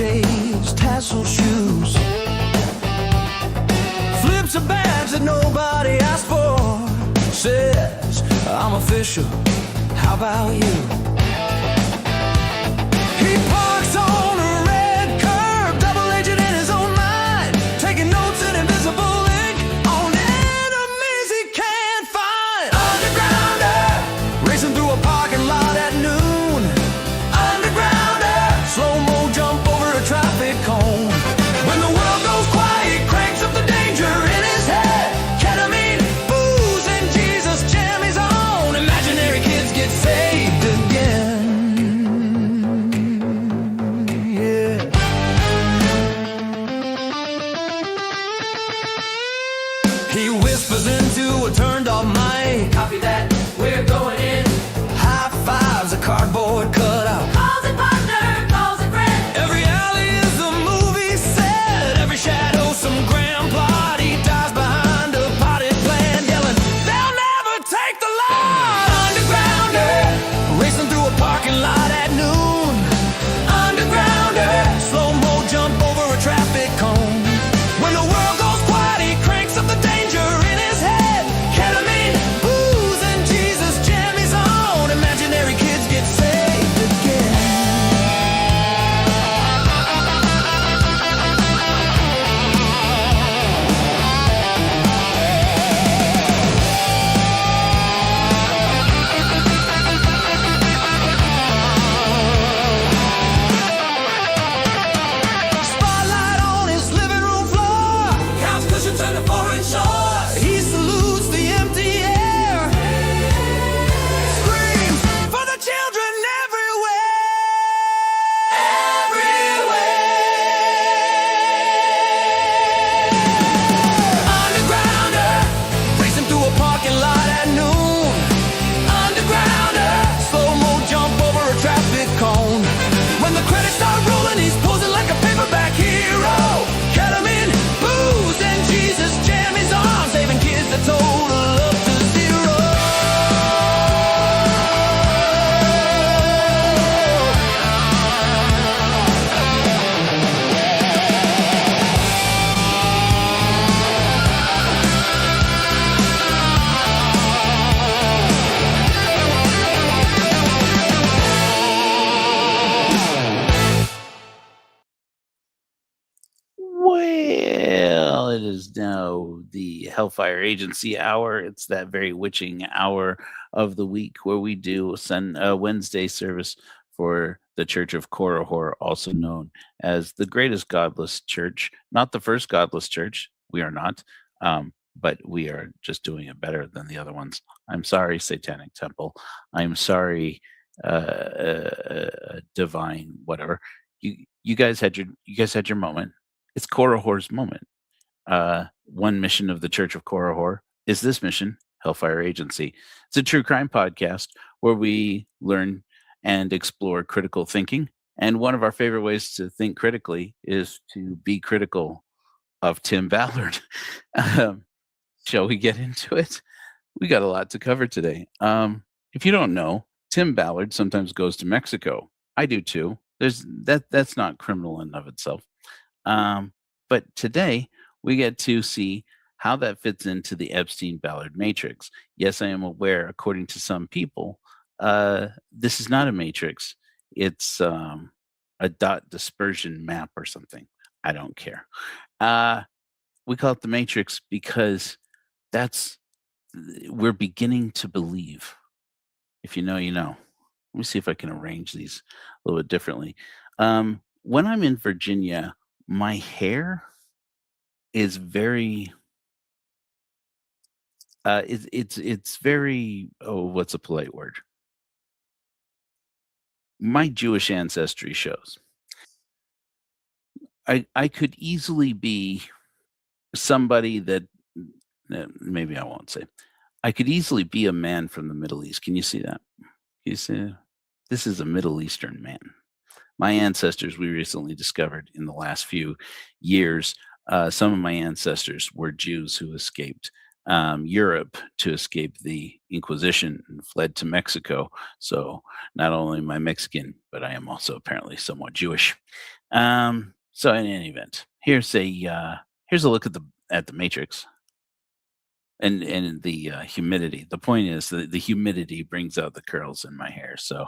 shades, tassel shoes, flips a badge that nobody asked for, says, I'm official, how about you? He parks on a red curb, double agent in his own mind, taking notes in invisible ink on enemies he can't find. Undergrounder, racing through a parking lot at noon. Undergrounder, slow-mo jump over a traffic cone. When the world goes quiet, he cranks up the danger in his head. Ketamine, booze, and Jesus jam his own. Imaginary kids get saved again. Yeah. He whispers into a turned off mic. Copy that, we're going in. High fives, a cardboard cutout. Calls it partner, calls it friend. Every alley is a movie set. Every shadow, some grand plot. He dies behind a potted plant, yelling, they'll never take the lot. Undergrounder, racing through a parking lot at noon. Undergrounder, slow-mo jump over a traffic cone. When the world goes quiet, he cranks up the danger in his head. Ketamine, booze, and Jesus jam his own. Imaginary kids get saved again. Spotlight on his living room floor, counts cushions and the foreign shore. He salutes the empty air, screams for the children everywhere. Undergrounder, racing through a parking lot at noon. Undergrounder, slow-mo jump over a traffic cone. When the credits start rolling, he's posing like a paperback hero. Ketamine, booze, and Jesus jam his arm, saving kids that total up to zero. Well, it is now the Hellfire Agency hour. It's that very witching hour of the week where we do a Wednesday service for the Church of Korihor, also known as the greatest godless church. Not the first godless church. We are not. But we are just doing it better than the other ones. I'm sorry, Satanic Temple. I'm sorry, Divine, whatever. You guys had your moment. It's Korihor's moment. One mission of the Church of Korihor is this mission, Hellfire Agency. It's a true crime podcast where we learn and explore critical thinking. And one of our favorite ways to think critically is to be critical of Tim Ballard. Shall we get into it? We got a lot to cover today. If you don't know, Tim Ballard sometimes goes to Mexico. I do too. That's not criminal in and of itself. But today we get to see how that fits into the Epstein-Ballard matrix. Yes, I am aware, according to some people, this is not a matrix. It's a dot dispersion map or something. I don't care. We call it the matrix because we're beginning to believe. If you know, you know. Let me see if I can arrange these a little bit differently. When I'm in Virginia, my hair is very it's very, what's a polite word? My Jewish ancestry shows. I could easily be somebody that maybe I won't say. I could easily be a man from the Middle East. Can you see that? You see, this is a Middle Eastern man. My ancestors, we recently discovered in the last few years, some of my ancestors were Jews who escaped Europe to escape the Inquisition and fled to Mexico. So not only am I Mexican, but I am also apparently somewhat Jewish. So in any event, here's a look at the matrix and the humidity. The point is that the humidity brings out the curls in my hair. So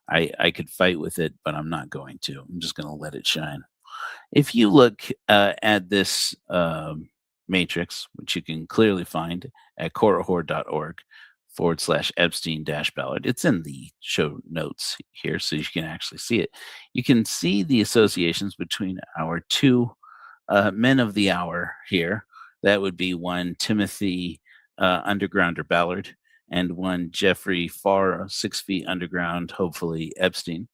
I could fight with it, but I'm not going to. I'm just going to let it shine. If you look at this matrix, which you can clearly find at corahor.org/Epstein Ballard, it's in the show notes here, so you can actually see it. You can see the associations between our two men of the hour here. That would be one Timothy Undergrounder Ballard and one Jeffrey Farr, 6 feet underground, hopefully Epstein.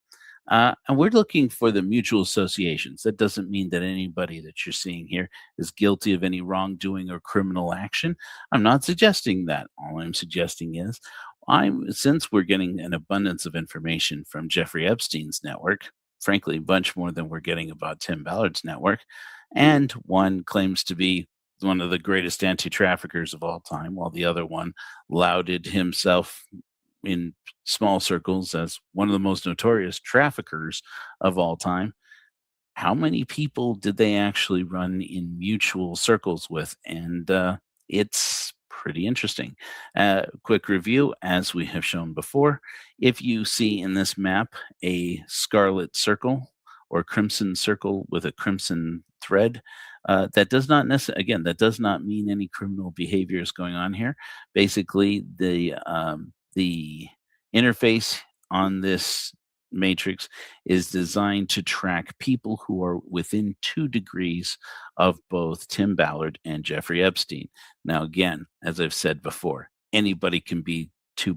And we're looking for the mutual associations. That doesn't mean that anybody that you're seeing here is guilty of any wrongdoing or criminal action. I'm not suggesting that. All I'm suggesting is, since we're getting an abundance of information from Jeffrey Epstein's network, frankly, a bunch more than we're getting about Tim Ballard's network, and one claims to be one of the greatest anti-traffickers of all time, while the other one lauded himself in small circles as one of the most notorious traffickers of all time. How many people did they actually run in mutual circles with? And it's pretty interesting. Quick review, as we have shown before. If you see in this map a scarlet circle or crimson circle with a crimson thread, that does not necessarily, again, that does not mean any criminal behavior is going on here. Basically, the interface on this matrix is designed to track people who are within 2 degrees of both Tim Ballard and Jeffrey Epstein. Now, again, as I've said before, anybody can be 2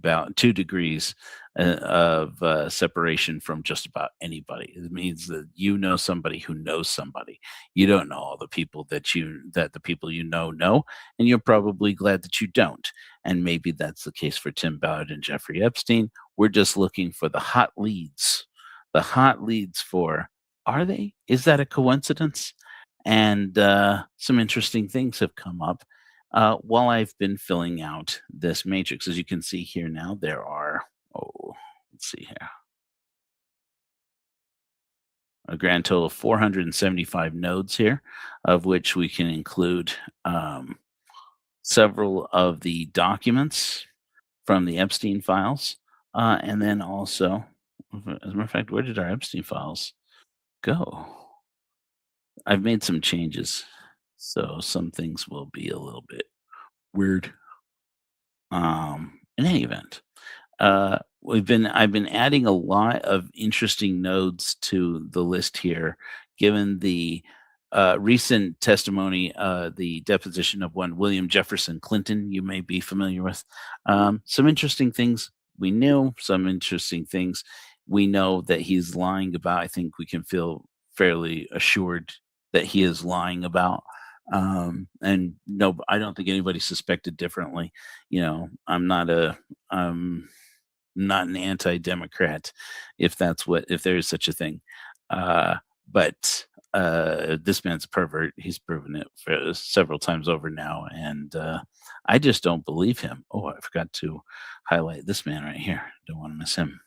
degrees of separation from just about anybody. It means that you know somebody who knows somebody. You don't know all the people that the people you know, and you're probably glad that you don't. And maybe that's the case for Tim Ballard and Jeffrey Epstein. We're just looking for the hot leads. The hot leads for, are they? Is that a coincidence? And some interesting things have come up while I've been filling out this matrix. As you can see here now, there are, let's see here, a grand total of 475 nodes here, of which we can include several of the documents from the Epstein files. And then also, as a matter of fact, where did our Epstein files go? I've made some changes, so some things will be a little bit weird. In any event, I've been adding a lot of interesting nodes to the list here, given the recent testimony, the deposition of one William Jefferson Clinton, you may be familiar with. Some interesting things we knew, some interesting things we know that he's lying about. I think we can feel fairly assured that he is lying about. And no, I don't think anybody suspected differently. You know, I'm not an anti-democrat, if there is such a thing. But this man's a pervert. He's proven it for several times over now, and I just don't believe him. Oh, I forgot to highlight this man right here. Don't want to miss him.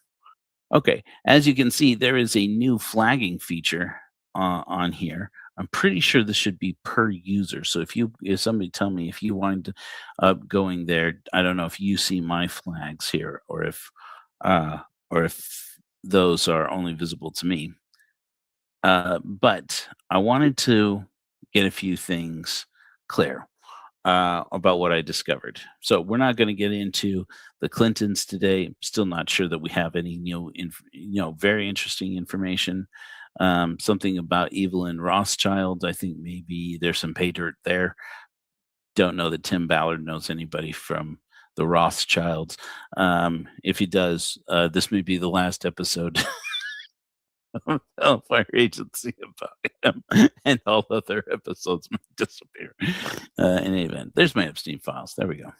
Okay, as you can see, there is a new flagging feature on here. I'm pretty sure this should be per user. So if somebody tell me if you wind up going there, I don't know if you see my flags here uh, or if those are only visible to me. But I wanted to get a few things clear about what I discovered. So we're not going to get into the Clintons today. Still not sure that we have any very interesting information. Something about Evelyn Rothschild. I think maybe there's some pay dirt there. Don't know that Tim Ballard knows anybody from the Rothschilds. If he does, this may be the last episode of Hellfire Agency about him, and all other episodes may disappear. In any event, there's my Epstein files. There we go.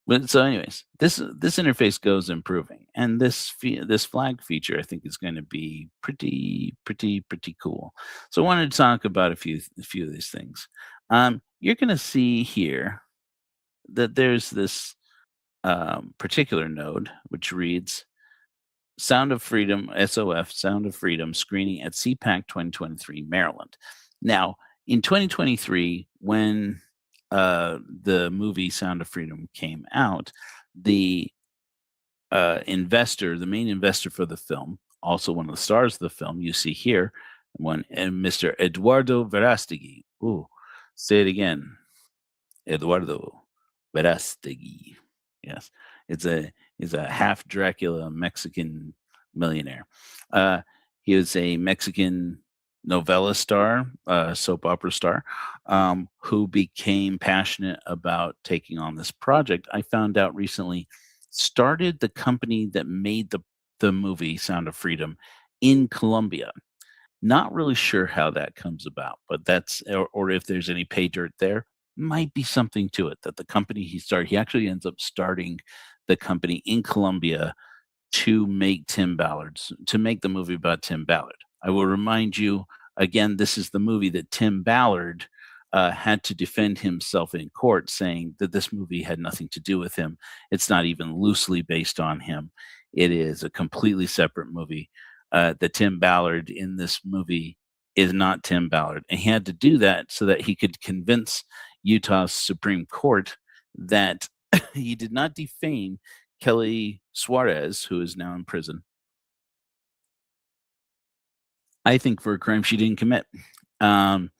But so, anyways, this interface goes improving, and this flag feature I think is going to be pretty cool. So, I wanted to talk about a few of these things. You're going to see here that there's this particular node which reads Sound of Freedom, SOF, Sound of Freedom screening at CPAC 2023, Maryland. Now, in 2023, when the movie Sound of Freedom came out, the investor, the main investor for the film, also one of the stars of the film, you see here, and Mr. Eduardo Verastegui. Ooh, say it again. Eduardo Verastegui. Yes, it's a he's a half Dracula Mexican millionaire. Uh, he was a Mexican novella star, soap opera star, who became passionate about taking on this project. I found out recently started the company that made the movie Sound of Freedom in Colombia. Not really sure how that comes about, but that's or if there's any pay dirt there, might be something to it that the company he started, he actually ends up starting the company in Colombia to make the movie about Tim Ballard. I will remind you again, this is the movie that Tim Ballard had to defend himself in court, saying that this movie had nothing to do with him. It's not even loosely based on him. It is a completely separate movie. The Tim Ballard in this movie is not Tim Ballard, and he had to do that so that he could convince Utah's Supreme Court that he did not defame Kelly Suarez, who is now in prison, I think for a crime she didn't commit. Um,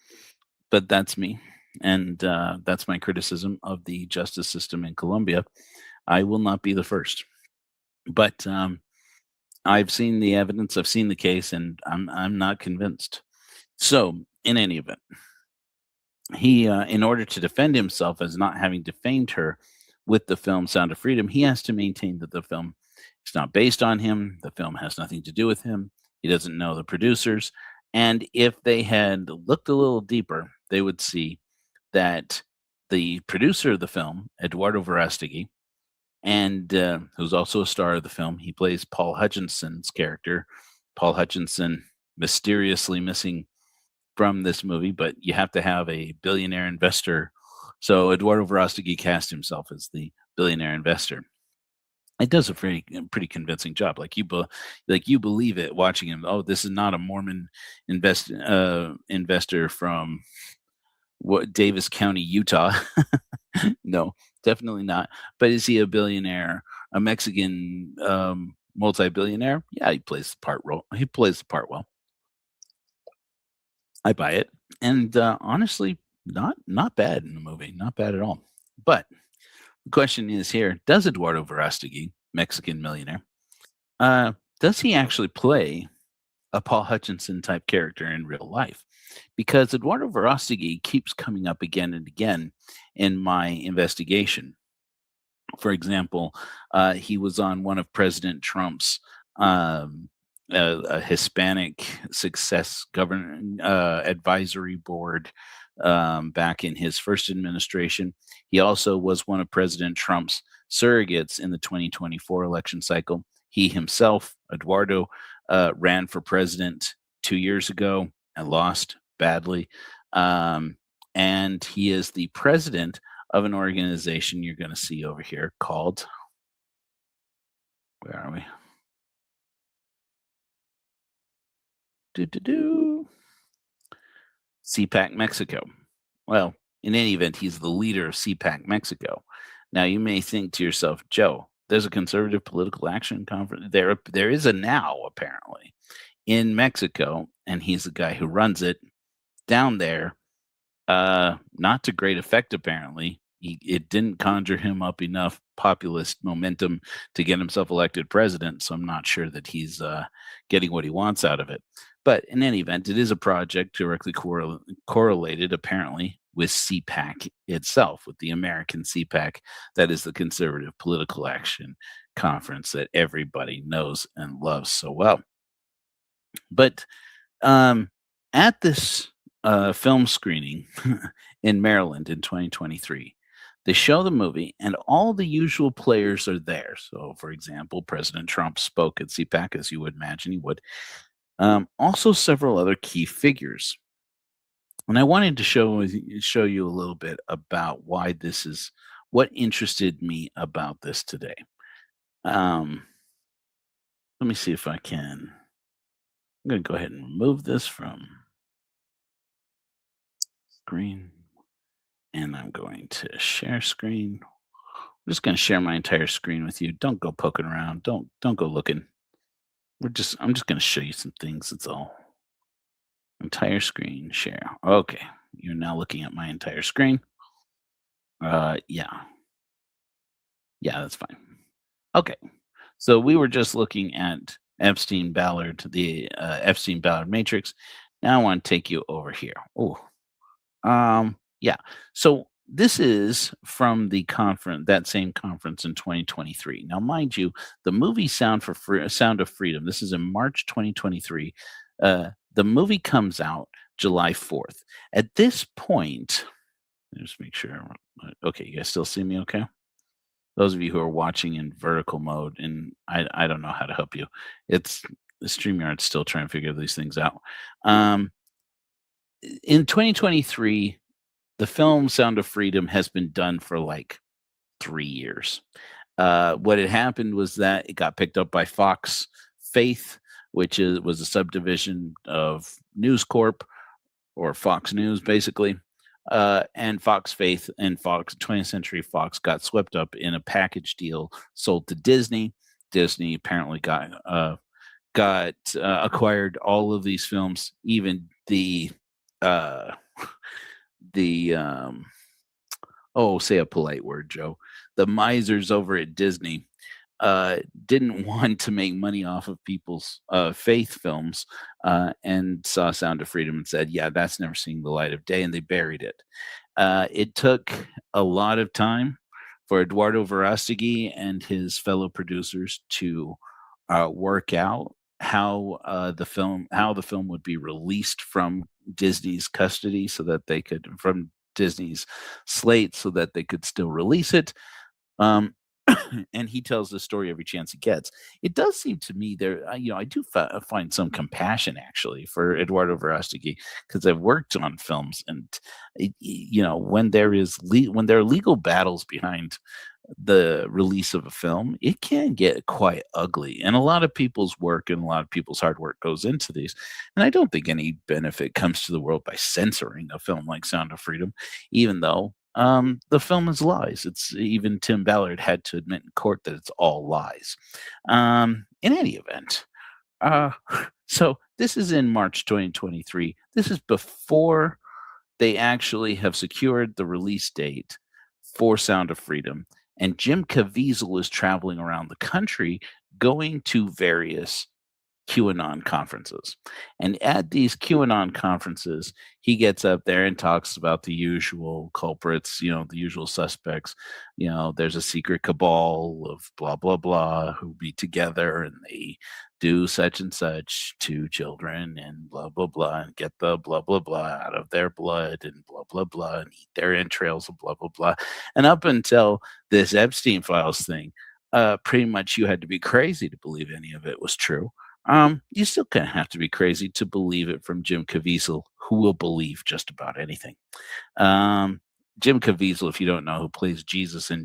but that's me, and that's my criticism of the justice system in Colombia. I will not be the first, but I've seen the evidence, I've seen the case, and I'm not convinced. So, in any event, he, in order to defend himself as not having defamed her with the film Sound of Freedom, he has to maintain that the film is not based on him. The film has nothing to do with him. He doesn't know the producers. And if they had looked a little deeper, they would see that the producer of the film, Eduardo Verastegui, and who's also a star of the film, he plays Paul Hutchinson's character. Paul Hutchinson mysteriously missing from this movie, but you have to have a billionaire investor. So Eduardo Verostegui cast himself as the billionaire investor. It does a pretty convincing job. Like you believe it watching him. Oh, this is not a Mormon investor from what Davis County, Utah. No, definitely not. But is he a billionaire, a Mexican multi-billionaire? Yeah, he plays the part role. He plays the part well. I buy it, and honestly, not bad in the movie, not bad at all. But the question is here: does Eduardo Verastegui, Mexican millionaire, uh, does he actually play a Paul Hutchinson type character in real life? Because Eduardo Verastegui keeps coming up again and again in my investigation. For example, he was on one of President Trump's a Hispanic Success Govern Advisory Board back in his first administration. He also was one of President Trump's surrogates in the 2024 election cycle. He himself, Eduardo, ran for president 2 years ago and lost badly. And he is the president of an organization you're going to see over here called, where are we? Do CPAC Mexico. Well, in any event, he's the leader of CPAC Mexico. Now, you may think to yourself, Joe, there's a conservative political action conference. There is a now, apparently, in Mexico, and he's the guy who runs it down there. Not to great effect, apparently. It didn't conjure him up enough populist momentum to get himself elected president, so I'm not sure that he's getting what he wants out of it. But in any event, it is a project directly correlated, apparently, with CPAC itself, with the American CPAC, that is the Conservative Political Action Conference that everybody knows and loves so well. But at this film screening in Maryland in 2023, they show the movie, and all the usual players are there. So, for example, President Trump spoke at CPAC, as you would imagine he would. Also, several other key figures. And I wanted to show you a little bit about why this is what interested me about this today. Um, Let me see if I can. I'm going to go ahead and remove this from screen, and I'm going to share screen. I'm just going to share my entire screen with you. Don't go poking around. Don't go looking. I'm just going to show you some things. That's all. Entire screen share. Okay, you're now looking at my entire screen. Yeah, yeah, that's fine. Okay, so we were just looking at Epstein Ballard, the Epstein Ballard matrix. Now I want to take you over here. Oh, yeah. So this is from the conference, that same conference in 2023. Now, mind you, the movie Sound of Freedom. This is in March 2023. The movie comes out July 4th. At this point, let me just make sure. Okay, you guys still see me? Okay. Those of you who are watching in vertical mode, and I don't know how to help you. It's the StreamYard's still trying to figure these things out. In 2023, the film Sound of Freedom has been done for like 3 years. What had happened was that it got picked up by Fox Faith, which was a subdivision of News Corp or Fox News, basically. And Fox Faith and Fox 20th Century Fox got swept up in a package deal sold to Disney. Disney apparently got acquired all of these films, even uh, the say a polite word, Joe. The misers over at Disney didn't want to make money off of people's faith films and saw Sound of Freedom and said, yeah, that's never seeing the light of day, and they buried it. It took a lot of time for Eduardo Verástegui and his fellow producers to work out how the film would be released from Disney's custody, so that they could from Disney's slate, so that they could still release it. And he tells the story every chance he gets. It does seem to me there, I do find some compassion actually for Eduardo Verástegui, because I've worked on films, and when there are legal battles behind the release of a film, it can get quite ugly. And a lot of people's work and a lot of people's hard work goes into these. And I don't think any benefit comes to the world by censoring a film like Sound of Freedom, even though the film is lies. It's even Tim Ballard had to admit in court that it's all lies. In any event, uh, so this is in March 2023. This is before they actually have secured the release date for Sound of Freedom. And Jim Caviezel is traveling around the country going to various QAnon conferences. And at these QAnon conferences, he gets up there and talks about the usual culprits, the usual suspects. There's a secret cabal of blah, blah, blah who meet together and they do such and such to children and blah, blah, blah, and get the blah, blah, blah out of their blood and blah, blah, blah, and eat their entrails and blah, blah, blah. And up until this Epstein Files thing, pretty much you had to be crazy to believe any of it was true. You still kind of have to be crazy to believe it from Jim Caviezel, who will believe just about anything. Jim Caviezel, if you don't know, who plays Jesus in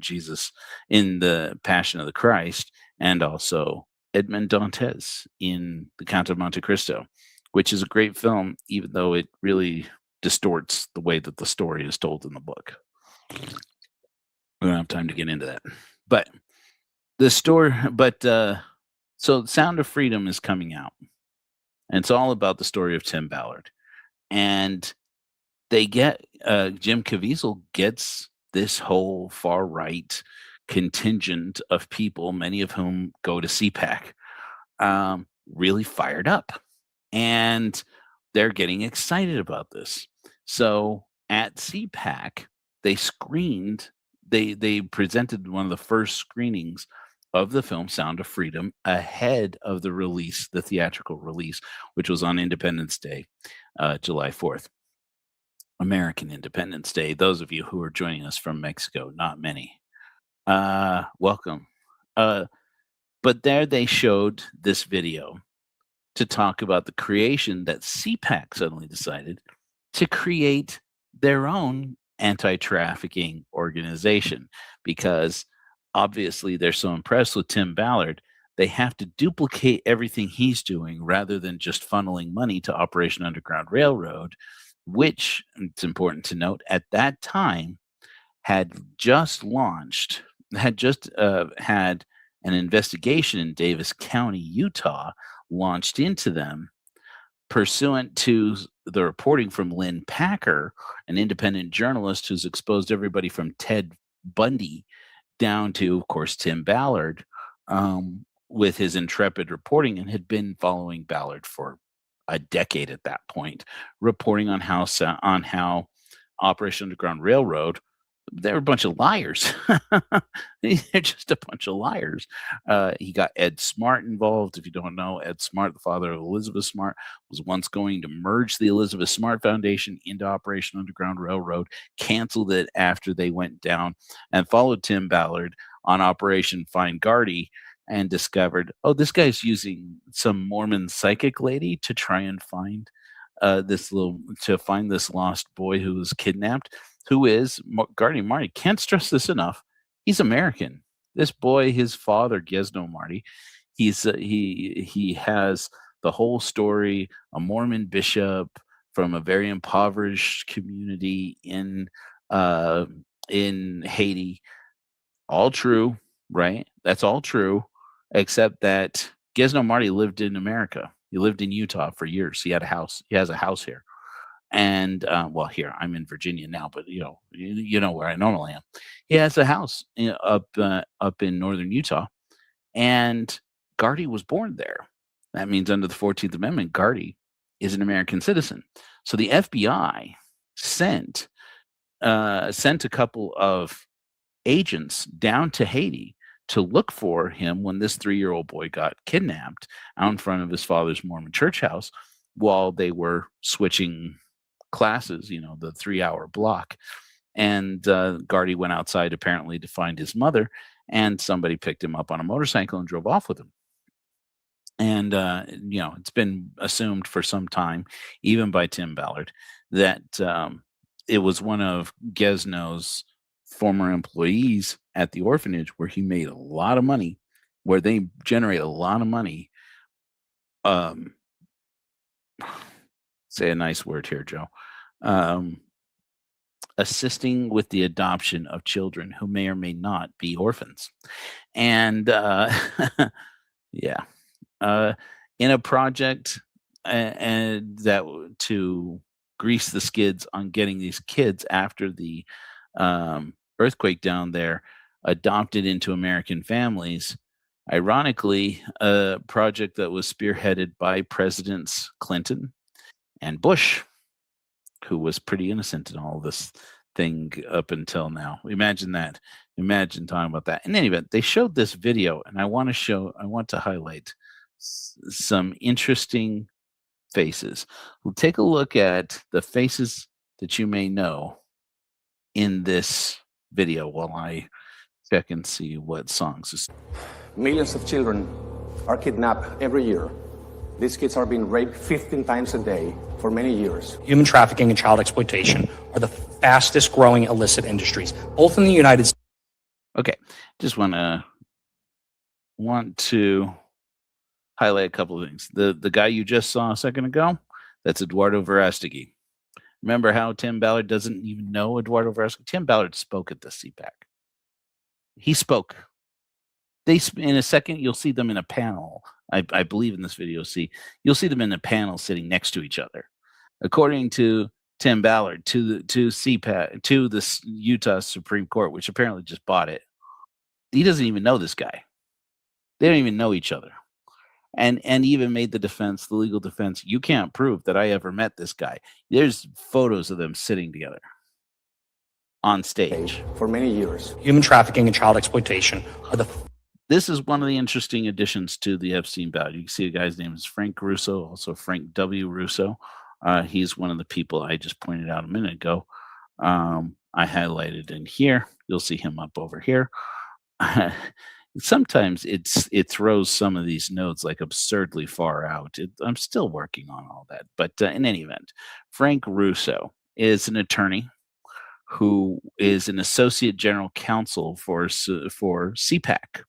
the Passion of the Christ, and also Edmond Dantes in The Count of Monte Cristo, which is a great film, even though it really distorts the way that the story is told in the book. We don't have time to get into that. But so Sound of Freedom is coming out. And it's all about the story of Tim Ballard. And they get Jim Caviezel gets this whole far right contingent of people, many of whom go to CPAC, really fired up. And they're getting excited about this. So at CPAC, they presented one of the first screenings of the film Sound of Freedom ahead of the theatrical release, which was on Independence Day, July 4th. American Independence Day. Those of you who are joining us from Mexico, not many. Welcome. But there they showed this video to talk about the creation that CPAC suddenly decided to create their own anti-trafficking organization, because obviously they're so impressed with Tim Ballard they have to duplicate everything he's doing rather than just funneling money to Operation Underground Railroad, which it's important to note at that time had just launched, had just had an investigation in Davis County, Utah, launched into them pursuant to the reporting from Lynn Packer, an independent journalist who's exposed everybody from Ted Bundy down to, of course, Tim Ballard, with his intrepid reporting, and had been following Ballard for a decade at that point, reporting on how Operation Underground Railroad, they're a bunch of liars. They're just a bunch of liars. He got Ed Smart involved. If you don't know, Ed Smart, the father of Elizabeth Smart, was once going to merge the Elizabeth Smart Foundation into Operation Underground Railroad, canceled it after they went down, and followed Tim Ballard on Operation Find Gardy, and discovered, oh, this guy's using some Mormon psychic lady to try and find this lost boy who was kidnapped. Who is Gardy Marty? Can't stress this enough. He's American. This boy, his father, Gesno Marty, he has the whole story. A Mormon bishop from a very impoverished community in Haiti. All true, right? That's all true, except that Gesno Marty lived in America. He lived in Utah for years. He had a house. He has a house here. And well, here I'm in Virginia now, but you know where I normally am. He has a house up in northern Utah, and Gardy was born there. That means under the 14th Amendment, Gardy is an American citizen. So the FBI sent a couple of agents down to Haiti to look for him when this 3-year-old boy got kidnapped out in front of his father's Mormon church house while they were switching classes, the 3-hour block. And Gardy went outside apparently to find his mother, and somebody picked him up on a motorcycle and drove off with him. And it's been assumed for some time, even by Tim Ballard, that it was one of Gesno's former employees at the orphanage where he made a lot of money, where they generate a lot of money. Say a nice word here, Joe. Assisting with the adoption of children who may or may not be orphans. And yeah, in a project and that to grease the skids on getting these kids after the earthquake down there adopted into American families. Ironically, a project that was spearheaded by Presidents Clinton and Bush, who was pretty innocent in all this thing up until now. Imagine that. Imagine talking about that. In any event, they showed this video, and I want to highlight some interesting faces. We'll take a look at the faces that you may know in this video while I check and see what songs. Millions of children are kidnapped every year. These kids are being raped 15 times a day for many years. Human trafficking and child exploitation are the fastest growing illicit industries, both in the United States. Okay, just want to highlight a couple of things. The guy you just saw a second ago, that's Eduardo Verástegui. Remember how Tim Ballard doesn't even know Eduardo Verástegui? Tim Ballard spoke at the CPAC. He spoke. In a second, you'll see them in a panel. I believe in this video, you'll see them in a panel sitting next to each other. According to Tim Ballard, to CPAC, to the Utah Supreme Court, which apparently just bought it, he doesn't even know this guy. They don't even know each other. And even made the legal defense, you can't prove that I ever met this guy. There's photos of them sitting together on stage. For many years. Human trafficking and child exploitation are This is one of the interesting additions to the Epstein Ballard. You can see a guy's name is Frank Russo, also Frank W. Russo. He's one of the people I just pointed out a minute ago. I highlighted in here. You'll see him up over here. Sometimes it throws some of these notes like absurdly far out. I'm still working on all that. But in any event, Frank Russo is an attorney who is an associate general counsel for CPAC.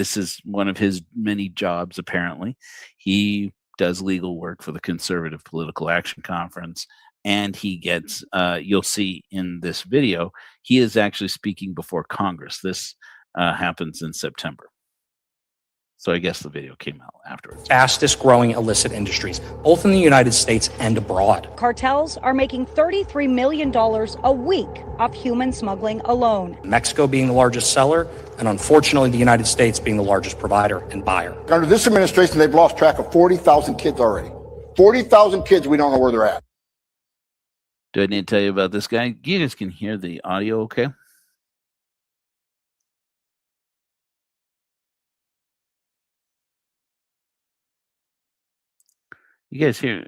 this is one of his many jobs, apparently. He does legal work for the Conservative Political Action Conference, and he gets, you'll see in this video, he is actually speaking before Congress. This happens in September. So I guess the video came out afterwards. Fastest growing illicit industries, both in the United States and abroad. Cartels are making $33 million a week off human smuggling alone. Mexico being the largest seller, and unfortunately the United States being the largest provider and buyer. Under this administration, they've lost track of 40,000 kids already. 40,000 kids, we don't know where they're at. Do I need to tell you about this guy? You guys can hear the audio okay? You guys hear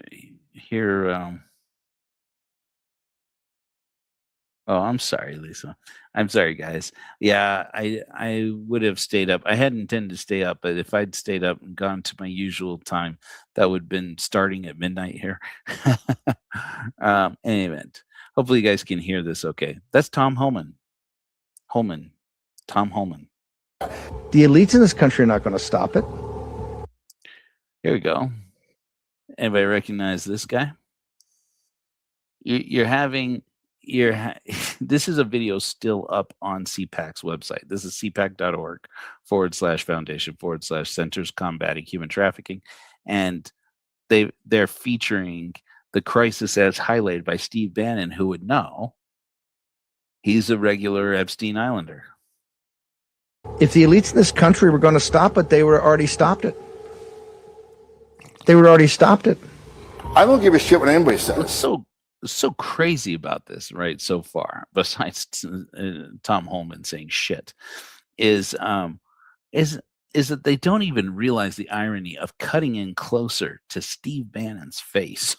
oh, I'm sorry, Lisa. I'm sorry, guys. Yeah, I would have stayed up. I hadn't intended to stay up, but if I'd stayed up and gone to my usual time, that would have been starting at midnight here. Any event. Hopefully you guys can hear this okay. That's Tom Holman. Tom Holman. The elites in this country are not going to stop it. Here we go. Anybody recognize this guy? This is a video still up on CPAC's website. This is cpac.org/foundation/centers combating human trafficking. And they're featuring the crisis as highlighted by Steve Bannon, who would know. He's a regular Epstein Islander. If the elites in this country were going to stop it, they would have already stopped it. They would already stopped it. I don't give a shit what anybody says. What's so crazy about this, right? So far, besides Tom Holman saying shit, is that they don't even realize the irony of cutting in closer to Steve Bannon's face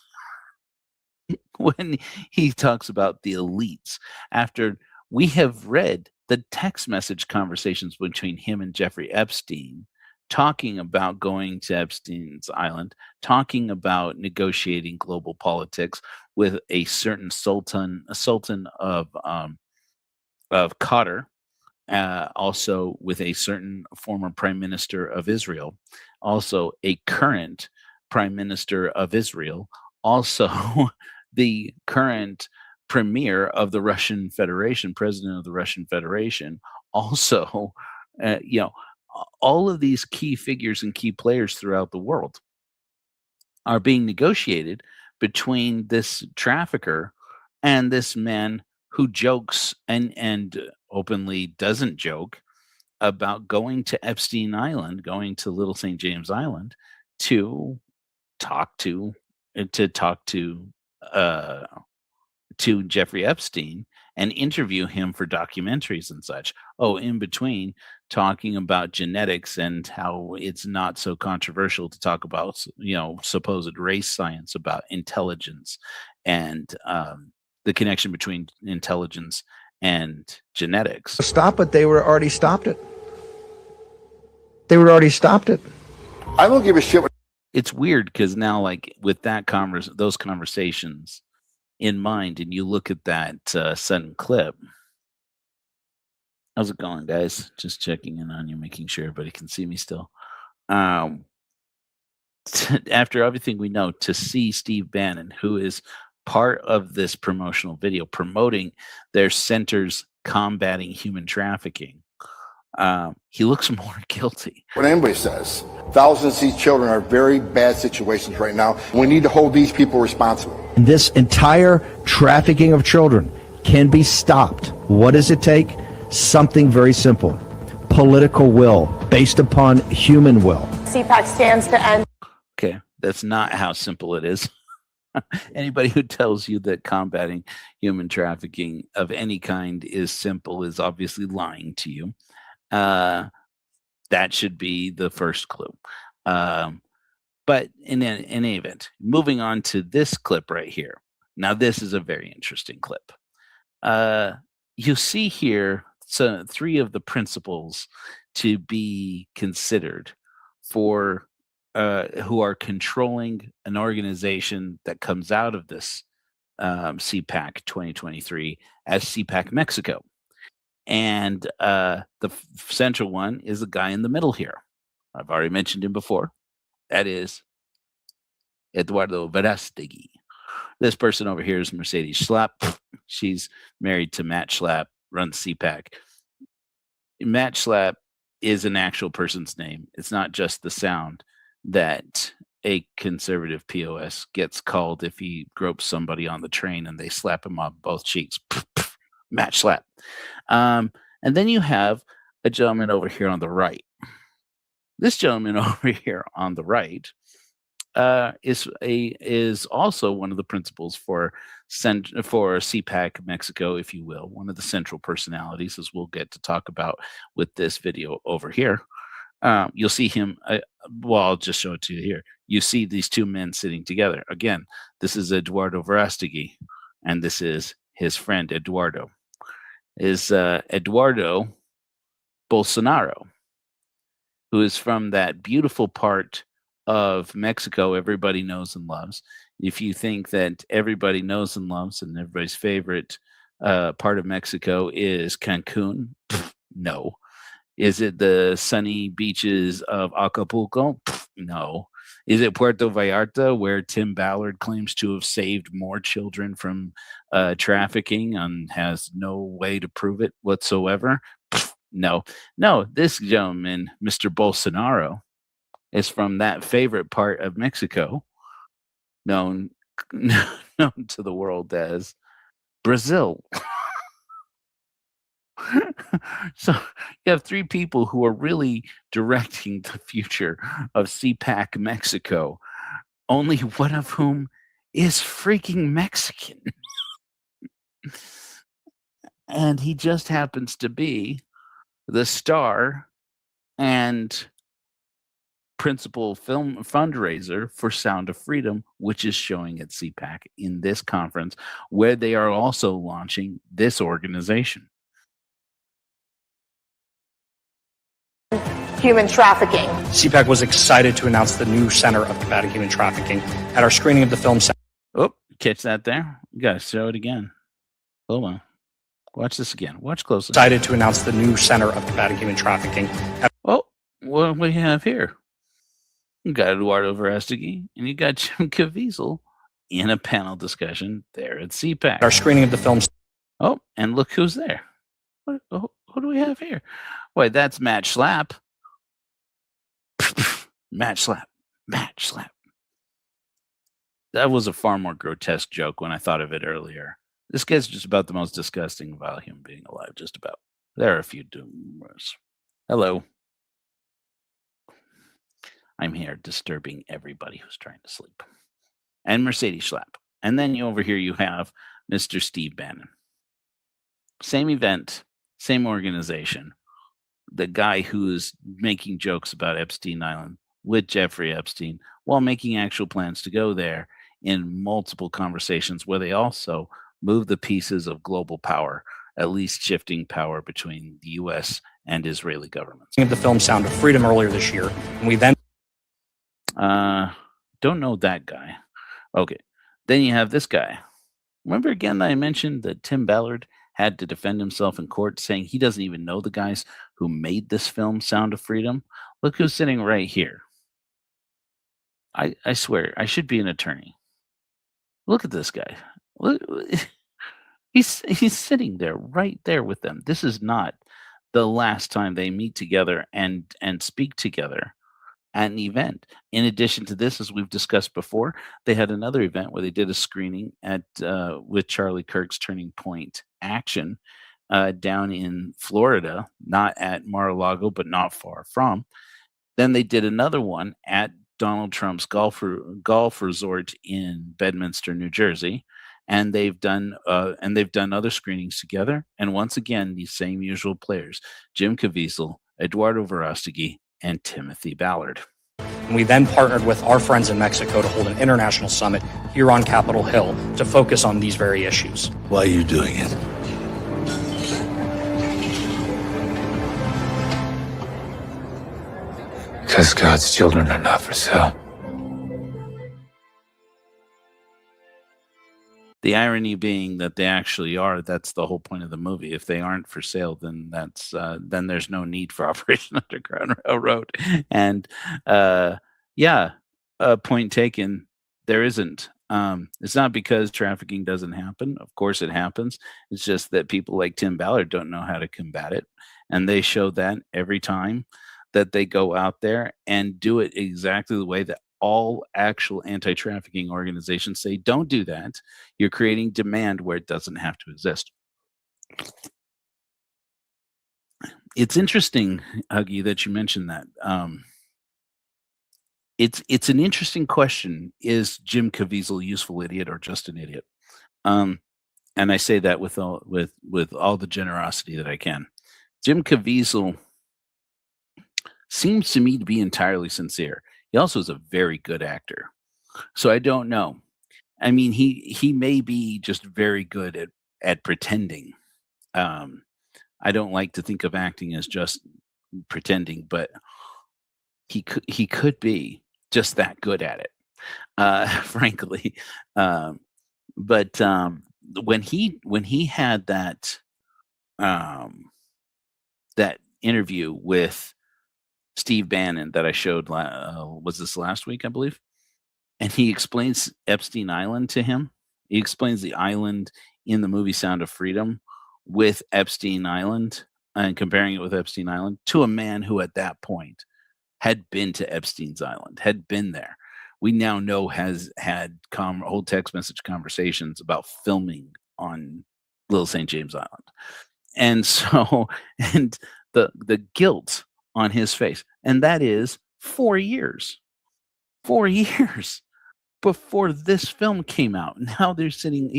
when he talks about the elites. After we have read the text message conversations between him and Jeffrey Epstein, talking about going to Epstein's Island, talking about negotiating global politics with a certain sultan of Qatar, also with a certain former prime minister of Israel, also a current prime minister of Israel, also the current premier of the Russian Federation, president of the Russian Federation, also, all of these key figures and key players throughout the world are being negotiated between this trafficker and this man who jokes and openly doesn't joke about going to Epstein Island, going to Little St. James Island to talk to Jeffrey Epstein and interview him for documentaries and such. Oh, in between talking about genetics and how it's not so controversial to talk about, supposed race science about intelligence and the connection between intelligence and genetics. Stop it. They would have already stopped it. They would have already stopped it. I don't give a shit what. It's weird because now, like with that those conversations in mind, and you look at that sudden clip. How's it going, guys? Just checking in on you, making sure everybody can see me still. After everything we know, to see Steve Bannon, who is part of this promotional video, promoting their centers combating human trafficking, he looks more guilty. What anybody says. Thousands of these children are very bad situations right now. We need to hold these people responsible. This entire trafficking of children can be stopped. What does it take? Something very simple. Political will, based upon human will. CPAC stands to end. Okay, that's not how simple it is. Anybody who tells you that combating human trafficking of any kind is simple is obviously lying to you. That should be the first clue. But in any event, moving on to this clip right here. Now, this is a very interesting clip. You see here three of the principles to be considered for who are controlling an organization that comes out of this CPAC 2023 as CPAC Mexico. And the central one is the guy in the middle here. I've already mentioned him before. That is Eduardo Verástegui. This person over here is Mercedes Schlapp. She's married to Matt Schlapp, runs CPAC. Matt Schlapp is an actual person's name. It's not just the sound that a conservative POS gets called if he gropes somebody on the train and they slap him on both cheeks. Matt Schlapp. And then you have a gentleman over here on the right. This gentleman over here on the right is also one of the principals for CPAC Mexico, if you will, one of the central personalities, as we'll get to talk about with this video over here. You'll see him. Well, I'll just show it to you here. You see these two men sitting together. Again, this is Eduardo Verástegui, and this is his friend Eduardo. Is Eduardo Bolsonaro, who is from that beautiful part of Mexico everybody knows and loves. If you think that everybody knows and loves and everybody's favorite part of Mexico is Cancun, no. Is it the sunny beaches of Acapulco? No. Is it Puerto Vallarta, where Tim Ballard claims to have saved more children from trafficking and has no way to prove it whatsoever? No. No, this gentleman, Mr. Bolsonaro, is from that favorite part of Mexico, known to the world as Brazil. So you have three people who are really directing the future of CPAC Mexico, only one of whom is freaking Mexican. And he just happens to be the star and principal film fundraiser for Sound of Freedom, which is showing at CPAC in this conference, where they are also launching this organization. Human trafficking. CPAC was excited to announce the new Center of Combating Human Trafficking at our screening of the film. Oh, catch that there? You gotta show it again. Hold on. Watch this again. Watch closely. Excited to announce the new Center of Combating Human Trafficking. Oh, what do we have here? You got Eduardo Verástegui and you got Jim Caviezel in a panel discussion there at CPAC. Our screening of the film. Oh, and look who's there. What do we have here? Wait, that's Matt Schlapp. Matt Schlapp. Matt Schlapp. That was a far more grotesque joke when I thought of it earlier. This guy's just about the most disgusting, vile human being alive, just about. There are a few doomers. Hello. I'm here disturbing everybody who's trying to sleep. And Mercedes Schlapp. And then over here you have Mr. Steve Bannon. Same event, same organization. The guy who is making jokes about Epstein Island with Jeffrey Epstein while making actual plans to go there in multiple conversations where they also move the pieces of global power, at least shifting power between the U.S. and Israeli governments. The film Sound of Freedom earlier this year, and we then don't know that guy. Okay, then you have this guy. Remember again that I mentioned that Tim Ballard had to defend himself in court, saying he doesn't even know the guys who made this film, Sound of Freedom? Look who's sitting right here. I swear, I should be an attorney. Look at this guy. Look, he's sitting there, right there with them. This is not the last time they meet together and speak together at an event. In addition to this, as we've discussed before, they had another event where they did a screening at with Charlie Kirk's Turning Point Action down in Florida, not at Mar-a-Lago, but not far from. Then they did another one at Donald Trump's golf resort in Bedminster, New Jersey, and they've done other screenings together. And once again, these same usual players: Jim Caviezel, Eduardo Verástegui, and Timothy Ballard. We then partnered with our friends in Mexico to hold an international summit here on Capitol Hill to focus on these very issues. Why are you doing it? Because God's children are not for sale. The irony being that they actually are. That's the whole point of the movie. If they aren't for sale, then then there's no need for Operation Underground Railroad. And yeah, point taken. There isn't. It's not because trafficking doesn't happen. Of course, it happens. It's just that people like Tim Ballard don't know how to combat it, and they show that every time that they go out there and do it exactly the way that all actual anti-trafficking organizations say, don't do that. You're creating demand where it doesn't have to exist. It's interesting, Huggy, that you mentioned that. It's an interesting question. Is Jim Caviezel a useful idiot or just an idiot? And I say that with all the generosity that I can. Jim Caviezel seems to me to be entirely sincere. He also is a very good actor. So I don't know. I mean, he may be just very good at pretending. I don't like to think of acting as just pretending, but he could be just that good at it, frankly. But when he had um, that interview with Steve Bannon that I showed, was this last week, I believe, and he explains Epstein Island to him. He explains the island in the movie Sound of Freedom with Epstein Island and comparing it with Epstein Island to a man who at that point had been to Epstein's Island, had been there. We now know has had whole text message conversations about filming on Little St. James Island. And so, and the guilt on his face, and that is 4 years. 4 years before this film came out. Now they're sitting.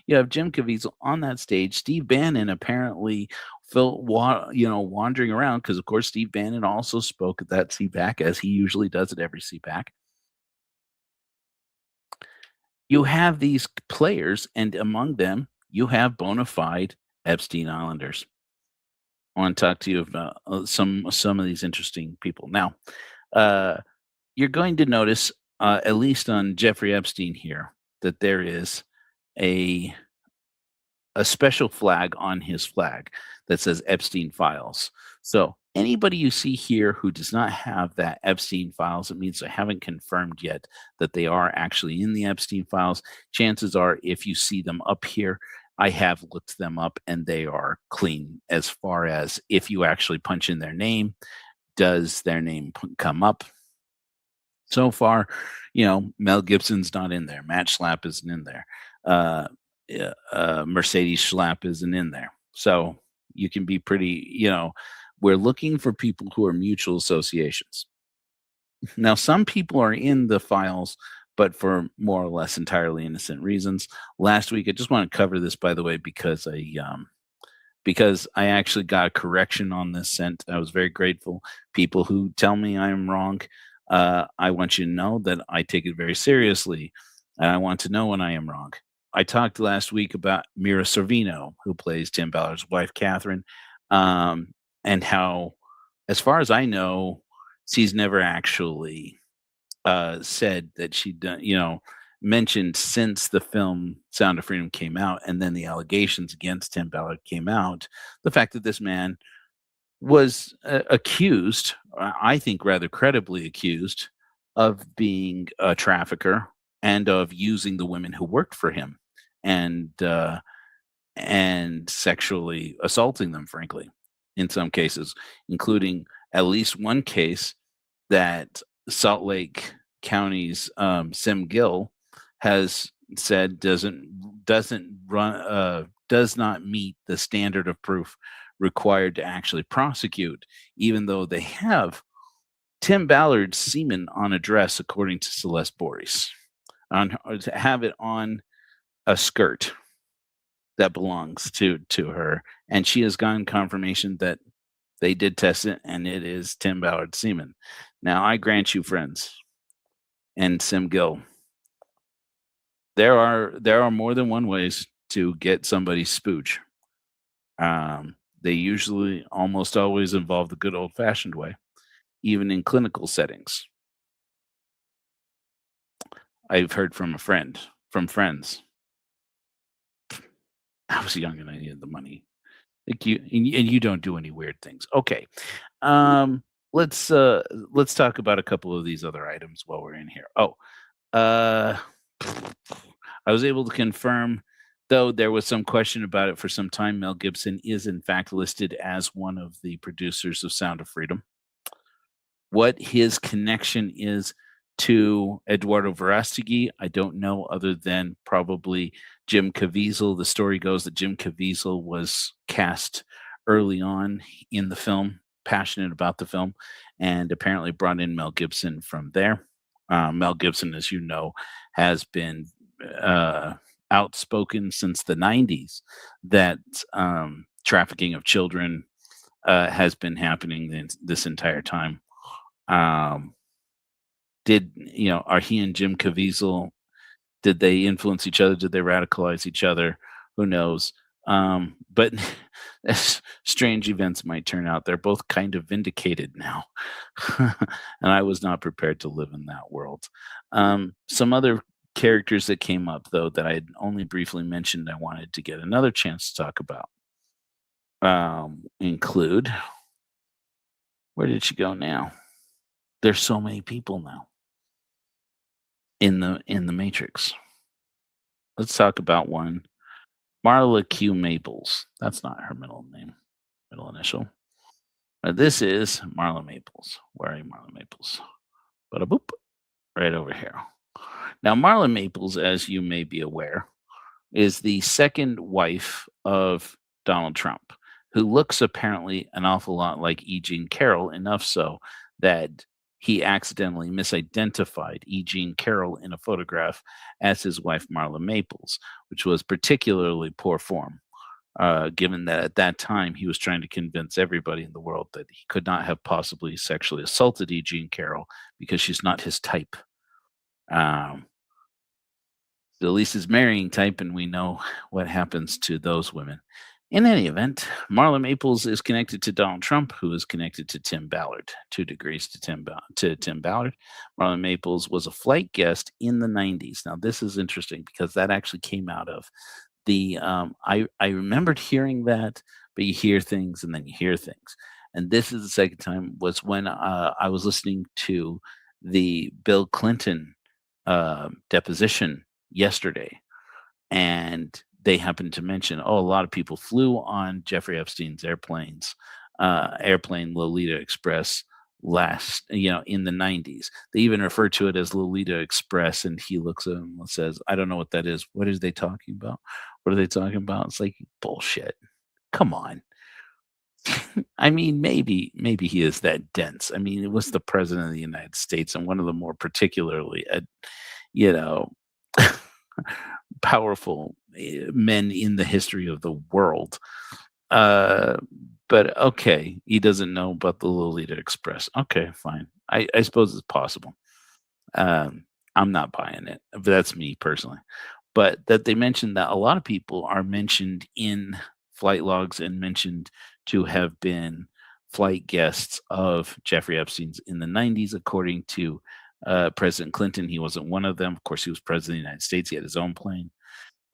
You have Jim Caviezel on that stage. Steve Bannon apparently wandering around because, of course, Steve Bannon also spoke at that CPAC as he usually does at every CPAC. You have these players, and among them, you have bona fide Epstein Islanders. I want to talk to you about some of these interesting people. Now, you're going to notice, at least on Jeffrey Epstein here, that there is a special flag on his flag that says Epstein Files. So anybody you see here who does not have that Epstein Files, it means they haven't confirmed yet that they are actually in the Epstein Files. Chances are, if you see them up here, I have looked them up and they are clean as far as if you actually punch in their name, does their name come up? So far, Mel Gibson's not in there. Matt Schlapp isn't in there. Mercedes Schlapp isn't in there. So you can be pretty, we're looking for people who are mutual associations. Now, some people are in the files, but for more or less entirely innocent reasons. Last week, I just want to cover this, by the way, because I actually got a correction on this sent. I was very grateful. People who tell me I'm wrong, I want you to know that I take it very seriously, and I want to know when I am wrong. I talked last week about Mira Sorvino, who plays Tim Ballard's wife, Catherine, and how, as far as I know, she's never actually said that she'd done, mentioned since the film Sound of Freedom came out and then the allegations against Tim Ballard came out, the fact that this man was accused, I think rather credibly accused, of being a trafficker and of using the women who worked for him and sexually assaulting them, frankly, in some cases, including at least one case that Salt Lake County's Sim Gill has said does not meet the standard of proof required to actually prosecute, even though they have Tim Ballard's semen on a dress, according to Celeste Boris, to have it on a skirt that belongs to her, and she has gotten confirmation that they did test it, and it is Tim Ballard's semen. Now, I grant you, friends, and Sim Gill, there are more than one ways to get somebody's spooch. They usually almost always involve the good old-fashioned way, even in clinical settings. I've heard from friends I was young and I needed the money. Like you don't do any weird things. Okay. Um, let's talk about a couple of these other items while we're in here. Oh, uh, I was able to confirm, though there was some question about it for some time. Mel Gibson is in fact listed as one of the producers of Sound of Freedom. What his connection is to Eduardo Verástegui, I don't know, other than probably Jim Caviezel. The story goes that Jim Caviezel was cast early on in the film, passionate about the film, and apparently brought in Mel Gibson from there. Mel Gibson, as you know, has been outspoken since the 90s that trafficking of children has been happening this entire time. Are he and Jim Caviezel, did they influence each other? Did they radicalize each other? Who knows? But as strange events might turn out, they're both kind of vindicated now. And I was not prepared to live in that world. Some other characters that came up, though, that I had only briefly mentioned, I wanted to get another chance to talk about. Include, where did she go now? There's so many people now in the Matrix. Let's talk about one. Marla Q. Maples. That's not her middle initial. But this is Marla Maples. Where are you, Marla Maples? Bada boop. Right over here. Now, Marla Maples, as you may be aware, is the second wife of Donald Trump, who looks apparently an awful lot like E. Jean Carroll, enough so that he accidentally misidentified E. Jean Carroll in a photograph as his wife, Marla Maples, which was particularly poor form, given that at that time he was trying to convince everybody in the world that he could not have possibly sexually assaulted E. Jean Carroll because she's not his type. At least his marrying type, and we know what happens to those women. In any event, Marla Maples is connected to Donald Trump, who is connected to Tim Ballard. 2 degrees to Tim Ballard. Marla Maples was a flight guest in the 90s. Now, this is interesting because that actually came out of the. I remembered hearing that, but you hear things and then you hear things. And this is the second time was when I was listening to the Bill Clinton deposition yesterday, and they happened to mention, a lot of people flew on Jeffrey Epstein's airplane Lolita Express in the 90s. They even refer to it as Lolita Express, and he looks at him and says, I don't know what that is. What are they talking about? What are they talking about? It's like, bullshit. Come on. I mean, maybe he is that dense. I mean, it was the president of the United States and one of the more particularly, powerful men in the history of the world. But okay, he doesn't know about the Lolita Express. Okay, fine. I suppose it's possible. I'm not buying it, but that's me personally. But that they mentioned that a lot of people are mentioned in flight logs and mentioned to have been flight guests of Jeffrey Epstein's in the 90s, according to President Clinton. He wasn't one of them. Of course, he was president of the United States. He had his own plane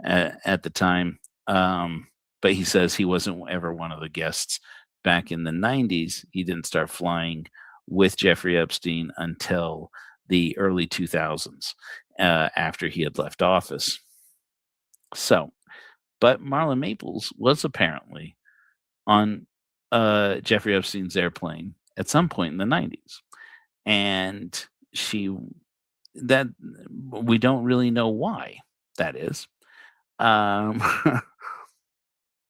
at the time. But he says he wasn't ever one of the guests back in the 90s. He didn't start flying with Jeffrey Epstein until the early 2000s, after he had left office. So, but Marla Maples was apparently on Jeffrey Epstein's airplane at some point in the 90s. And that we don't really know why that is.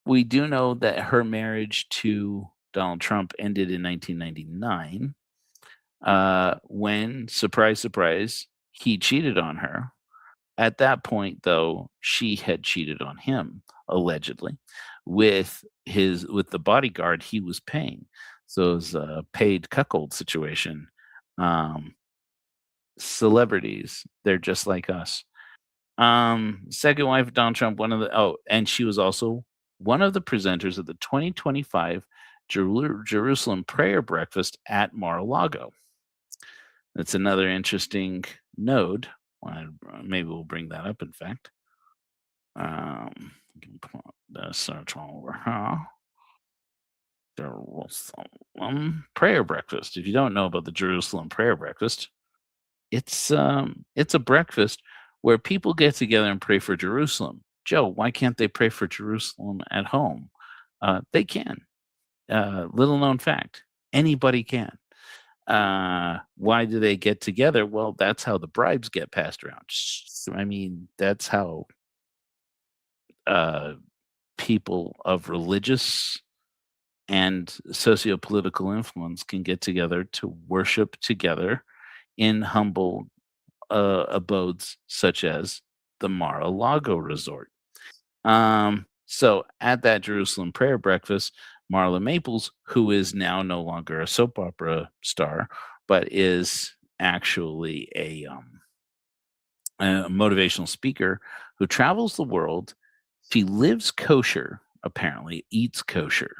We do know that her marriage to Donald Trump ended in 1999, when, surprise, surprise, he cheated on her. At that point, though, she had cheated on him, allegedly, with the bodyguard he was paying. So it was a paid cuckold situation. Celebrities, they're just like us. Second wife of Donald Trump, and she was also one of the presenters of the 2025 Jerusalem prayer breakfast at Mar-a-Lago. That's another interesting node. Maybe we'll bring that up, in fact. can put the search over here. Jerusalem prayer breakfast. If you don't know about the Jerusalem prayer breakfast, it's a breakfast where people get together and pray for Jerusalem. Joe, why can't they pray for Jerusalem at home? They can. Little known fact, anybody can. Why do they get together? Well, that's how the bribes get passed around. I mean, that's how uh, people of religious and socio-political influence can get together to worship together in humble abodes such as the Mar-a-Lago Resort. So at that Jerusalem prayer breakfast, Marla Maples, who is now no longer a soap opera star, but is actually a motivational speaker who travels the world. She lives kosher, apparently, eats kosher,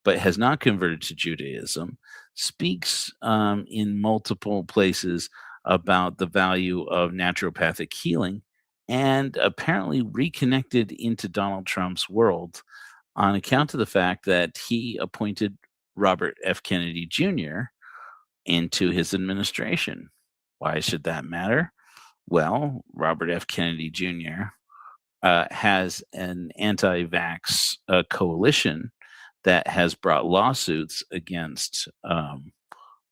but has not converted to Judaism, speaks in multiple places about the value of naturopathic healing, and apparently reconnected into Donald Trump's world on account of the fact that he appointed Robert F. Kennedy Jr. into his administration. Why should that matter? Well, Robert F. Kennedy Jr. Has an anti-vax coalition that has brought lawsuits against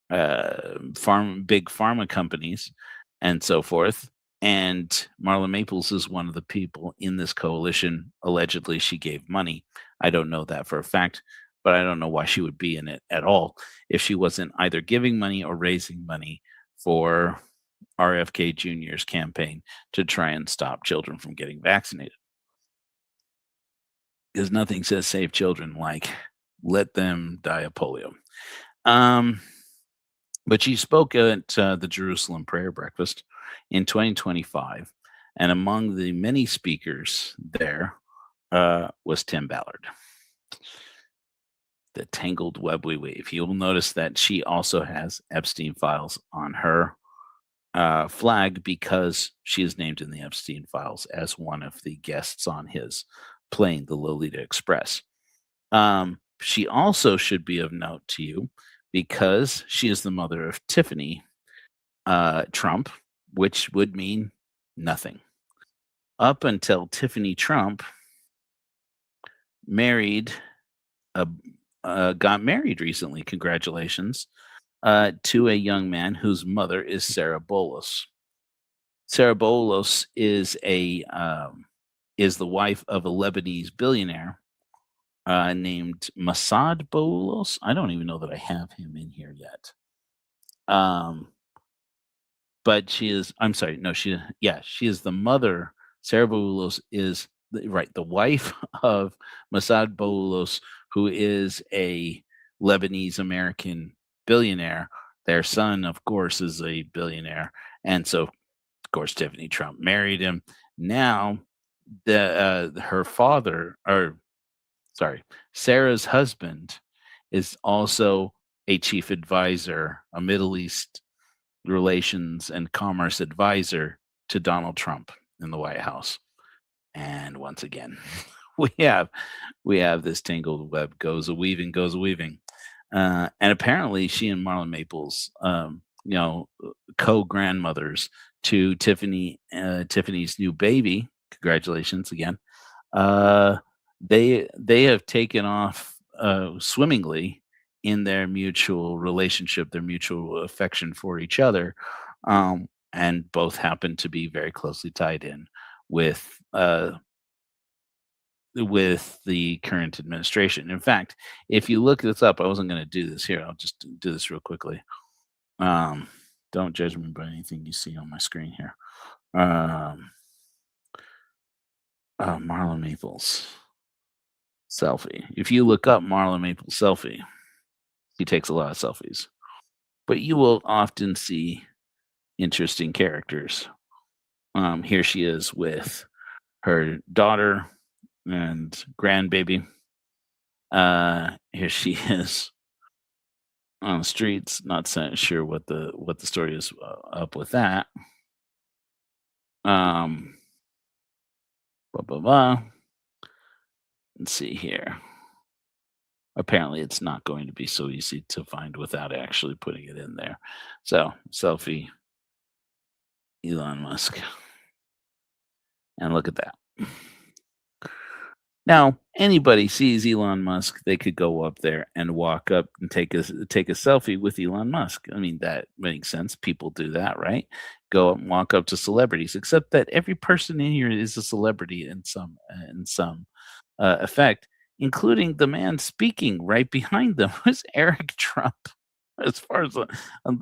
big pharma companies and so forth. And Marla Maples is one of the people in this coalition. Allegedly, she gave money. I don't know that for a fact, but I don't know why she would be in it at all if she wasn't either giving money or raising money for RFK Jr.'s campaign to try and stop children from getting vaccinated. Because nothing says save children like let them die of polio. But she spoke at the Jerusalem Prayer Breakfast in 2025, and among the many speakers there was Tim Ballard. The tangled web we weave. You'll notice that she also has Epstein files on her flag because she is named in the Epstein files as one of the guests on his plane, the Lolita Express. She also should be of note to you because she is the mother of Tiffany Trump, which would mean nothing. Up until Tiffany Trump got married recently, congratulations, to a young man whose mother is Sarah Bolos. Sarah Bolos is the wife of a Lebanese billionaire named Masad Bolos. I don't even know that I have him in here yet. But she is. I'm sorry. No, she is the mother. Sarah Bolos is the wife of Masad Bolos, who is a Lebanese American billionaire. Their son, of course, is a billionaire, and so, of course, Tiffany Trump married him. Now, Sarah's husband is also a chief advisor, a Middle East relations and commerce advisor to Donald Trump in the White House. And once again, we have this tangled web goes a weaving. And apparently she and Marla Maples, co-grandmothers to Tiffany's new baby. Congratulations again. They have taken off swimmingly in their mutual relationship, their mutual affection for each other, and both happen to be very closely tied in with the current administration. In fact, if you look this up, I wasn't going to do this here. I'll just do this real quickly. Don't judge me by anything you see on my screen here. Marla Maples selfie. If you look up Marla Maples selfie, he takes a lot of selfies, but you will often see interesting characters. Here she is with her daughter and grandbaby. Here she is on the streets. Not sure what the story is up with that. Blah, blah, blah. Let's see here. Apparently, it's not going to be so easy to find without actually putting it in there. So, selfie, Elon Musk. And look at that. Now, anybody sees Elon Musk, they could go up there and walk up and take a selfie with Elon Musk. I mean, that makes sense. People do that, right? Go up and walk up to celebrities, except that every person in here is a celebrity in some effect, including the man speaking right behind them was Eric Trump. As far as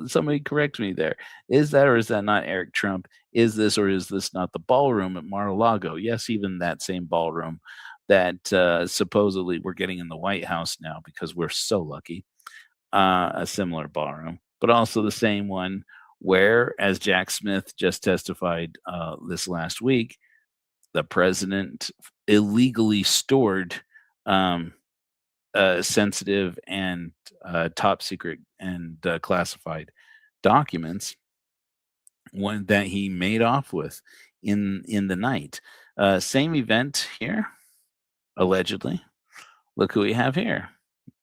somebody correct me there, is that or is that not Eric Trump? Is this or is this not the ballroom at Mar-a-Lago? Yes, even that same ballroom that supposedly we're getting in the White House now because we're so lucky. A similar ballroom, but also the same one where, as Jack Smith just testified this last week, the president illegally stored sensitive and top secret and classified documents one that he made off with in the night. Same event here, allegedly. Look who we have here.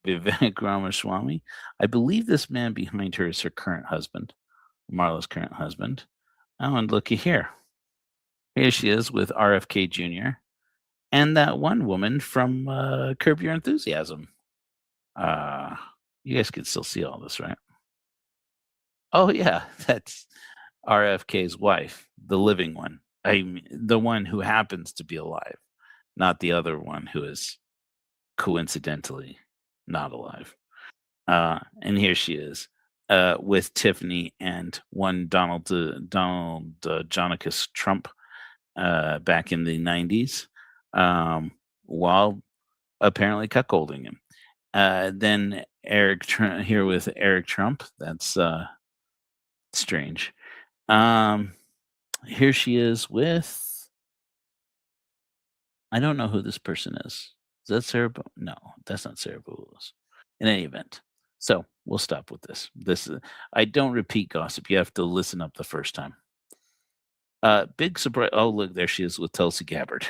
Vivek Ramaswamy. I believe this man behind her is her current husband, Marla's current husband. Oh, and looky here. Here she is with RFK Jr. and that one woman from Curb Your Enthusiasm. You guys can still see all this, right? Oh, yeah, that's RFK's wife, the living one. I mean, the one who happens to be alive, not the other one who is coincidentally not alive. And here she is with Tiffany and one Donald Jonicus Trump back in the 90s while apparently cuckolding him. Then here with Eric Trump. That's strange. Here she is with, I don't know who this person is. Is that Sarah? No, that's not Sarah Boulez. In any event, so we'll stop with this. I don't repeat gossip. You have to listen up the first time. Big surprise. Oh, look, there she is with Tulsi Gabbard.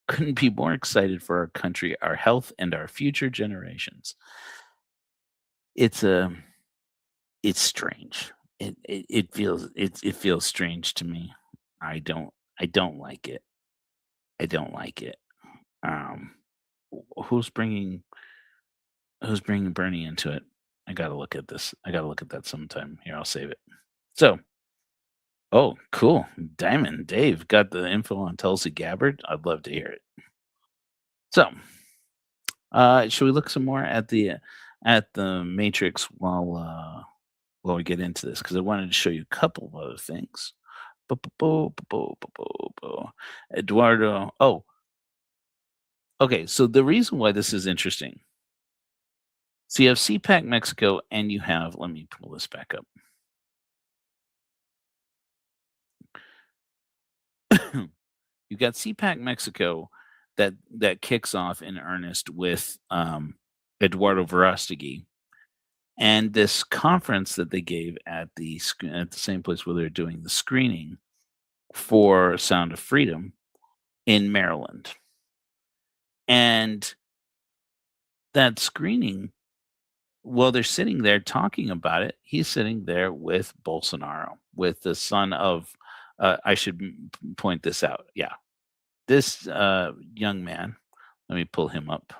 Couldn't be more excited for our country, our health, and our future generations. It's strange. It feels strange to me. I don't like it. I don't like it. Who's bringing Bernie into it? I gotta look at this. I gotta look at that sometime. Here, I'll save it. So, oh, cool. Diamond Dave got the info on Tulsi Gabbard. I'd love to hear it. So, should we look some more at the Matrix while we get into this? Because I wanted to show you a couple of other things. Eduardo. Oh, okay. So the reason why this is interesting. So you have CPAC Mexico, and you have. Let me pull this back up. You've got CPAC Mexico that kicks off in earnest with Eduardo Verástegui, and this conference that they gave at the same place where they're doing the screening for Sound of Freedom in Maryland. And that screening, while they're sitting there talking about it, he's sitting there with Bolsonaro, with the son of, I should point this out. Yeah. This young man, let me pull him up.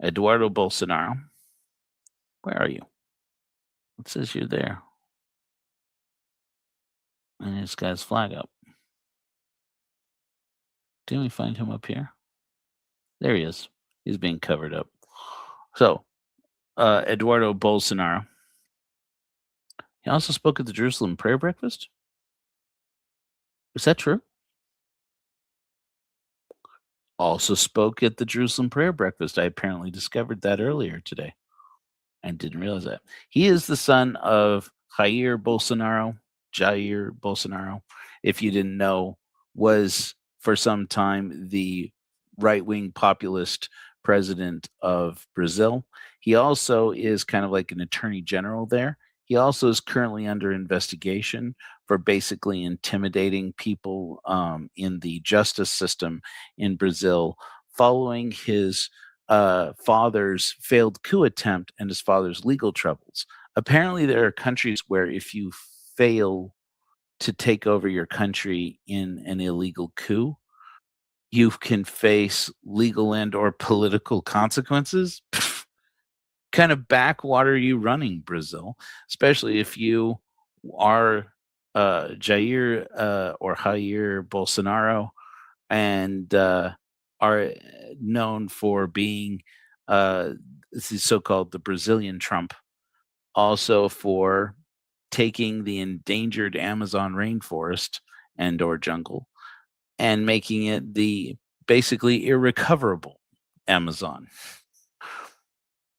Eduardo Bolsonaro. Where are you? It says you're there. And this guy's flag up. Didn't we find him up here? There he is. He's being covered up. So, Eduardo Bolsonaro. He also spoke at the Jerusalem prayer breakfast. Is that true? Also spoke at the Jerusalem prayer breakfast. I apparently discovered that earlier today. I didn't realize that. He is the son of Jair Bolsonaro. If you didn't know, was for some time the right-wing populist president of Brazil. He also is kind of like an attorney general there He also is currently under investigation for basically intimidating people in the justice system in Brazil following his father's failed coup attempt and his father's legal troubles. Apparently, there are countries where if you fail to take over your country in an illegal coup, you can face legal and or political consequences. Kind of backwater you running, Brazil, especially if you are Jair or Jair Bolsonaro and are known for being this is so-called the Brazilian Trump, also for taking the endangered Amazon rainforest and or jungle and making it the basically irrecoverable Amazon.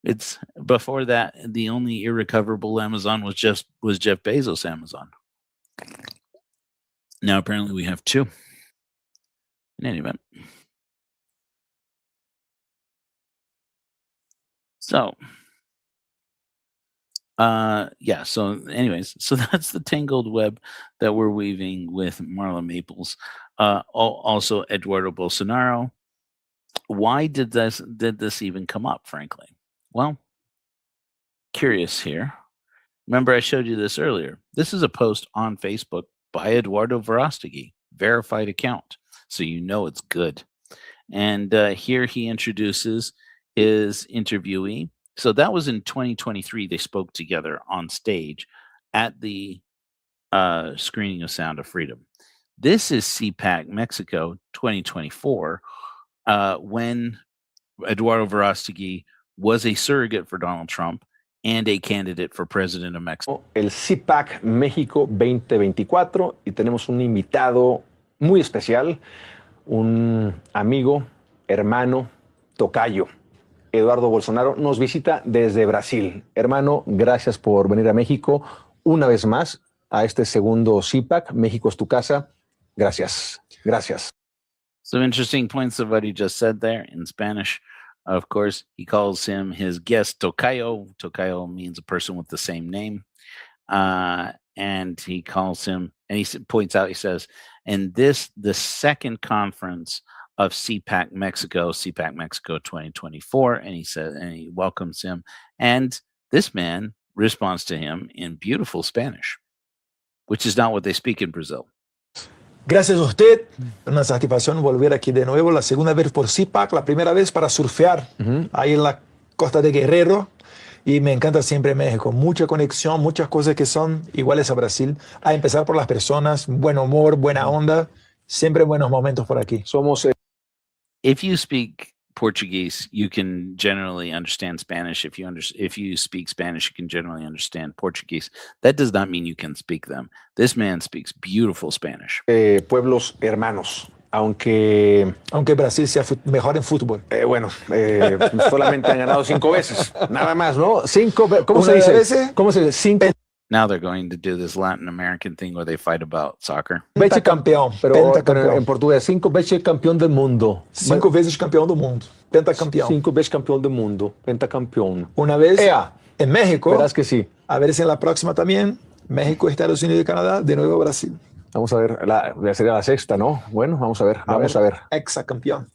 It's before that the only irrecoverable Amazon was Jeff Bezos' Amazon. Now apparently we have two. In any event. So yeah, so anyways, so that's the tangled web that we're weaving with Marla Maples. Also Eduardo Bolsonaro. Why did this even come up, frankly? Well, curious here. Remember I showed you this earlier. This is a post on Facebook by Eduardo Verástegui, verified account. So you know it's good. And here he introduces his interviewee. So that was in 2023. They spoke together on stage at the screening of Sound of Freedom. This is CPAC Mexico 2024, when Eduardo Verástegui was a surrogate for Donald Trump and a candidate for president of Mexico. El CPAC México 2024 y tenemos un invitado muy especial, un amigo, hermano, tocayo. Eduardo Bolsonaro nos visita desde Brasil. Hermano, gracias por venir a México una vez más a este segundo CPAC. México es tu casa. Gracias. Gracias. Some interesting points of what he just said there in Spanish. Of course, he calls him his guest tocayo. Tocayo means a person with the same name. And he calls him, and he points out, he says, and this, the second conference of CPAC Mexico 2024, and he says, and he welcomes him, and this man responds to him in beautiful Spanish, which is not what they speak in Brazil. Gracias a usted, una satisfacción volver aquí de nuevo, la segunda vez por CPAC, la primera vez para surfear ahí en la costa de Guerrero, y me encanta siempre México, mucha conexión, muchas cosas que son iguales a Brasil, a empezar por las personas, buen humor, buena onda, siempre buenos momentos por aquí. Somos If you speak Portuguese, you can generally understand Spanish. If you speak Spanish, you can generally understand Portuguese. That does not mean you can speak them. This man speaks beautiful Spanish. Pueblos hermanos. Aunque Brasil sea mejor en fútbol. Bueno, solamente han ganado 5 veces. Nada más, ¿no? 5, ¿cómo se dice? ¿Cómo se dice? 5. Now they're going to do this Latin American thing where they fight about soccer. Veces campeón, pero en portugués, 5 veces campeón del mundo. 5 veces campeón do mundo. Pentacampeão. 5 veces campeón del mundo. Pentacampeón. Una vez en México. Verás que sí. A ver si en la próxima también. México, Estados Unidos y Canadá. De nuevo Brasil. Vamos a ver, sería la sexta, ¿no? Bueno, vamos a ver. Exacampeón.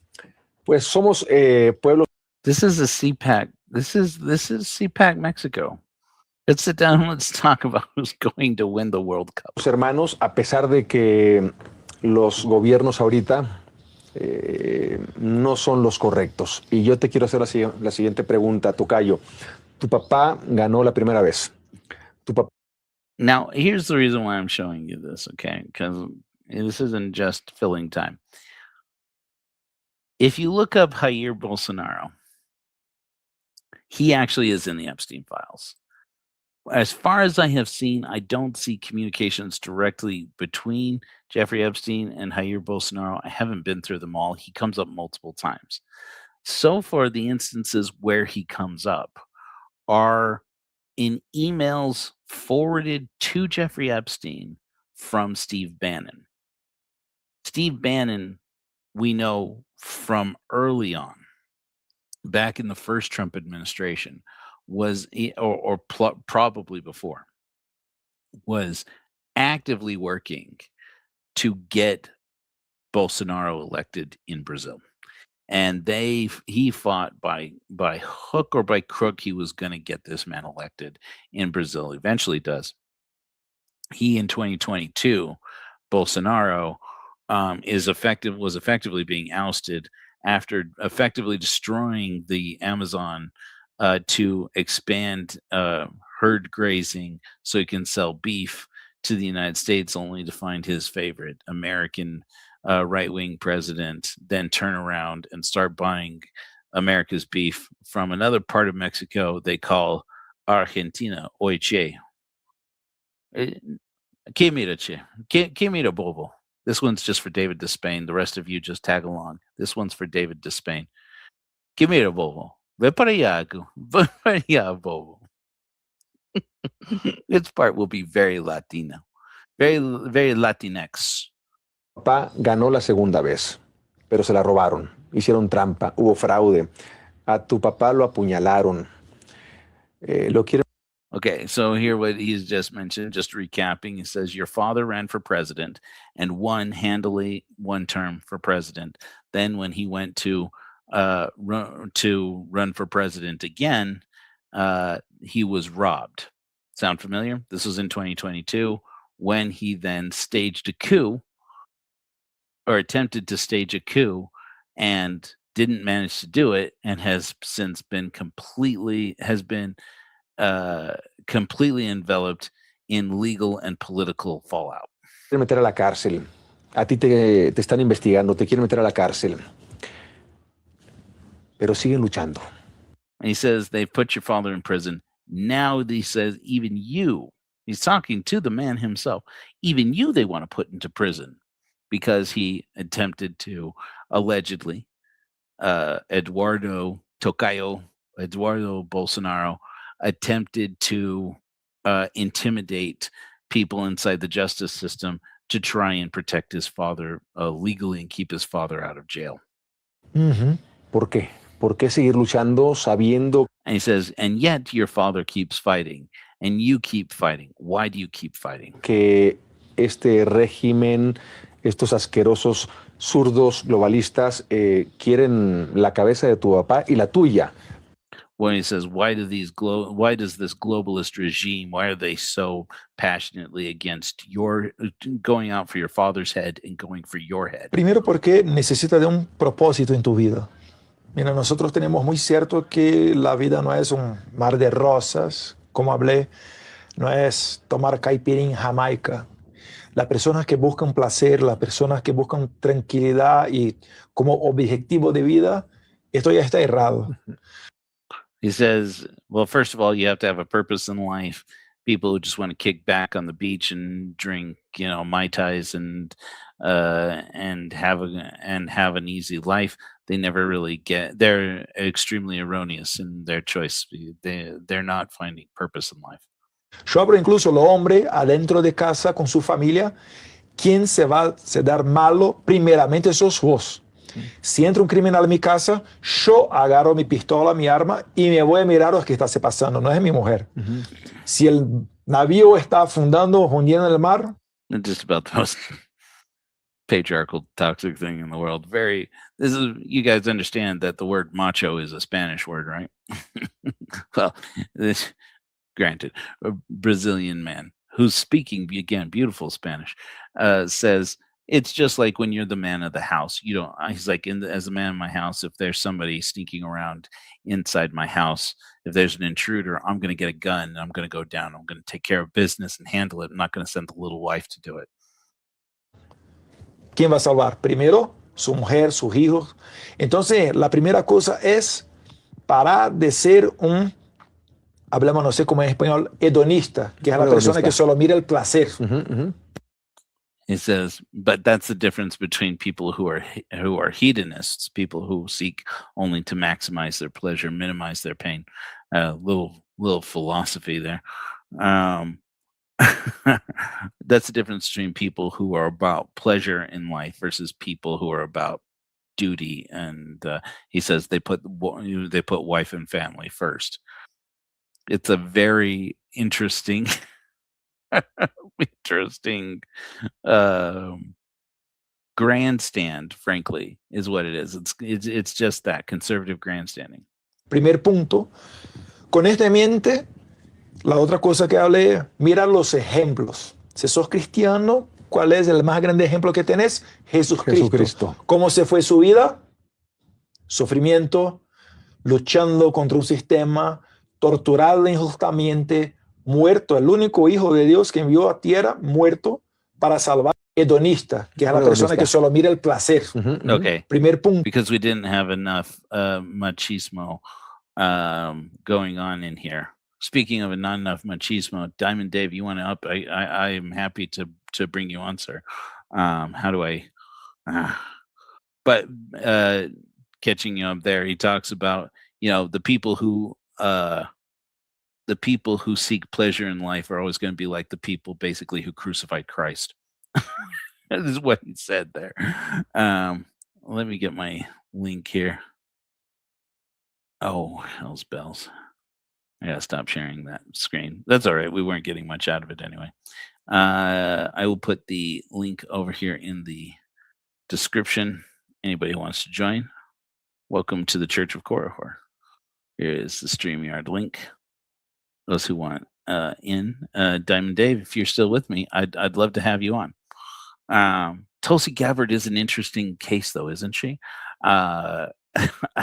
Pues somos pueblos. This is a CPAC. This is CPAC Mexico. Let's sit down and let's talk about who's going to win the World Cup. Los hermanos, a pesar de que los gobiernos ahorita no son los correctos. Y yo te quiero hacer la siguiente pregunta, tocayo. Tu papá ganó la primera vez. Now, here's the reason why I'm showing you this, okay? Because this isn't just filling time. If you look up Jair Bolsonaro, he actually is in the Epstein files. As far as I have seen, I don't see communications directly between Jeffrey Epstein and Jair Bolsonaro. I haven't been through them all. He comes up multiple times. So far, the instances where he comes up are in emails forwarded to Jeffrey Epstein from Steve Bannon. Steve Bannon, we know from early on, back in the first Trump administration, was, probably before, was actively working to get Bolsonaro elected in Brazil. And he fought by hook or by crook. He was going to get this man elected in Brazil. Eventually does. He in 2022, Bolsonaro was effectively being ousted after effectively destroying the Amazon to expand herd grazing so he can sell beef to the United States, only to find his favorite American right-wing president then turn around and start buying America's beef from another part of Mexico they call Argentina, Oiche. Que mira, che. Que mira, bobo. This one's just for David Despain. The rest of you just tag along. This one's for David Despain. Que mira, bobo. Ve para allá. Ve para allá, bobo. This part will be very Latino. Very, very Latinx. Papá ganó la segunda vez, pero se la robaron. Hicieron trampa, hubo fraude. A tu papá lo apuñalaron. Lo quieren. Okay, so here what he's just mentioned, just recapping, he says your father ran for president and won handily one term for president. Then when he went to run for president again, he was robbed. Sound familiar? This was in 2022 when he then staged a coup or attempted to stage a coup and didn't manage to do it and has since been completely enveloped in legal and political fallout. Quieren meter a la cárcel. A ti te están investigando, te quieren meter a la cárcel. Pero siguen luchando. And he says they've put your father in prison. Now he says even you, he's talking to the man himself, even you they want to put into prison because he attempted to allegedly Eduardo Bolsonaro attempted to intimidate people inside the justice system to try and protect his father legally and keep his father out of jail. ¿Por qué? ¿Por qué seguir luchando sabiendo? And he says, and yet your father keeps fighting and you keep fighting. Why do you keep fighting? Que este régimen, estos asquerosos zurdos globalistas quieren la cabeza de tu papá y la tuya. When he says, why does this globalist regime, why are they so passionately against your going out for your father's head and going for your head? Primero porque necesita de un propósito en tu vida. Mira, nosotros tenemos muy cierto que la vida no es un mar de rosas, como hablé, no es tomar caipirinha en Jamaica. Las personas que buscan placer, las personas que buscan tranquilidad y como objetivo de vida, esto ya está errado. He says, well, first of all, you have to have a purpose in life. People who just want to kick back on the beach and drink, Mai Tais and have an easy life. They never really they're extremely erroneous in their choice. They're not finding purpose in life. Yo hablo incluso los hombres adentro de casa con su familia. ¿Quién se va a dar malo? Primeramente sos vos. Si entra un criminal en mi casa, yo agarro mi pistola, mi arma y me voy a mirar lo que está pasando. No es mi mujer. Si el navío está hundiendo en el mar. It's just about the most patriarchal, toxic thing in the world. You guys understand that the word macho is a Spanish word, right? Well, granted, a Brazilian man who's speaking, again, beautiful Spanish, says, it's just like when you're the man of the house. He's like, as a man in my house, if there's somebody sneaking around inside my house, if there's an intruder, I'm going to get a gun and I'm going to go down. I'm going to take care of business and handle it. I'm not going to send the little wife to do it. ¿Quién va a salvar? Primero, su mujer, sus hijos. Entonces, la primera cosa es parar de ser hablamos, no sé cómo en español, hedonista, que es la persona que solo mira el placer. He says, but that's the difference between people who are hedonists, people who seek only to maximize their pleasure, minimize their pain. Little philosophy there. That's the difference between people who are about pleasure in life versus people who are about duty. And he says they put wife and family first. It's a very interesting Interesting. Um, grandstand, frankly, is what it is. It's just that conservative grandstanding. Primer punto. Con esto en mente, la otra cosa que hablé, mira los ejemplos. Si sos cristiano, ¿cuál es el más grande ejemplo que tenés? Jesucristo. Jesucristo. ¿Cómo se fue su vida? Sufrimiento, luchando contra un sistema, torturado injustamente, muerto. El único hijo de Dios que envió a tierra, muerto, para salvar hedonista, que es la persona que solo mira el placer. Okay. Primer punto. Because we didn't have enough machismo going on in here. Speaking of not enough machismo, Diamond Dave, you want to up? I am happy to bring you on, sir. How do I? But catching you up there, he talks about the people who seek pleasure in life are always going to be like the people basically who crucified Christ. That is what he said there. Let me get my link here. Oh, hell's bells. I gotta stop sharing that screen. That's all right. We weren't getting much out of it anyway. I will put the link over here in the description. Anybody who wants to join, welcome to the Church of Korihor. Here is the StreamYard link. Those who want in. Diamond Dave, if you're still with me, I'd love to have you on. Tulsi Gabbard is an interesting case, though, isn't she? I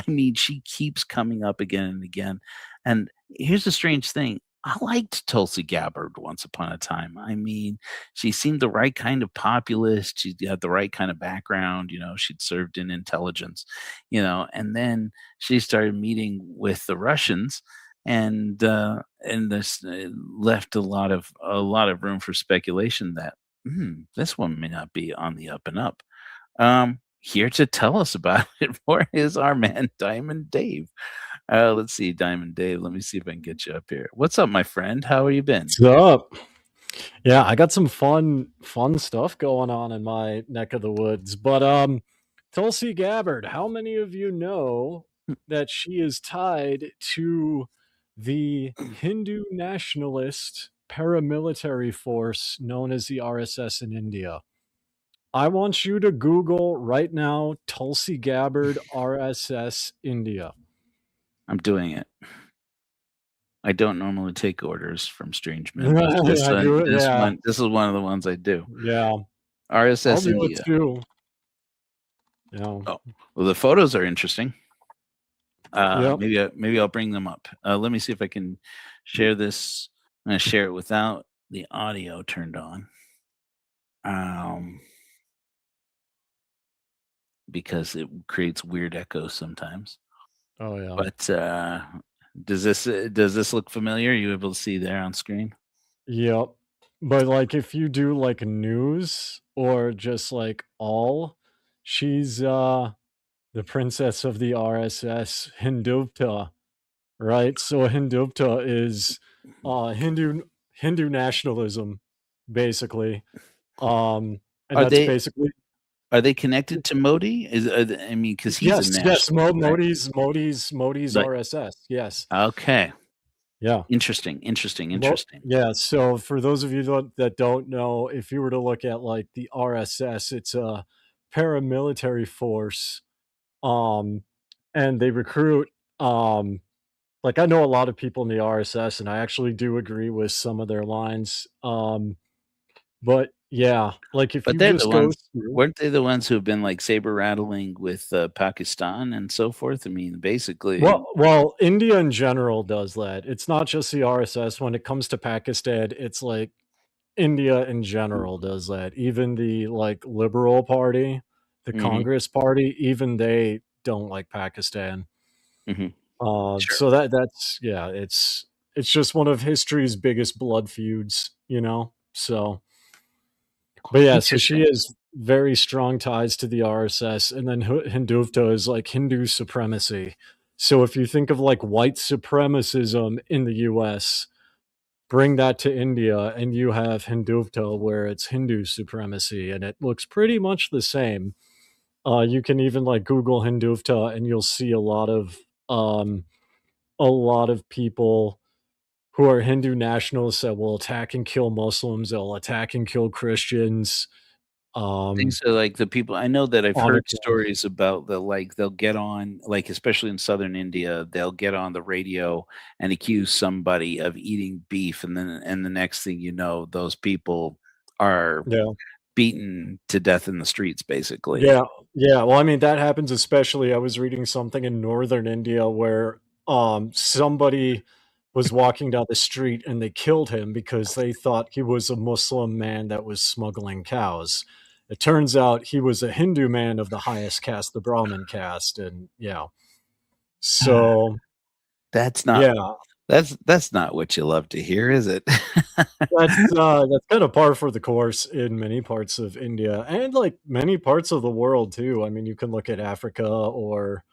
mean, she keeps coming up again and again. And here's the strange thing. I liked Tulsi Gabbard once upon a time. I mean, she seemed the right kind of populist. She had the right kind of background. She'd served in intelligence, and then she started meeting with the Russians, and this left a lot of room for speculation that this one may not be on the up and up. Here to tell us about it more is our man Diamond Dave. Let's see, Diamond Dave. Let me see if I can get you up here. What's up, my friend? How have you been? What's up? Yeah, I got some fun stuff going on in my neck of the woods. But Tulsi Gabbard, how many of you know that she is tied to the Hindu nationalist paramilitary force known as the RSS in India? I want you to Google right now Tulsi Gabbard RSS India. I'm doing it. I don't normally take orders from strange men. But this is one of the ones I do. Yeah. RSS I'll do India. it too. Yeah. Oh, well, the photos are interesting. Yep. Maybe I'll bring them up. Let me see if I can share this. I'm going to share it without the audio turned on. Because it creates weird echoes sometimes. Oh yeah. But does this look familiar? Are you able to see there on screen? Yep. But like if you do like news or just like she's the princess of the RSS Hindutva, right? So Hindutva is Hindu nationalism, basically. And are they connected to Modi? Because he's a national, Modi's RSS. Yes. Okay. Yeah. Interesting. Yeah. So for those of you that don't know, if you were to look at like the RSS, it's a paramilitary force, and they recruit. Like I know a lot of people in the RSS, and I actually do agree with some of their lines. But yeah, like if you just go through, weren't they the ones who have been like saber rattling with Pakistan and so forth? I mean, basically. Well, India in general does that. It's not just the RSS. When it comes to Pakistan, it's like India in general does that. Even the like Liberal Party, the Congress Party, even they don't like Pakistan. Sure. So that's it's just one of history's biggest blood feuds, So. But yeah, so she has very strong ties to the RSS, and then Hindutva is like Hindu supremacy. So if you think of like white supremacism in the US, bring that to India, and you have Hindutva where it's Hindu supremacy, and it looks pretty much the same. You can even like Google Hindutva, and you'll see a lot of people who are Hindu nationalists that will attack and kill Muslims, they'll attack and kill Christians. Things are like the people I know that I've On heard its own. stories about they'll get on, like, especially in southern India, they'll get on the radio and accuse somebody of eating beef, and the next thing you know, those people are Yeah. beaten to death in the streets, basically. Yeah, yeah. Well, I mean, that happens especially I was reading something in northern India where, somebody was walking down the street and they killed him because they thought he was a Muslim man that was smuggling cows. It turns out he was a Hindu man of the highest caste, the Brahmin caste, and yeah. So, That's not yeah, that's not what you love to hear, is it? that's kinda par for the course in many parts of India and, like, many parts of the world too. I mean, you can look at Africa or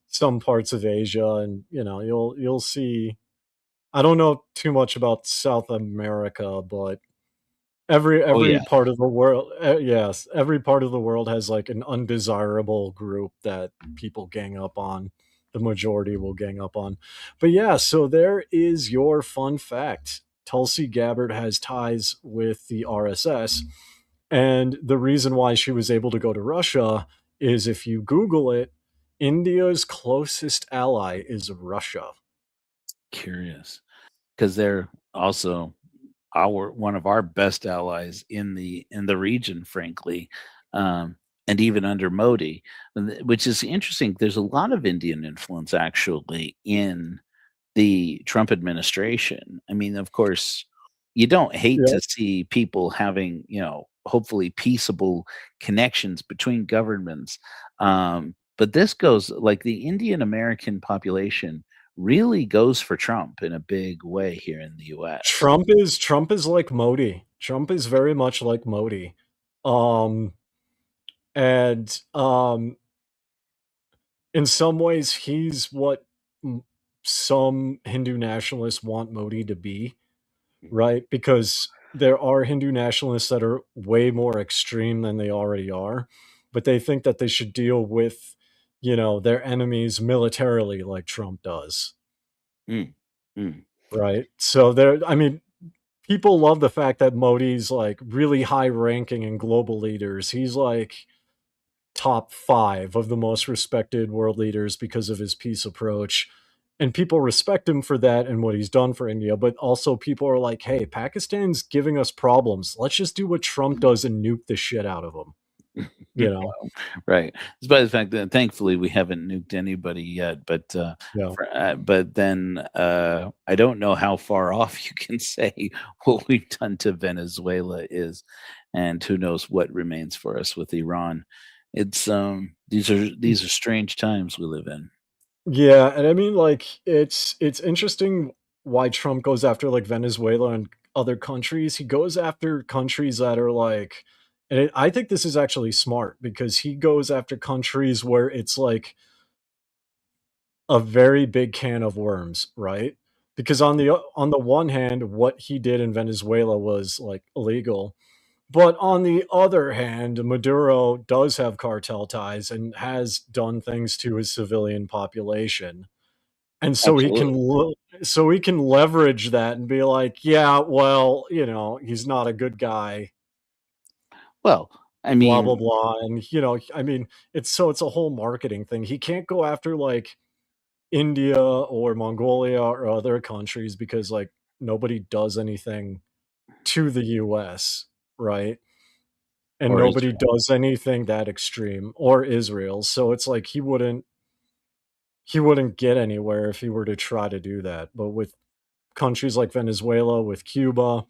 some parts of Asia and, you'll see I don't know too much about South America, but Oh, every yeah. part of the world yes, every part of the world has, like, an undesirable group that people gang up on. The majority will gang up on. But, yeah, so there is your fun fact. Tulsi Gabbard has ties with the RSS, and the reason why she was able to go to Russia is if you Google it, India's closest ally is Russia. Curious, because 'cause they're also our one of our best allies in the region, frankly, and even under Modi, which is interesting. There's a lot of Indian influence actually in the Trump administration. I mean, of course, you don't hate Yeah. to see people having, hopefully peaceable connections between governments. But this goes like the Indian American population really goes for Trump in a big way here in the US. Trump is like Modi. Trump is very much like Modi. Um, and, in some ways, he's what m some Hindu nationalists want Modi to be, right? Because there are Hindu nationalists that are way more extreme than they already are, but they think that they should deal with, their enemies militarily like Trump does, Mm, mm. right? So I mean, people love the fact that Modi's, like, really high ranking in global leaders. He's, like, top 5 of the most respected world leaders because of his peace approach, and people respect him for that and what he's done for India, but also people are like, "Hey, Pakistan's giving us problems. Let's just do what Trump does and nuke the shit out of them." You know? Right. Despite the fact that thankfully we haven't nuked anybody yet, Yeah. but then I don't know how far off you can say what we've done to Venezuela is, and who knows what remains for us with Iran. It's these are strange times we live in. Yeah, and I mean, like, it's interesting why Trump goes after, like, Venezuela and other countries. He goes after countries that are, like I think this is actually smart because he goes after countries where it's, like, a very big can of worms, right? Because on the one hand, what he did in Venezuela was, like, illegal, but on the other hand, Maduro does have cartel ties and has done things to his civilian population. And Absolutely. so he can leverage that and be like, "Yeah, well, he's not a good guy, Well, I blah, blah, mean, blah," and, I mean, it's a whole marketing thing. He can't go after, like, India or Mongolia or other countries because, like, nobody does anything to the US, right? And or nobody Israel. does anything that extreme or Israel, so it's like he wouldn't get anywhere if he were to try to do that, but with countries like Venezuela, with Cuba,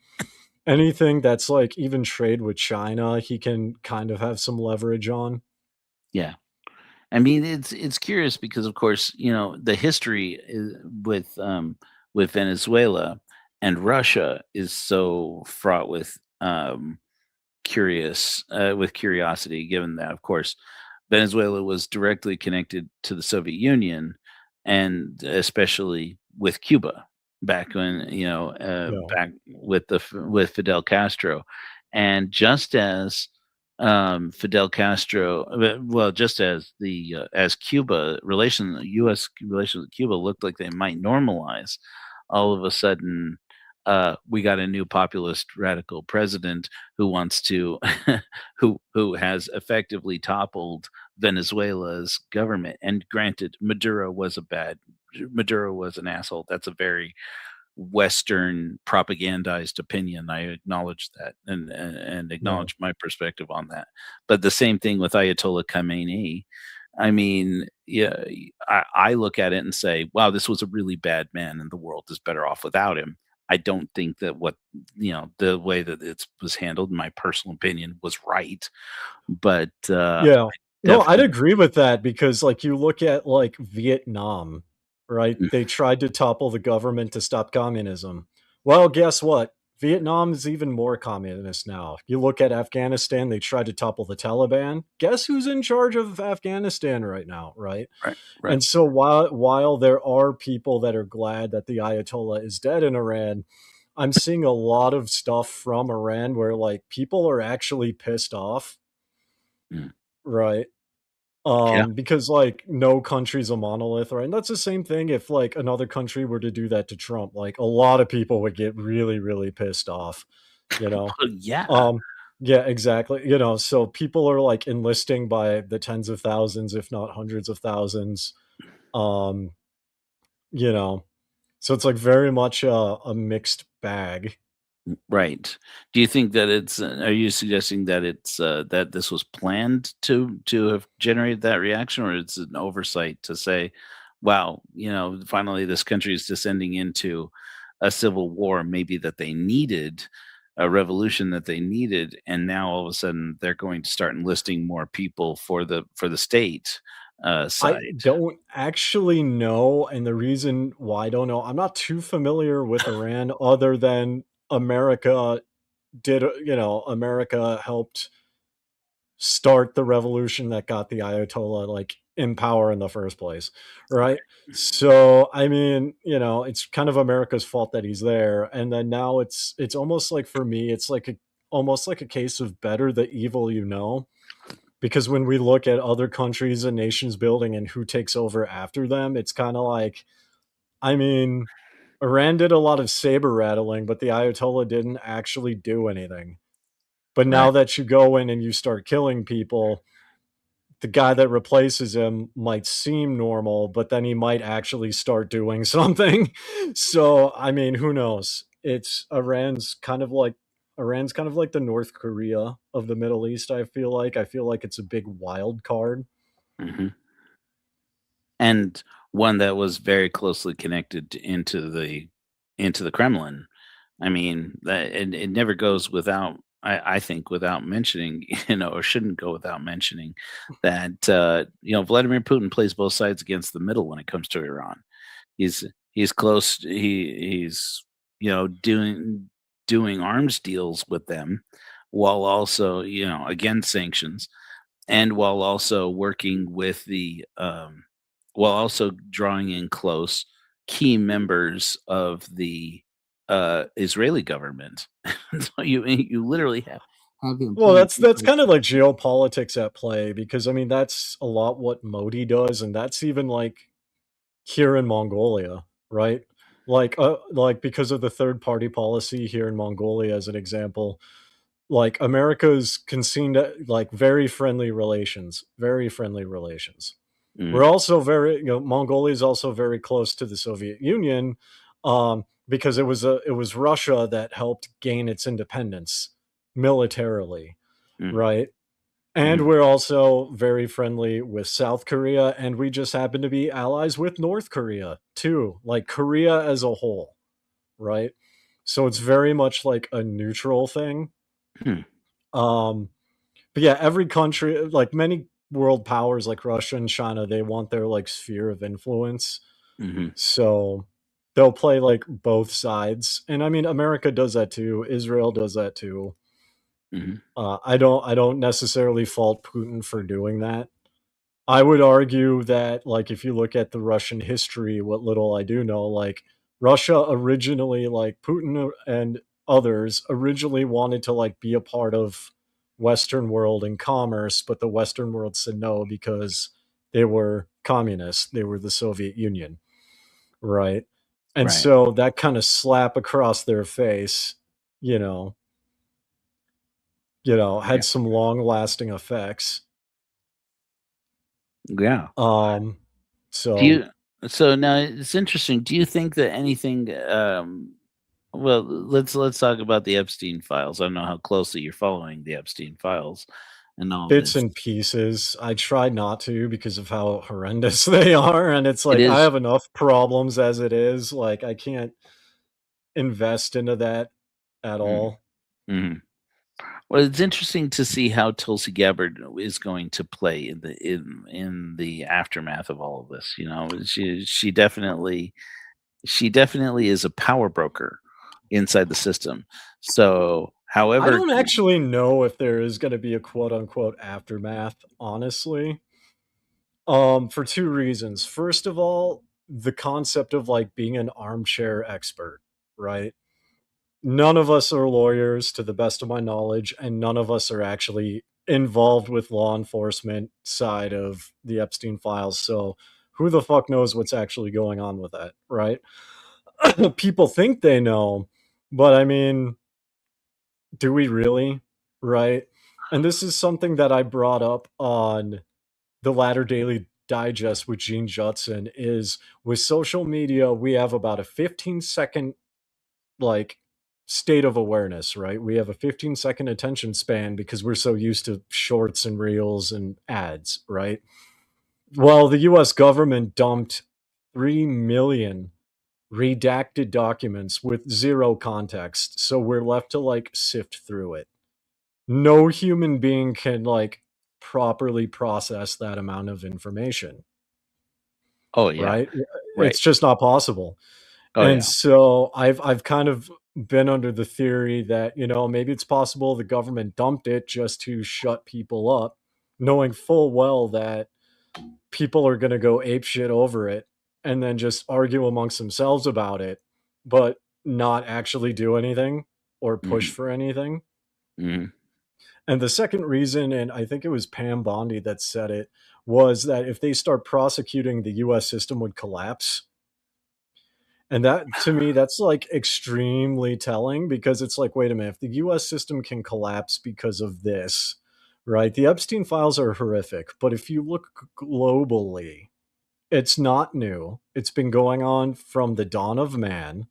anything that's, like, even trade with China, he can kind of have some leverage on. Yeah. I mean, it's curious because, of course, the history is with Venezuela and Russia is so fraught with curiosity, given that, of course, Venezuela was directly connected to the Soviet Union, and especially with Cuba back when Yeah, back with Fidel Castro, and just as Fidel Castro, well, just as the as Cuba U.S. relations with Cuba looked like they might normalize, all of a sudden. we got a new populist radical president who wants to who has effectively toppled Venezuela's government. And granted, Maduro was an asshole. That's a very Western propagandized opinion. I acknowledge that and acknowledge my perspective on that. But the same thing with Ayatollah Khamenei. I mean, yeah, I look at it and say, wow, this was a really bad man, and the world is better off without him. I don't think that the way that it was handled, in my personal opinion, was right. But Yeah. No, I'd definitely, agree with that because, like, you look at, like, Vietnam, right? mm, They tried to topple the government to stop communism. Well, guess what? Vietnam is even more communist now. You look at Afghanistan, they tried to topple the Taliban. Guess who's in charge of Afghanistan right now, right? right, right, And so while there are people that are glad that the Ayatollah is dead in Iran, I'm seeing a lot of stuff from Iran where, like, people are actually pissed off, mm, right? yeah, Because, like, no country's a monolith, right? And that's the same thing if, like, another country were to do that to Trump. Like, a lot of people would get really, really pissed off, you know? yeah, Um, yeah, exactly. So people are, like, enlisting by the tens of thousands, if not hundreds of thousands. Um, you know, so it's like very much a mixed bag. right. Do you think that it's? Are you suggesting that it's that this was planned to have generated that reaction, or it's an oversight to say, "Wow, finally this country is descending into a civil war, maybe that they needed, a revolution that they needed, and now all of a sudden they're going to start enlisting more people for the state I side." don't actually know, and the reason why I don't know, I'm not too familiar with Iran other than America America helped start the revolution that got the Ayatollah, like, in power in the first place, right? So, I mean, it's kind of America's fault that he's there, and then now it's almost like, for me, it's like almost like a case of better the evil you know, because when we look at other countries and nations building and who takes over after them, it's kinda like, I mean, Iran did a lot of saber rattling, but the Ayatollah didn't actually do anything. But Right. now that you go in and you start killing people, the guy that replaces him might seem normal, but then he might actually start doing something. So, I mean, who knows? Iran's kind of like the North Korea of the Middle East, I feel like. I feel like it's a big wild card. Hmm. And one that was very closely connected into the Kremlin. I mean, that it never goes without. I think without mentioning, or shouldn't go without mentioning that Vladimir Putin plays both sides against the middle when it comes to Iran. He's close. He's doing arms deals with them, while also again sanctions, and while also working with while also drawing in close key members of the Israeli government. So you literally have him Well, playing that's kind of like geopolitics at play because I mean that's a lot what Modi does, and that's even like here in Mongolia, right? Like because of the third party policy here in Mongolia, as an example, like America's conceded like very friendly relations. Mm, We're also Mongolia is also very close to the Soviet Union, because it was Russia that helped gain its independence militarily, mm, right? And mhm, we're also very friendly with South Korea, and we just happen to be allies with North Korea too, like Korea as a whole, right? So it's very much like a neutral thing. hmm, Um, but yeah, every country, like many world powers like Russia and China, they want their like sphere of influence. mhm, So they'll play like both sides. And I mean America does that too. Israel does that too. mhm, I don't necessarily fault Putin for doing that. I would argue that, like, if you look at the Russian history, what little I do know, like, Russia originally, like, Putin and others originally wanted to, like, be a part of Western world and commerce, but the Western world said no because they were communists. They were the Soviet Union, right? And Right. so that kind of slap across their face, you know, Yeah. had some long-lasting effects. Yeah. Um, Do so you so now it's interesting. Do you think that anything well, let's talk about the Epstein files. I don't know how closely you're following the Epstein files and all bits this. and pieces. I try not to because of how horrendous they are, and it's It like I is have enough problems as it is. Like I can't invest into that at mm, all. mhm. Well, it's interesting to see how Tulsi Gabbard is going to play in the aftermath of all of this. You know, she definitely is a power broker inside the system. So, I however, don't actually know if there is going to be a quote unquote aftermath, honestly. For two reasons. First of all, the concept of like being an armchair expert, right? None of us are lawyers to the best of my knowledge, and none of us are actually involved with law enforcement side of the Epstein files. So who the fuck knows what's actually going on with that, right? People think they know, but I mean, do we really? Right? And this is something that I brought up on the Latter Daily Digest with Gene Judson is with social media, we have about a 15-second like state of awareness, right? We have a 15-second attention span because we're so used to shorts and reels and ads, right? Well, the US government dumped 3 million redacted documents with zero context. So we're left to like sift through it. No human being can like properly process that amount of information, oh yeah, right? right. It's just not possible. Oh And yeah. so I've kind of been under the theory that, maybe it's possible the government dumped it just to shut people up, knowing full well that people are going to go ape shit over it and then just argue amongst themselves about it, but not actually do anything or push Mhm, for anything. mhm. And the second reason, and I think it was Pam Bondi that said it, was that if they start prosecuting, the US system would collapse. And that to me, that's like extremely telling because it's like, wait a minute, if the US system can collapse because of this, right? The Epstein files are horrific, but if you look globally, it's not new. It's been going on from the dawn of man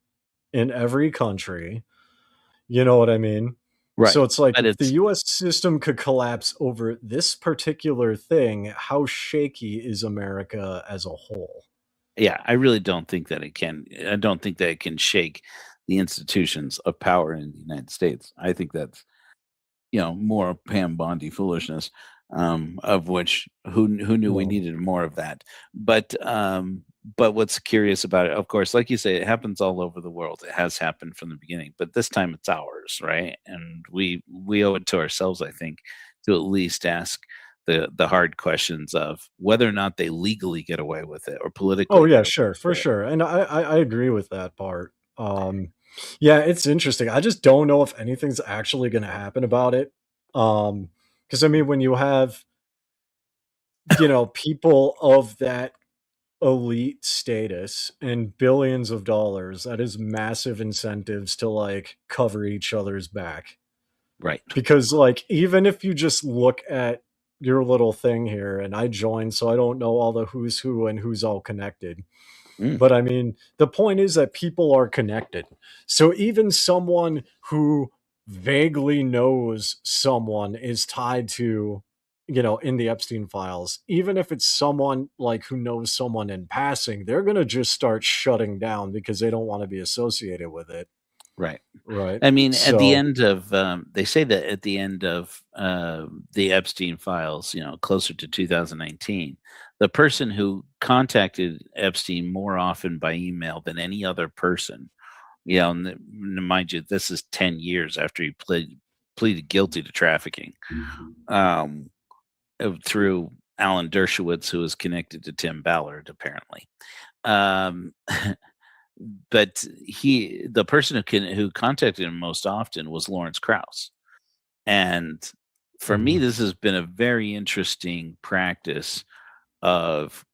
in every country. You know what I mean? So Right. it's like But if the it's US system could collapse over this particular thing, how shaky is America as a whole? yeah, I really don't think that it can. I don't think that it can shake the institutions of power in the United States. I think that's more Pam Bondi foolishness, of which who knew we Well, needed more of that. But what's curious about it, of course, like you say, it happens all over the world. It has happened from the beginning, but this time it's ours, right? And we owe it to ourselves, I think, to at least ask the hard questions of whether or not they legally get away with it or oh politically yeah, get away sure, for with it. sure. And I agree with that part. Yeah, it's interesting. I just don't know if anything's actually gonna happen about it. Because I mean when you have, people of that elite status and billions of dollars, that is massive incentives to like cover each other's back. Right. Because like even if you just look at your little thing here, and I joined, so I don't know all the who's who and who's all connected. Mm, But I mean, the point is that people are connected. So even someone who vaguely knows someone is tied to, in the Epstein files, even if it's someone like who knows someone in passing, they're going to just start shutting down because they don't want to be associated with it. right. Right. I mean, at the So, end of, they say that at the end of the Epstein files, closer to 2019, the person who contacted Epstein more often by email than any other person, mind you, this is 10 years after he pleaded guilty to trafficking, um, through Alan Dershowitz, who was connected to Tim Ballard, apparently. Um, but the person who contacted him most often was Lawrence Krauss. And for me, mhm. this has been a very interesting practice of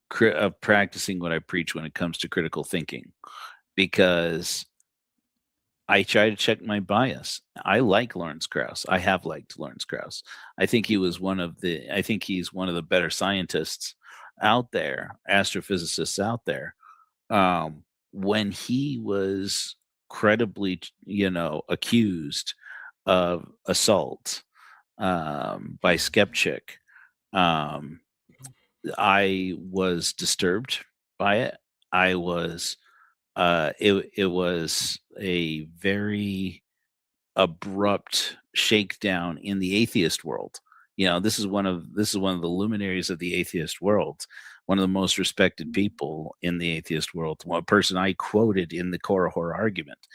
practicing what I preach when it comes to critical thinking. because I try to check my bias. I like Lawrence Krauss. I have liked Lawrence Krauss. I think he's one of the better scientists out there, astrophysicists out there. When he was credibly, accused of assault by Skepchick, um, I was disturbed by it. I was it was a very abrupt shakedown in the atheist world. This is one of the luminaries of the atheist world, one of the most respected people in the atheist world, one person I quoted in the Korihor argument.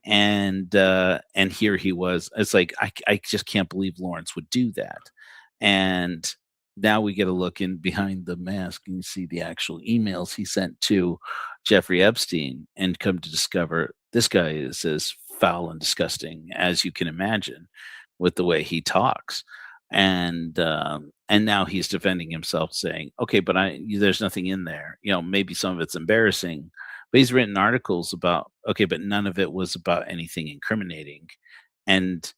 And here he was. It's like I just can't believe Lawrence would do that. And now we get a look in behind the mask and you see the actual emails he sent to Jeffrey Epstein, and come to discover this guy is as foul and disgusting as you can imagine with the way he talks. And now he's defending himself, saying, "Okay, but there's nothing in there. Maybe some of it's embarrassing, but he's written articles about, okay, but none of it was about anything incriminating." And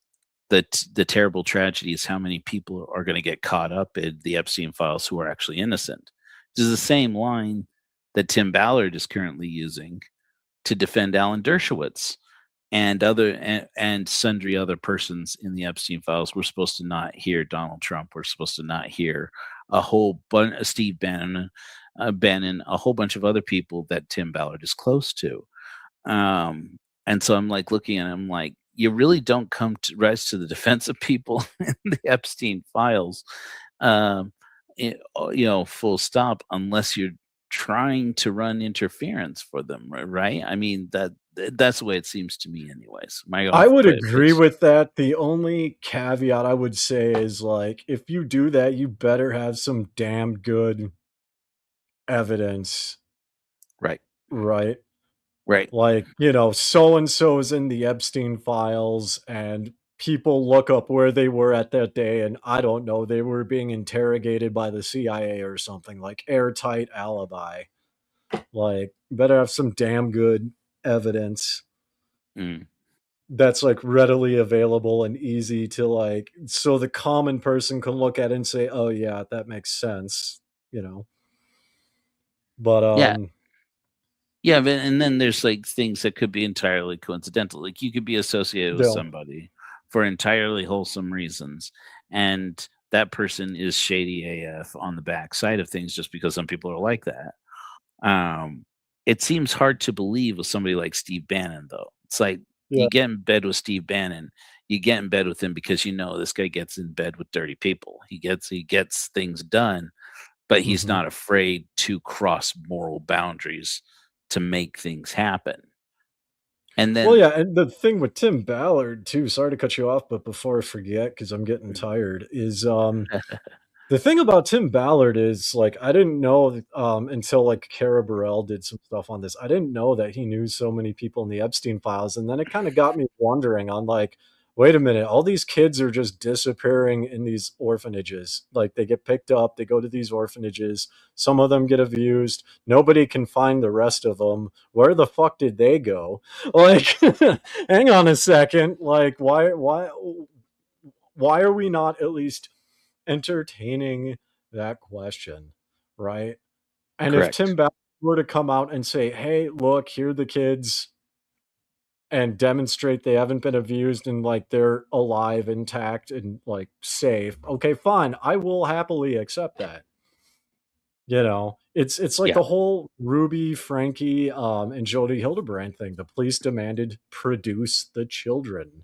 the terrible tragedy is how many people are going to get caught up in the Epstein files who are actually innocent. This is the same line that Tim Ballard is currently using to defend Alan Dershowitz and sundry other persons in the Epstein files. We're supposed to not hear Donald Trump. We're supposed to not hear a whole bunch of Steve Bannon, a whole bunch of other people that Tim Ballard is close to. And so I'm like looking at him like, you really don't come to rise to the defense of people in the Epstein files, full stop, unless you're trying to run interference for them, right? I mean, that's the way it seems to me anyways. I would agree with that. The only caveat I would say is, like, if you do that, you better have some damn good evidence. Right. Right. Right. Like, so and so's in the Epstein files, and people look up where they were at that day, and I don't know, they were being interrogated by the CIA or something, like airtight alibi. Like, better have some damn good evidence that's like readily available and easy to, like, so the common person can look at it and say, "Oh yeah, that makes sense," But Yeah. Yeah, and then there's like things that could be entirely coincidental. Like you could be associated with Yeah. somebody for entirely wholesome reasons, and that person is shady AF on the back side of things just because some people are like that. It seems hard to believe with somebody like Steve Bannon, though. It's like Yeah. you get in bed with Steve Bannon, you get in bed with him because this guy gets in bed with dirty people. He gets things done, but he's not afraid to cross moral boundaries to make things happen. And then, Well, yeah, and the thing with Tim Ballard too, sorry to cut you off, but before I forget, because I'm getting tired, is the thing about Tim Ballard is, like, I didn't know until like Kara Burrell did some stuff on this. I didn't know that he knew so many people in the Epstein files, and then it kind of got me wondering on, like, wait a minute, all these kids are just disappearing in these orphanages. Like, they get picked up, they go to these orphanages, some of them get abused, nobody can find the rest of them. Where the fuck did they go? Like, hang on a second. Like, why are we not at least entertaining that question, right? And correct. if Tim Ballard were to come out and say, "Hey, look, here are the kids," and demonstrate they haven't been abused and, like, they're alive, intact, and, like, safe, okay, fine, I will happily accept that. It's like Yeah. the whole Ruby, Frankie, and Jody Hildebrand thing. The police demanded produce the children.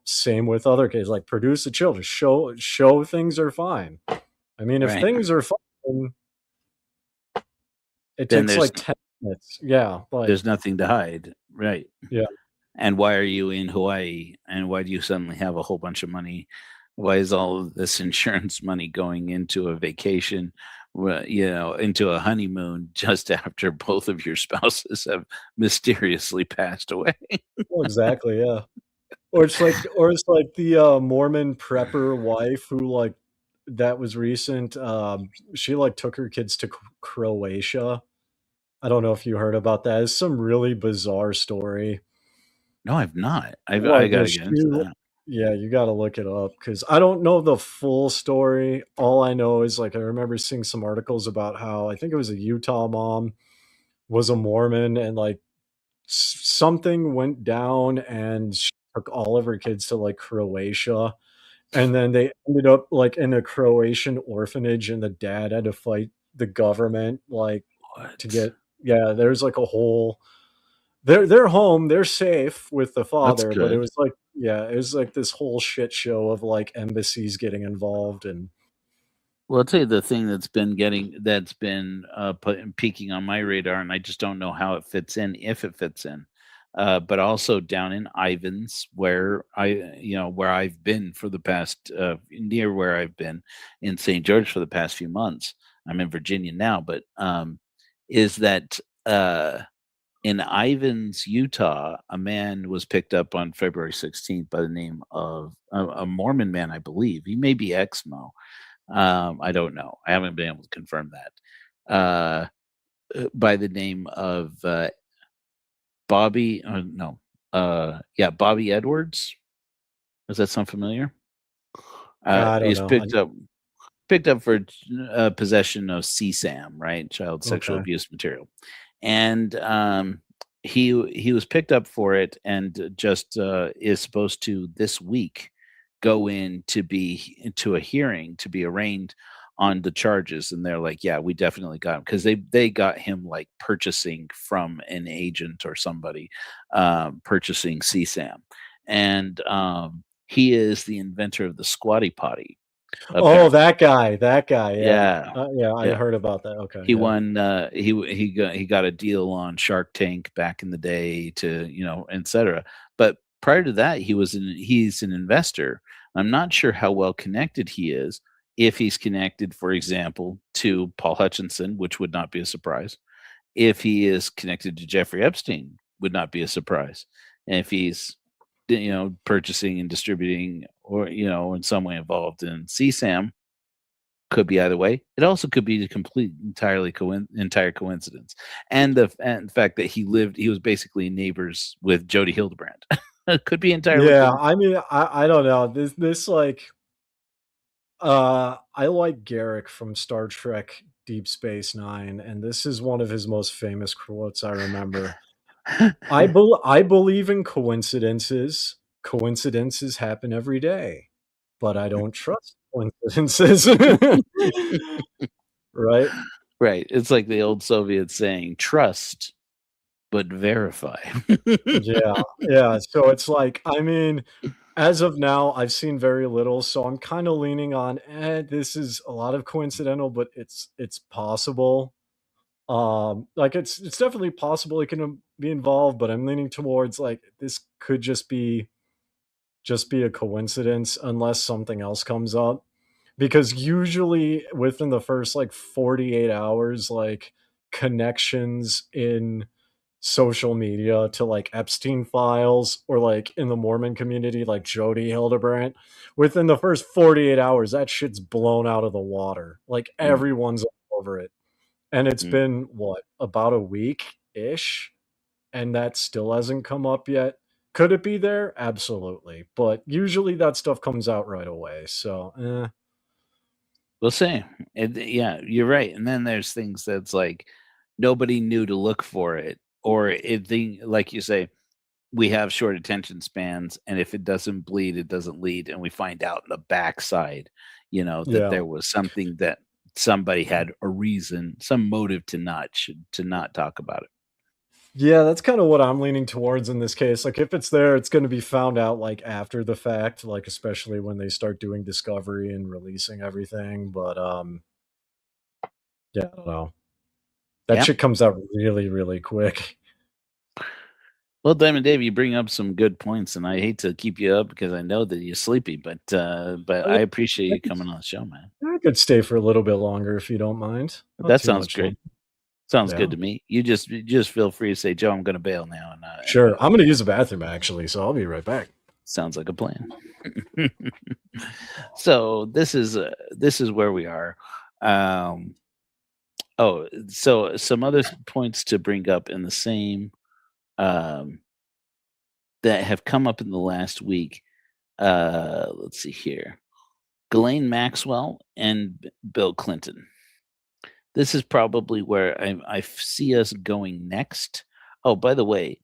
Same with other cases, like, produce the children. Show things are fine. I mean, if Right. things are fine, it Then takes like 10 minutes. Yeah, like, there's nothing to hide. Right. yeah. And why are you in Hawaii? And why do you suddenly have a whole bunch of money? Why is all of this insurance money going into a vacation, into a honeymoon just after both of your spouses have mysteriously passed away? Well, exactly, yeah. Or it's like the Mormon prepper wife who, like, that was recent. She, like, took her kids to Croatia I don't know if you heard about that. It's some really bizarre story. No, I've not. I Like got a to get into shoe that. Yeah, you gotta look it up because I don't know the full story. All I know is, like, I remember seeing some articles about how I think it was a Utah mom was a Mormon and, like, something went down and she took all of her kids to, like, Croatia, and then they ended up, like, in a Croatian orphanage, and the dad had to fight the government, like, to What? get yeah, there's, like, a whole they're home, they're safe with the That's father, but it good. was like yeah, it was like this whole shit show of, like, embassies getting involved and Well, I'll tell you the thing that's been peaking on my radar, and I just don't know how it fits in, if it fits in. But also down in Ivins, where where I've been for the past near where I've been in St. George for the past few months. I'm in Virginia now, but is that in Ivins, Utah, a man was picked up on February 16th by the name of a Mormon man, I believe. He may be Exmo. I don't know. I haven't been able to confirm that. By the name of Bobby. No. Yeah, Bobby Edwards. Does that sound familiar? I don't He's know. picked up for possession of CSAM, right? Child sexual Okay. abuse material, and he was picked up for it, and just is supposed to this week go in to be into a hearing to be arraigned on the charges, and they're like, yeah, we definitely got him because they got him like purchasing from an agent or somebody, purchasing CSAM, and he is the inventor of the squatty potty. Oh, Apparently, that guy, yeah. yeah, Yeah, I yeah. heard about that, okay, He yeah. won. He got a deal on Shark Tank back in the day, to etc. But prior to that, he's an investor. I'm not sure how well connected he is. If he's connected, for example, to Paul Hutchinson, which would not be a surprise. If he is connected to Jeffrey Epstein, would not be a surprise. And if he's purchasing and distributing, or in some way involved in CSAM, could be either way. It also could be a entire coincidence, and the fact that he was basically neighbors with Jody Hildebrand. It could be entirely Yeah, coincidence. I mean, I don't know. This like I like Garrick from Star Trek Deep Space Nine, and this is one of his most famous quotes I remember. I believe in coincidences. Coincidences happen every day, but I don't trust coincidences. Right? Right. It's like the old Soviet saying, "Trust, but verify." Yeah, yeah, so it's like, I mean, as of now, I've seen very little, so I'm kinda leaning on, this is a lot of coincidental, but it's possible. Like, it's definitely possible it can, be involved, but I'm leaning towards, like, this could just be a coincidence unless something else comes up. Because usually within the first, like, 48 hours, like, connections in social media to, like, Epstein files or, like, in the Mormon community, like Jody Hildebrandt, within the first 48 hours, that shit's blown out of the water. Like, Mm, everyone's all over it. And it's mm. been, what, about a week-ish? And that still hasn't come up yet. Could it be there? Absolutely. But usually that stuff comes out right away. So, We'll see. Yeah, you're right. And then there's things that's like nobody knew to look for it, or like you say, we have short attention spans, and if it doesn't bleed, it doesn't lead, and we find out in the backside, that yeah. there was something that somebody had a reason, some motive to not talk about it. Yeah, that's kind of what I'm leaning towards in this case. Like, if it's there, it's going to be found out like after the fact, like especially when they start doing discovery and releasing everything. But yeah, I don't know. That Yeah. shit comes out really, really quick. Well, Diamond Dave, you bring up some good points, and I hate to keep you up because I know that you're sleepy, but I, I appreciate I you could, coming on the show, man. I could stay for a little bit longer if you don't mind. Not That too sounds much longer. great. Sounds good Yeah, to me. You just feel free to say, Joe, I'm going to bail now, and sure. I'm gonna use the bathroom actually, so I'll be right back. sounds like a plan. So this is where we are. Um, Oh, so some other points to bring up in the same um, that have come up in the last week. Let's see here. Ghislaine Maxwell and Bill Clinton. This is probably where I see us going next. Oh, by the way,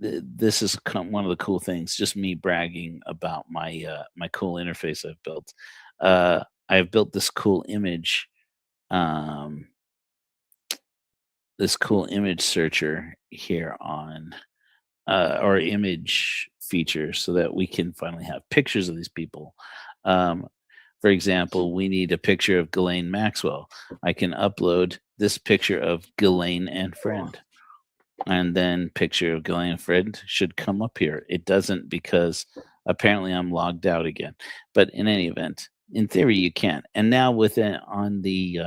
this is one of the cool things. Just me bragging about my cool interface I've built. I've built this cool image, um, this cool image searcher here on or image feature, so that we can finally have pictures of these people. Um, for example, we need a picture of Ghislaine Maxwell. I can upload this picture of Ghislaine and friend, and then picture of Ghislaine and friend should come up here. It doesn't, because apparently I'm logged out again. But in any event, in theory, you can. And now within on the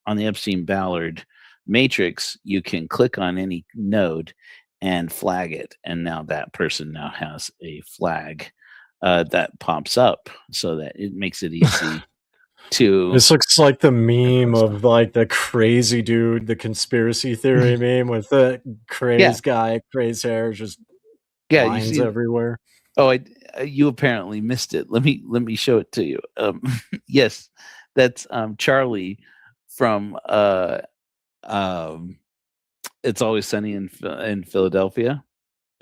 Epstein Ballard matrix, you can click on any node and flag it, and now that person now has a flag that pops up, so that it makes it easy to. This looks like the meme of like the crazy dude, the conspiracy theory meme with the crazed guy, crazed hair, just Yeah, you lines see. everywhere. Oh, you apparently missed it. Let me show it to you. Yes, that's Charlie from It's Always Sunny in Philadelphia.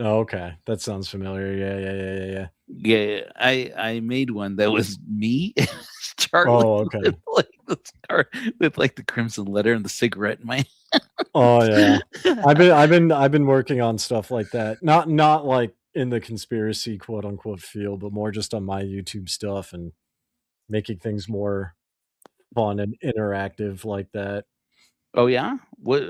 Oh, okay, that sounds familiar. Yeah. Yeah, I made one that was me, Charlie, Oh, okay. with like the scar, with like the crimson letter and the cigarette in my. Oh yeah, I've been working on stuff like that. Not like in the conspiracy quote unquote field, but more just on my YouTube stuff and making things more fun and interactive like that. Oh yeah,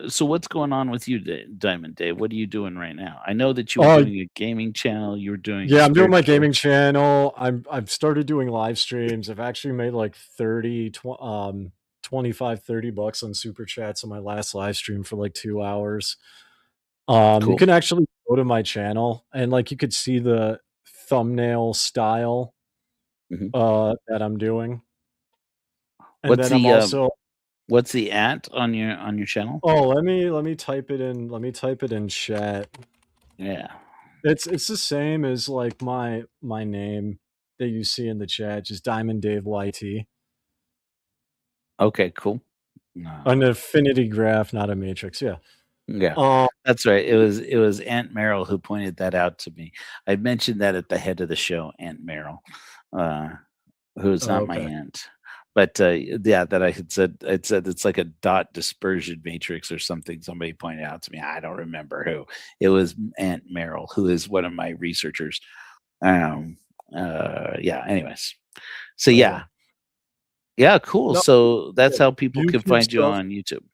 so what's going on with you, Diamond Dave? What are you doing right now? I know that you were Oh doing a gaming channel. You were doing yeah, I'm doing my spiritual. gaming channel. I've started doing live streams. I've actually made like 25, $30 on super chats on my last live stream for like 2 hours. You Cool. can actually go to my channel and like you could see the thumbnail style Mhm. that I'm doing. And What's then I'm the also what's the at on your channel? oh, let me type it in. Let me type it in chat. Yeah. It's the same as like my name that you see in the chat, just Diamond Dave YT. Okay. Cool. No. An affinity graph, not a matrix. Yeah. Yeah, that's right. It was Aunt Merrill who pointed that out to me. I mentioned that at the head of the show, Aunt Merrill, who is not my Okay. aunt, but yeah, that I'd said it's like a dot dispersion matrix or something. Somebody pointed out to me. I don't remember who. It was Aunt Merrill, who is one of my researchers. Um. Yeah. Anyways, so Okay. yeah, cool. No, So that's yeah, how people can YouTube find you stuff. on YouTube.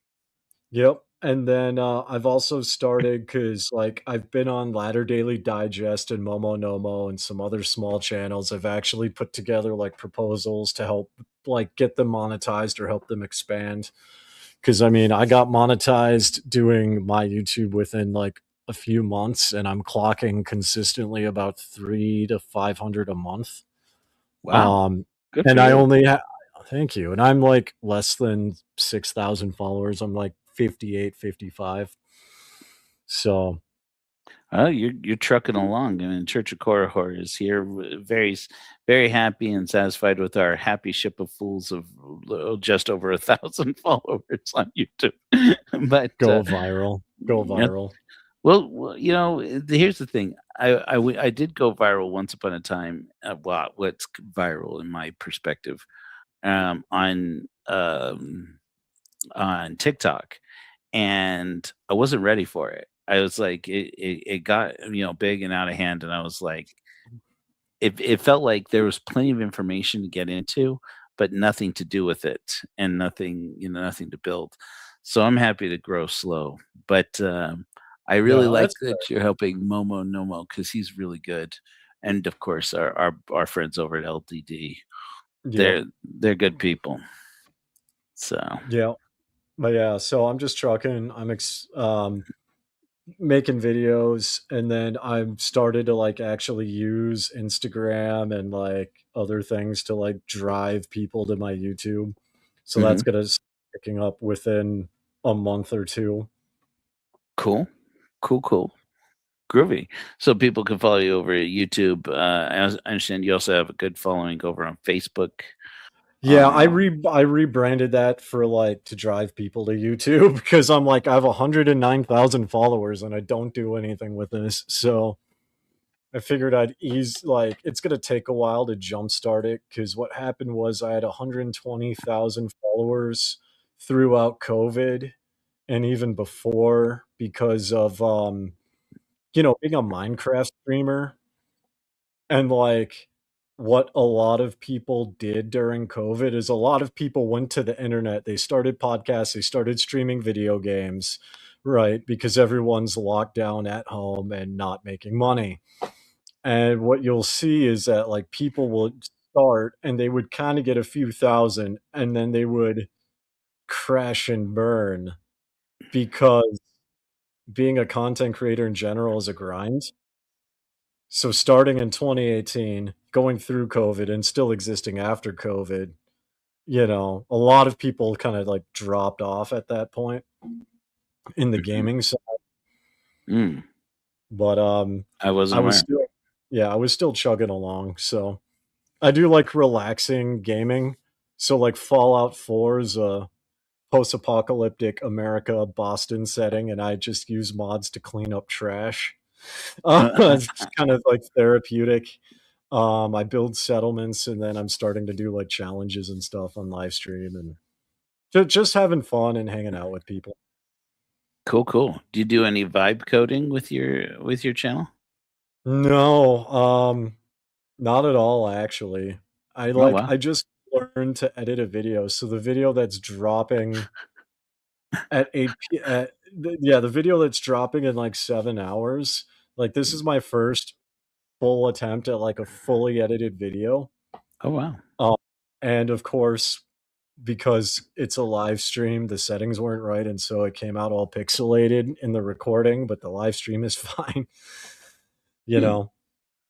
Yep. And then I've also started because like I've been on Ladder Daily Digest and Momo Nomo and some other small channels. I've actually put together like proposals to help like get them monetized or help them expand. Because I mean, I got monetized doing my YouTube within like a few months, and I'm clocking consistently about 300 to 500 a month. Wow, Um, good for and I you. only thank you. And I'm like less than 6,000 followers. I'm like 58, 55. So Oh, you're trucking along. I mean, Church of Korihor is here, very happy and satisfied with our happy ship of fools of just over 1,000 followers on YouTube. But go viral. Go yeah, viral. well, here's the thing. I did go viral once upon a time. Well, what's viral in my perspective, um, on um, on TikTok, and I wasn't ready for it. I was like, it got big and out of hand, and I was like, it felt like there was plenty of information to get into, but nothing to do with it, and nothing to build. So I'm happy to grow slow, but I really No, like that's that you're helping Momo Nomo because he's really good, and of course our friends over at LTD, yep. they're good people. So Yeah. But yeah, so I'm just trucking. Making videos, and then I've started to like actually use Instagram and like other things to like drive people to my YouTube. So that's mhm. gonna start picking up within a month or two. Cool. Groovy. So people can follow you over at YouTube. I understand you also have a good following over on Facebook. Yeah, Um, I rebranded that for like to drive people to YouTube because I'm like I have 109,000 followers and I don't do anything with this. So I figured I'd ease like it's gonna take a while to jumpstart it because what happened was I had 120,000 followers throughout COVID and even before because of being a Minecraft streamer and like what a lot of people did during COVID is a lot of people went to the internet, they started podcasts, they started streaming video games, right? Because everyone's locked down at home and not making money. And what you'll see is that like people will start and they would kind of get a few thousand and then they would crash and burn because being a content creator in general is a grind. So starting in 2018, going through COVID and still existing after COVID, a lot of people kind of like dropped off at that point in the mhm. gaming side. Mm, But I wasn't I was aware. still yeah, I was still chugging along. So I do like relaxing gaming. So like Fallout 4 is a post-apocalyptic America Boston setting, and I just use mods to clean up trash. It's just kind of like therapeutic. I build settlements, and then I'm starting to do like challenges and stuff on live stream, and just having fun and hanging out with people. Cool. Do you do any vibe coding with your channel? No, not at all. Actually, Oh wow. I just learned to edit a video, so the video that's dropping at 8 p at the video that's dropping in, like, 7 hours, like, this is my first full attempt at, like, a fully edited video, Oh wow. um, and, of course, because it's a live stream, the settings weren't right, and so it came out all pixelated in the recording, but the live stream is fine, you Hmm. know?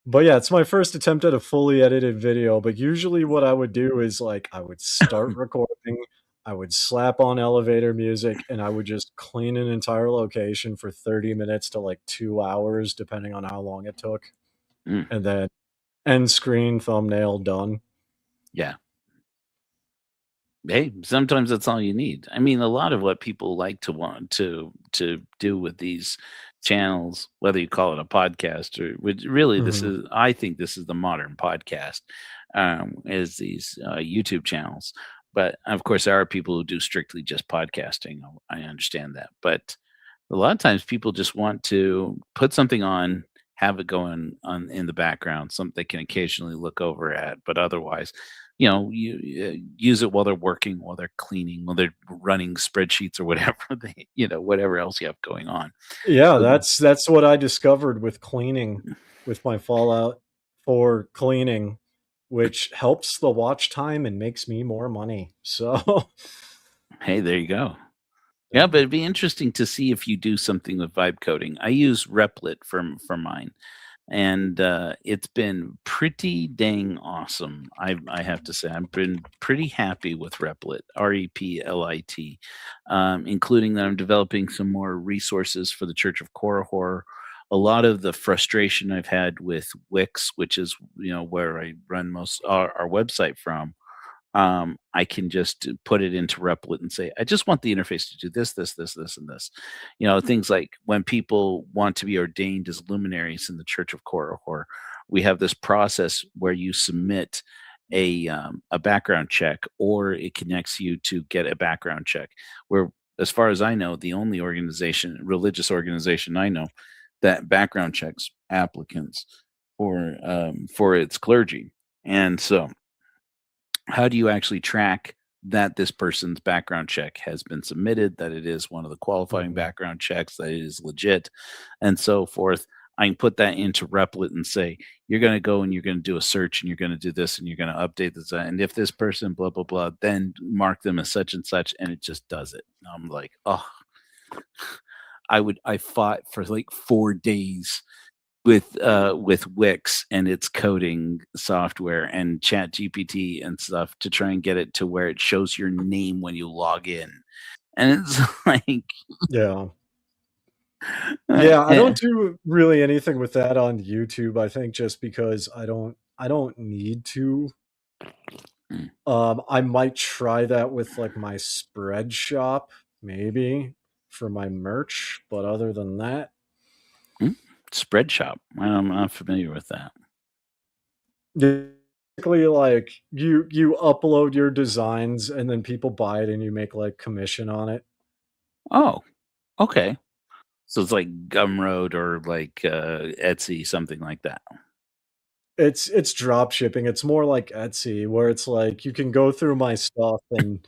But yeah, it's my first attempt at a fully edited video, but usually what I would do is like I would start recording, I would slap on elevator music, and I would just clean an entire location for 30 minutes to like 2 hours, depending on how long it took, Mm, and then end screen, thumbnail, done. yeah. Hey, sometimes that's all you need. I mean, a lot of what people like to want to do with these channels, whether you call it a podcast or which really this Mhm. is I think this is the modern podcast, is these YouTube channels. But of course there are people who do strictly just podcasting. I understand that. But a lot of times people just want to put something on, have it going on in the background, something they can occasionally look over at, but otherwise, you use it while they're working, while they're cleaning, while they're running spreadsheets or whatever whatever else you have going on. Yeah, So, that's what I discovered with cleaning, with my Fallout for cleaning, which helps the watch time and makes me more money. So, hey, there you go. Yeah, yeah. but it'd be interesting to see if you do something with vibe coding. I use Replit for mine. And it's been pretty dang awesome. I have to say I've been pretty happy with Replit, Replit, including that I'm developing some more resources for the Church of Korihor. A lot of the frustration I've had with Wix, which is where I run most our website from, I can just put it into Replit and say, I just want the interface to do this, and this. Things like when people want to be ordained as luminaries in the Church of Korihor, we have this process where you submit a background check, or it connects you to get a background check. Where, as far as I know, the only religious organization I know that background checks applicants for its clergy, and so how do you actually track that this person's background check has been submitted, that it is one of the qualifying Mhm. background checks, that it is legit, and so forth? I can put that into Replit and say, you're going to go and you're going to do a search and you're going to do this and you're going to update this. And if this person, blah, blah, blah, then mark them as such and such. And it just does it. And I'm like, oh, I fought for like 4 days with Wix and its coding software and Chat GPT and stuff to try and get it to where it shows your name when you log in. And it's like, Yeah. Yeah, I don't eh, do really anything with that on YouTube, I think just because I don't need to. mm, I might try that with like my spread shop, maybe for my merch, but other than that, mm, spread shop. I'm not familiar with that. basically like you upload your designs and then people buy it and you make like commission on it. Oh, okay. So it's like Gumroad or like Etsy, something like that. It's drop shipping. It's more like Etsy where it's like you can go through my stuff and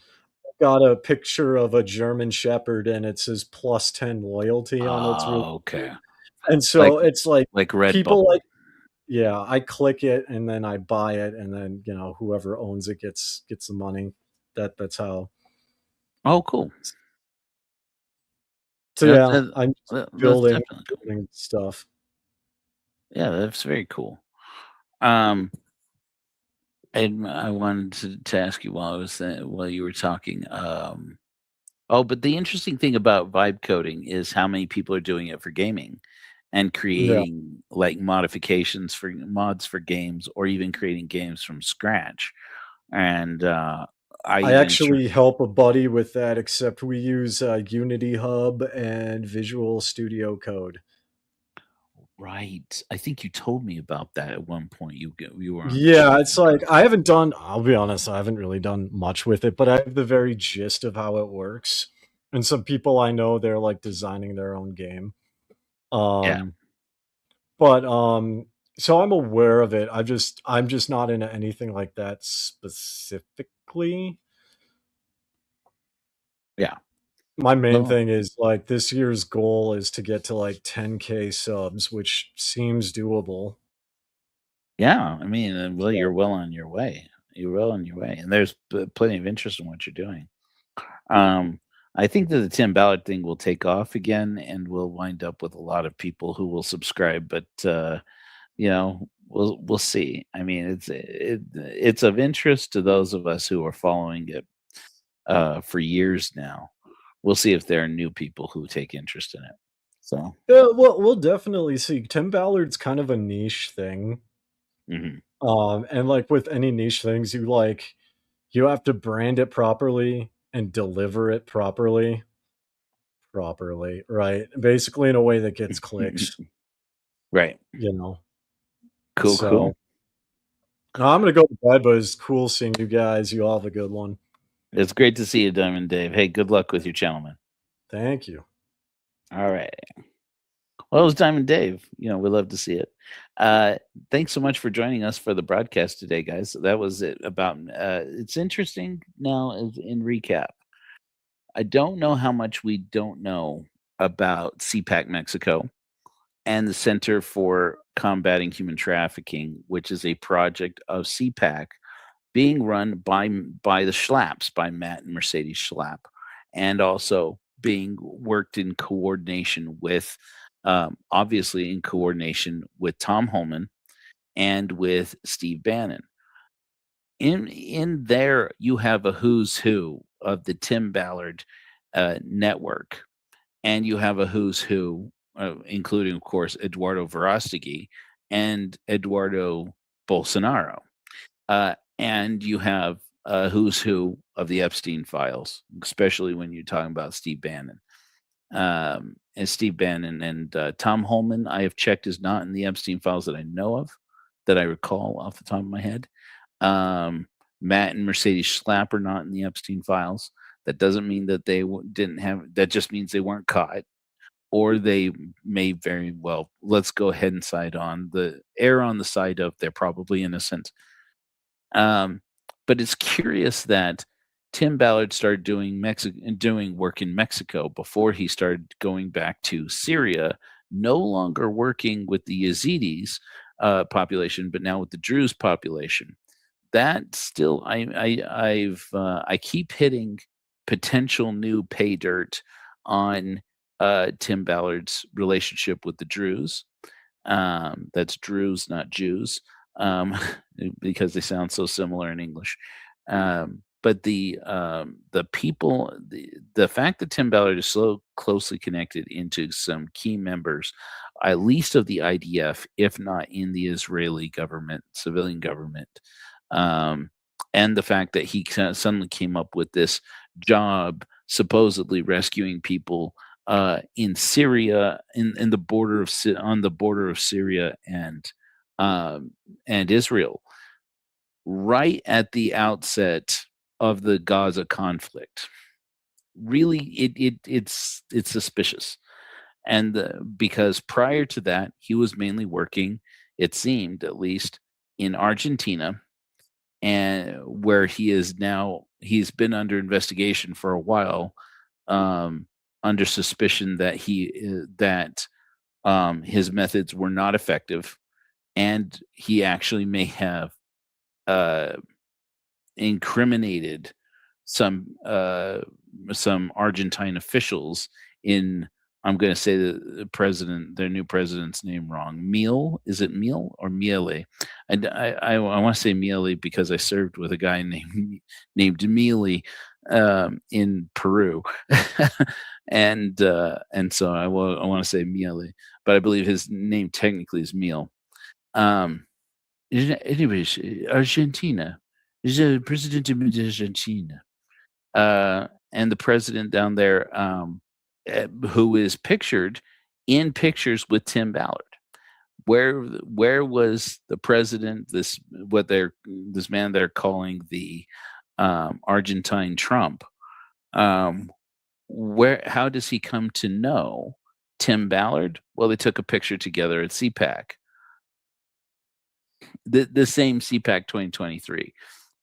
got a picture of a German Shepherd and it says +10 loyalty on its review. Oh, okay. And Like so it's like people Redbubble. like yeah, I click it and then I buy it and then, whoever owns it gets the money. That's how. Oh, cool. So That, yeah, that, I'm just that's building definitely cool. building stuff. Yeah, that's very cool. Um, and I wanted to ask you while you were talking. Oh, but the interesting thing about vibe coding is how many people are doing it for gaming and Yeah. creating like modifications for mods for games or even creating games from scratch. And I I even actually help a buddy with that, except we use Unity Hub and Visual Studio Code. right. I think you told me about that at one point. You were on Yeah, Visual it's like Code. I haven't done, I'll be honest, I haven't really done much with it, but I have the very gist of how it works. And some people I know, they're like designing their own game. Yeah. Um, but so I'm aware of it. I'm just not into anything like that specifically. Yeah. My main Well, thing is like this year's goal is to get to like 10K subs, which seems doable. yeah. I mean, well, So, you're well on your way. You're well on your way, and there's plenty of interest in what you're doing. Um, I think that the Tim Ballard thing will take off again, and we'll wind up with a lot of people who will subscribe. But we'll see. I mean, it's of interest to those of us who are following it for years now. We'll see if there are new people who take interest in it. So, yeah, well, we'll definitely see. Tim Ballard's kind of a niche thing. mhm. And like with any niche things, you have to brand it properly and deliver it properly, right? Basically in a way that gets clicks, Right. you know. Cool. Cool. So I'm gonna go to bed, but it's cool seeing you guys. You all have a good one. It's great to see you, Diamond Dave. Hey, good luck with your channel, man. Thank you. All right. Well, it was Diamond Dave. We love to see it. Uh, Thanks so much for joining us for the broadcast today, guys. That was it about. It's interesting now in recap. I don't know how much we don't know about CPAC Mexico and the Center for Combating Human Trafficking, which is a project of CPAC being run by the Schlaps, by Matt and Mercedes Schlapp, and also being worked in coordination with, obviously in coordination with Tom Holman and with Steve Bannon. In there, you have a who's who of the Tim Ballard network, and you have a who's who, including, of course, Eduardo Verostegui and Eduardo Bolsonaro. And you have a who's who of the Epstein files, especially when you're talking about Steve Bannon. And Steve Bannon and Tom Holman, I have checked, is not in the Epstein files that I know of, that I recall off the top of my head. Matt and Mercedes Schlapp are not in the Epstein files. That doesn't mean that they didn't have. That just means they weren't caught, or they may very well. Let's go ahead and err on the side of they're probably innocent. But it's curious that Tim Ballard started doing work in Mexico before he started going back to Syria, no longer working with the Yazidis population, but now with the Druze population. That still, I keep hitting potential new pay dirt on Tim Ballard's relationship with the Druze. That's Druze, not Jews, because they sound so similar in English. but the people, the fact that Tim Ballard is so closely connected into some key members, at least of the IDF, if not in the Israeli government, civilian government, um, and the fact that he suddenly came up with this job, supposedly rescuing people in Syria, in the border of on the border of Syria and Israel, right at the outset of the Gaza conflict. Really, it's suspicious, and because prior to that, he was mainly working, it seemed at least, in Argentina, and where he's been under investigation for a while, under suspicion that his methods were not effective, and he actually may have uh, incriminated some Argentine officials in. I'm going to say their new president's name wrong. Meal, is it Meal or Miele? And I want to say Miele because I served with a guy named Mealy in Peru, and so I want to say Miele, but I believe his name technically is Meal. Anyways, Argentina is the president of Argentina, and the president down there, who is pictured in pictures with Tim Ballard. Where was the president? This man they're calling the Argentine Trump. How does he come to know Tim Ballard? Well, they took a picture together at CPAC. The same CPAC 2023,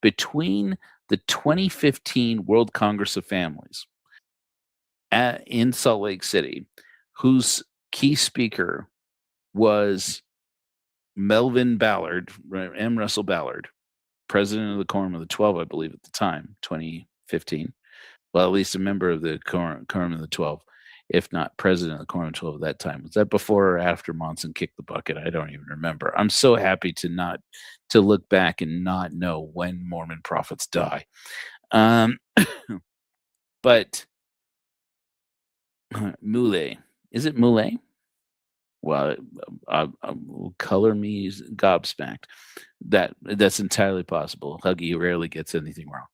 between the 2015 World Congress of Families in Salt Lake City, whose key speaker was Melvin Ballard, M. Russell Ballard, president of the Quorum of the 12, I believe at the time, 2015. Well, at least a member of the Quorum of the 12, if not president of the Quorum of 12 at that time. Was that before or after Monson kicked the bucket? I don't even remember. I'm so happy to look back and not know when Mormon prophets die. But Mule, is it Mule? Well, color me gobsmacked. That's entirely possible. Huggy rarely gets anything wrong.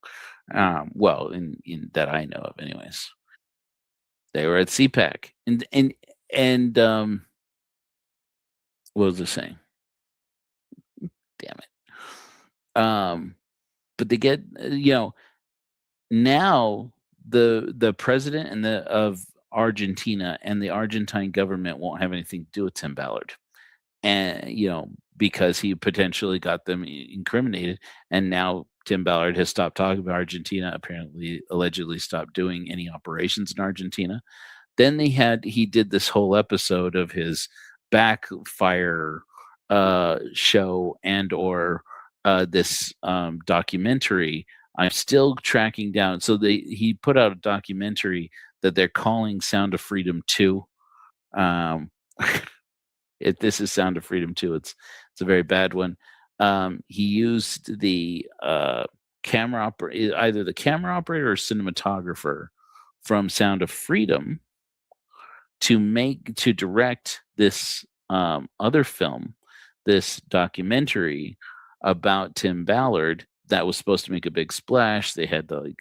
Well, in that I know of, anyways. They were at CPAC, and what was I saying? Damn it. But they get now the president of Argentina and the Argentine government won't have anything to do with Tim Ballard, and because he potentially got them incriminated, and now Tim Ballard has stopped talking about Argentina, apparently allegedly stopped doing any operations in Argentina. Then he did this whole episode of his backfire show or this documentary. I'm still tracking down. So he put out a documentary that they're calling Sound of Freedom 2. This is Sound of Freedom 2. It's a very bad one. He used the camera operator, either the camera operator or cinematographer from Sound of Freedom, to direct this other film, this documentary about Tim Ballard that was supposed to make a big splash. They had the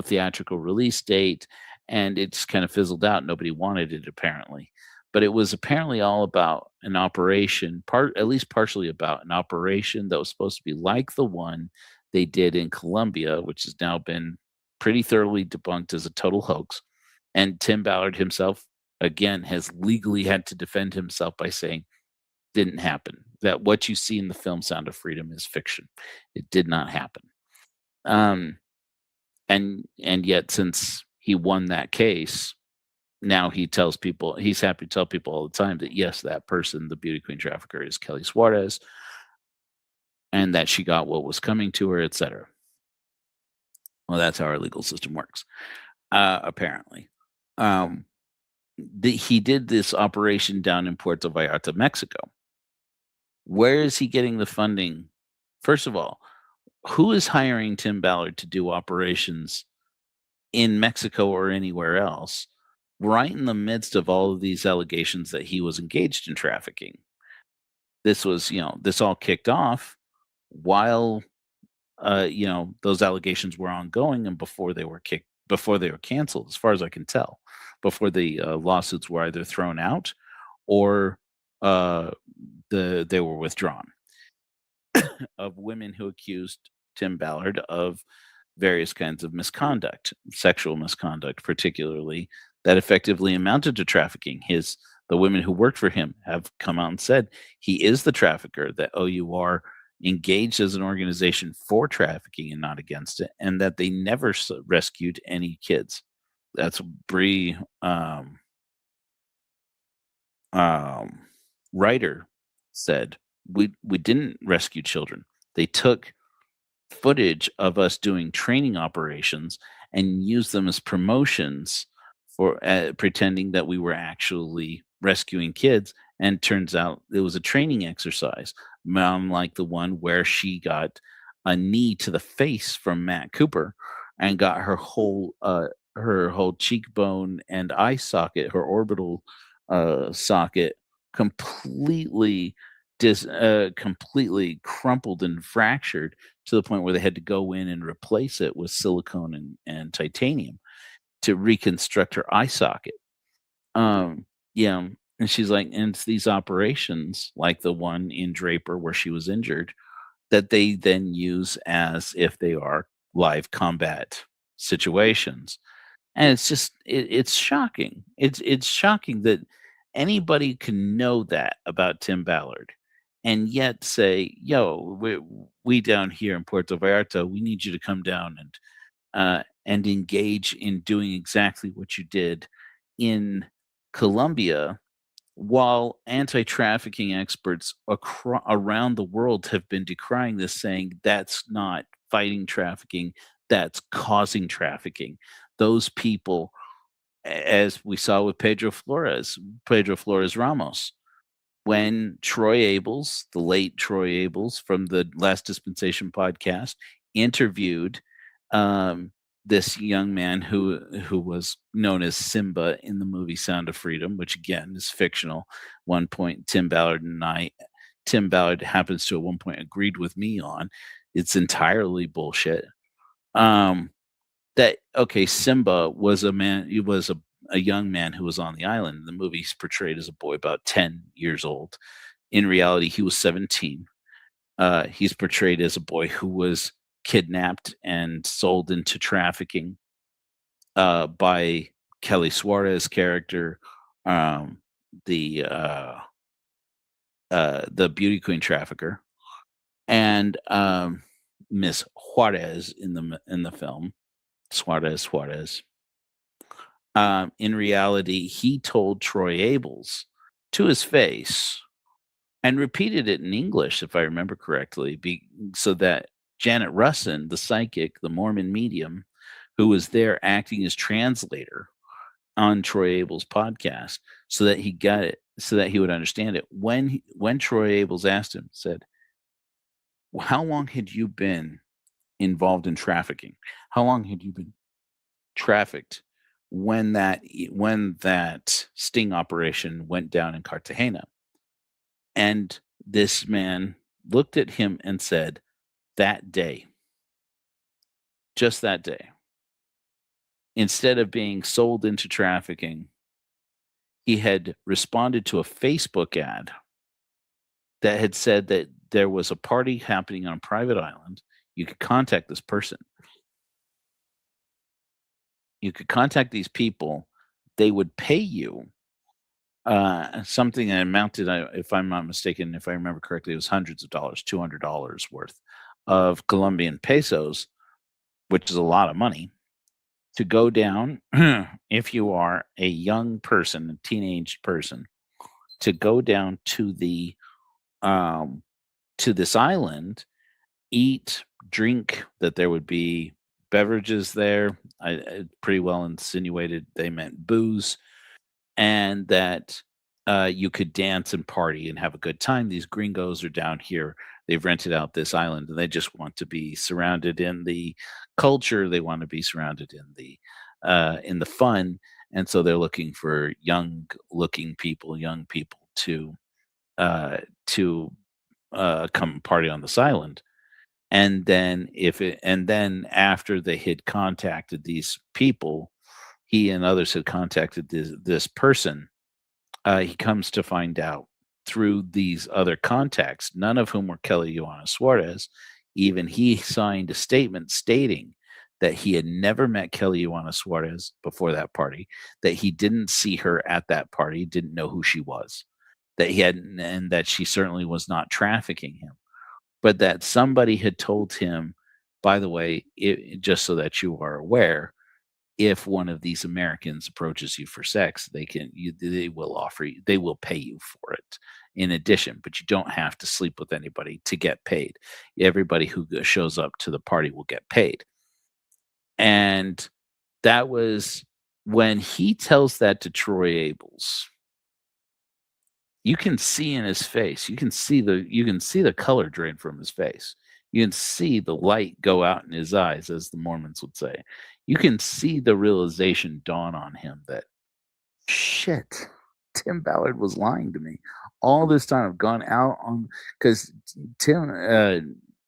theatrical release date, and it's kind of fizzled out. Nobody wanted it, apparently. But it was apparently all about an operation, at least partially about an operation that was supposed to be like the one they did in Colombia, which has now been pretty thoroughly debunked as a total hoax. And Tim Ballard himself, again, has legally had to defend himself by saying didn't happen. That what you see in the film Sound of Freedom is fiction. It did not happen. And yet, since he won that case, now he's happy to tell people all the time that yes, that person, the beauty queen trafficker, is Kelly Suarez, and that she got what was coming to her, etc. Well, that's how our legal system works, apparently. He did this operation down in Puerto Vallarta, Mexico. Where is he getting the funding? First of all, who is hiring Tim Ballard to do operations in Mexico or anywhere else, right in the midst of all of these allegations that he was engaged in trafficking? This was, this all kicked off while, those allegations were ongoing and before they were canceled, as far as I can tell, before the lawsuits were either thrown out or uh, they were withdrawn, of women who accused Tim Ballard of various kinds of misconduct, sexual misconduct, particularly that effectively amounted to trafficking. The women who worked for him have come out and said he is the trafficker, that OUR engaged as an organization for trafficking and not against it, and that they never rescued any kids. That's Bree Ryder said. We didn't rescue children. They took footage of us doing training operations and used them as promotions for pretending that we were actually rescuing kids. And turns out it was a training exercise, like the one where she got a knee to the face from Matt Cooper and got her whole cheekbone and eye socket, her orbital socket, completely completely crumpled and fractured to the point where they had to go in and replace it with silicone and titanium to reconstruct her eye socket. Yeah, and she's like, and it's these operations like the one in Draper where she was injured that they then use as if they are live combat situations. And it's just it's shocking. It's shocking that anybody can know that about Tim Ballard and yet say, "Yo, we down here in Puerto Vallarta, we need you to come down and engage in doing exactly what you did in Colombia," while anti-trafficking experts around the world have been decrying this, saying that's not fighting trafficking, that's causing trafficking. Those people, as we saw with Pedro Flores Ramos, when Troy Abels, the late Troy Abels from the Last Dispensation podcast, interviewed this young man who was known as Simba in the movie Sound of Freedom, which again is fictional. One point, Tim Ballard happens to at one point agreed with me on. It's entirely bullshit. Simba was a man. He was a young man who was on the island. The movie he's portrayed as a boy about 10 years old. In reality, he was 17. He's portrayed as a boy who was kidnapped and sold into trafficking by Kelly Suarez character, the beauty queen trafficker, and Miss Juarez in the film. Suarez. In reality, he told Troy Abels to his face and repeated it in English, if I remember correctly, so that Janet Russin, the psychic, the Mormon medium, who was there acting as translator on Troy Abels' podcast, so that he got it, so that he would understand it. When Troy Abels asked him, said, "How long had you been involved in trafficking? How long had you been trafficked when that sting operation went down in Cartagena?" And this man looked at him and said, "That day, just that day." Instead of being sold into trafficking, he had responded to a Facebook ad that had said that there was a party happening on a private island. You could contact this person. You could contact these people. They would pay you something that amounted, if I'm not mistaken, if I remember correctly, it was hundreds of dollars, $200 worth of Colombian pesos, which is a lot of money, to go down, if you are a young person, a teenage person, to go down to the to this island, eat, drink, that there would be beverages there. I pretty well insinuated they meant booze, and that you could dance and party and have a good time. These gringos are down here. They've rented out this island, and they just want to be surrounded in the culture. They want to be surrounded in the fun, and so they're looking for young people to uh, to come party on this island. And then after they had contacted these people, he and others had contacted this person. He comes to find out through these other contacts, none of whom were Kelly Joanna Suarez. Even he signed a statement stating that he had never met Kelly Joanna Suarez before that party, that he didn't see her at that party, didn't know who she was, that he hadn't, and that she certainly was not trafficking him, but that somebody had told him, by the way, just so that you are aware, if one of these Americans approaches you for sex, they will pay you for it in addition, but you don't have to sleep with anybody to get paid. Everybody who shows up to the party will get paid. And that was when he tells that to Troy Abels. You can see in his face, you can see the color drain from his face. You can see the light go out in his eyes, as the Mormons would say. You can see the realization dawn on him that, shit, Tim Ballard was lying to me. All this time I've gone out on, because Troy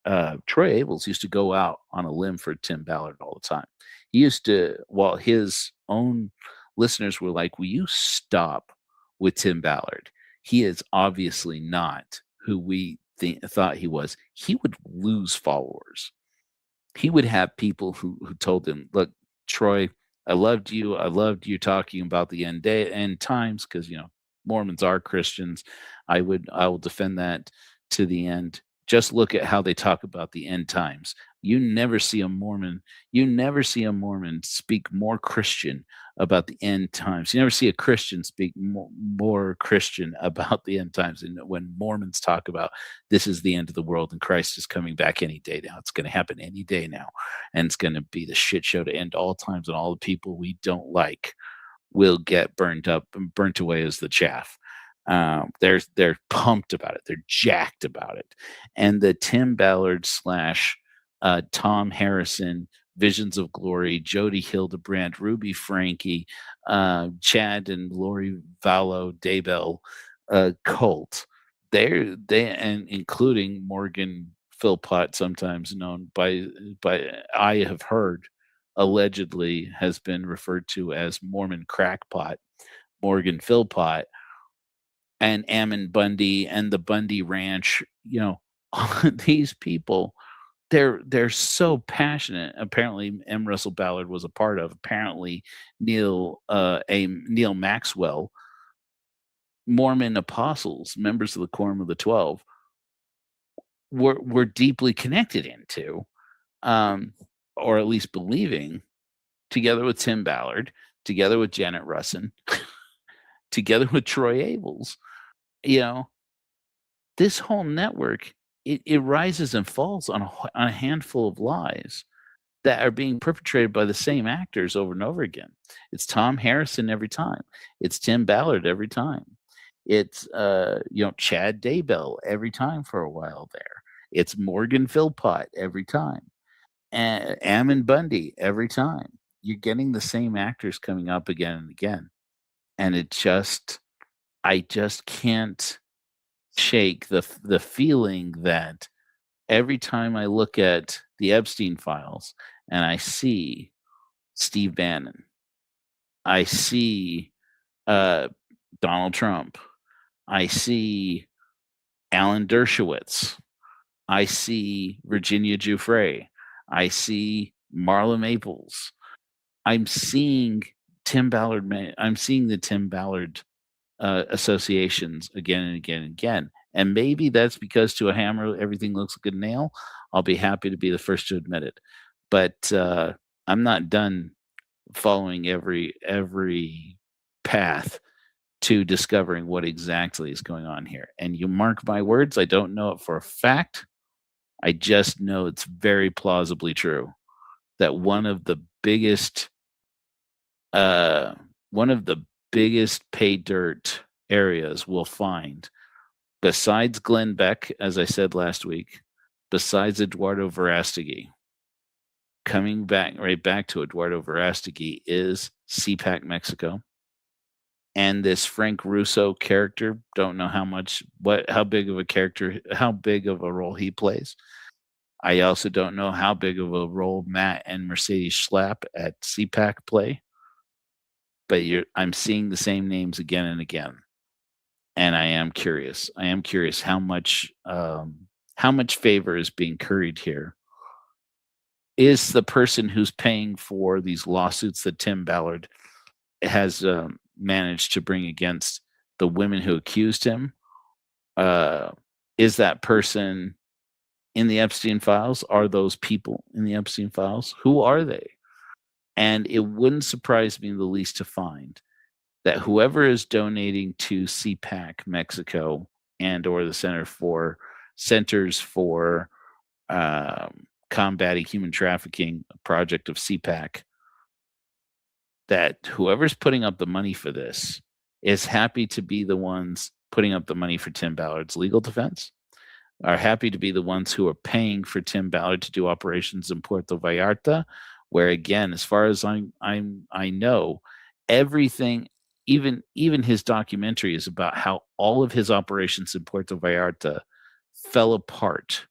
Abels used to go out on a limb for Tim Ballard all the time. He used to, while his own listeners were like, will you stop with Tim Ballard? He is obviously not who we thought he was. He would lose followers. He would have people who told him, look, Troy, I loved you. I loved you talking about the end times, because, Mormons are Christians. I will defend that to the end. Just look at how they talk about the end times. You never see a Mormon speak more Christian about the end times. You never see a Christian speak more Christian about the end times. And when Mormons talk about this is the end of the world and Christ is coming back any day now, it's going to happen any day now, and it's going to be the shit show to end all times, and all the people we don't like will get burnt up and burnt away as the chaff. They're pumped about it. They're jacked about it. And the Tim Ballard / Tom Harrison, Visions of Glory, Jody Hildebrandt, Ruby Frankie, Chad and Lori Vallow Daybell cult. They and including Morgan Philpott, sometimes known by I have heard allegedly has been referred to as Mormon crackpot, Morgan Philpott, and Ammon Bundy and the Bundy Ranch. These people, they're so passionate. Apparently, M. Russell Ballard was a part of. Apparently, Neil Maxwell, Mormon apostles, members of the Quorum of the 12, were deeply connected into, or at least believing, together with Tim Ballard, together with Janet Russin, together with Troy Abels. This whole network, it rises and falls on a handful of lies that are being perpetrated by the same actors over and over again. It's Tom Harrison every time. It's Tim Ballard every time. It's Chad Daybell every time for a while there. It's Morgan Philpott every time. And Ammon Bundy every time. You're getting the same actors coming up again and again. And I just can't shake the feeling that every time I look at the Epstein files and I see Steve Bannon, I see Donald Trump, I see Alan Dershowitz, I see Virginia Giuffre, I see Marla Maples, I'm seeing Tim Ballard. I'm seeing the Tim Ballard associations again and again and again. And maybe that's because to a hammer, everything looks like a nail. I'll be happy to be the first to admit it. But I'm not done following every path to discovering what exactly is going on here. And you mark my words, I don't know it for a fact. I just know it's very plausibly true that one of the biggest pay dirt areas we'll find besides Glenn Beck, as I said last week, besides Eduardo Verastegui, coming back to Eduardo Verastegui is CPAC Mexico. And this Frank Russo character, don't know how big of a character, how big of a role he plays. I also don't know how big of a role Matt and Mercedes Schlapp at CPAC play. But I'm seeing the same names again and again. And I am curious. How much favor is being curried here. Is the person who's paying for these lawsuits that Tim Ballard has managed to bring against the women who accused him? Is that person in the Epstein files? Are those people in the Epstein files? Who are they? And it wouldn't surprise me in the least to find that whoever is donating to CPAC Mexico and or the Centers for Combating Human Trafficking project of CPAC, that whoever's putting up the money for this is happy to be the ones putting up the money for Tim Ballard's legal defense, are happy to be the ones who are paying for Tim Ballard to do operations in Puerto Vallarta, where again, as far as I know, everything, even his documentary is about how all of his operations in Puerto Vallarta fell apart.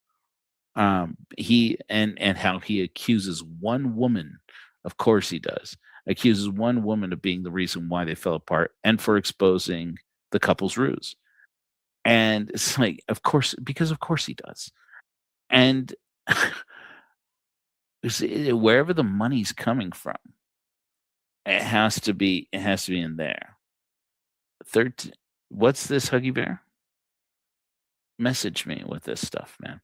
He and how he accuses one woman, of course he does, accuses one woman of being the reason why they fell apart and for exposing the couple's ruse. And it's like, of course he does. And wherever the money's coming from, it has to be in there. What's this, Huggy Bear? Message me with this stuff, man.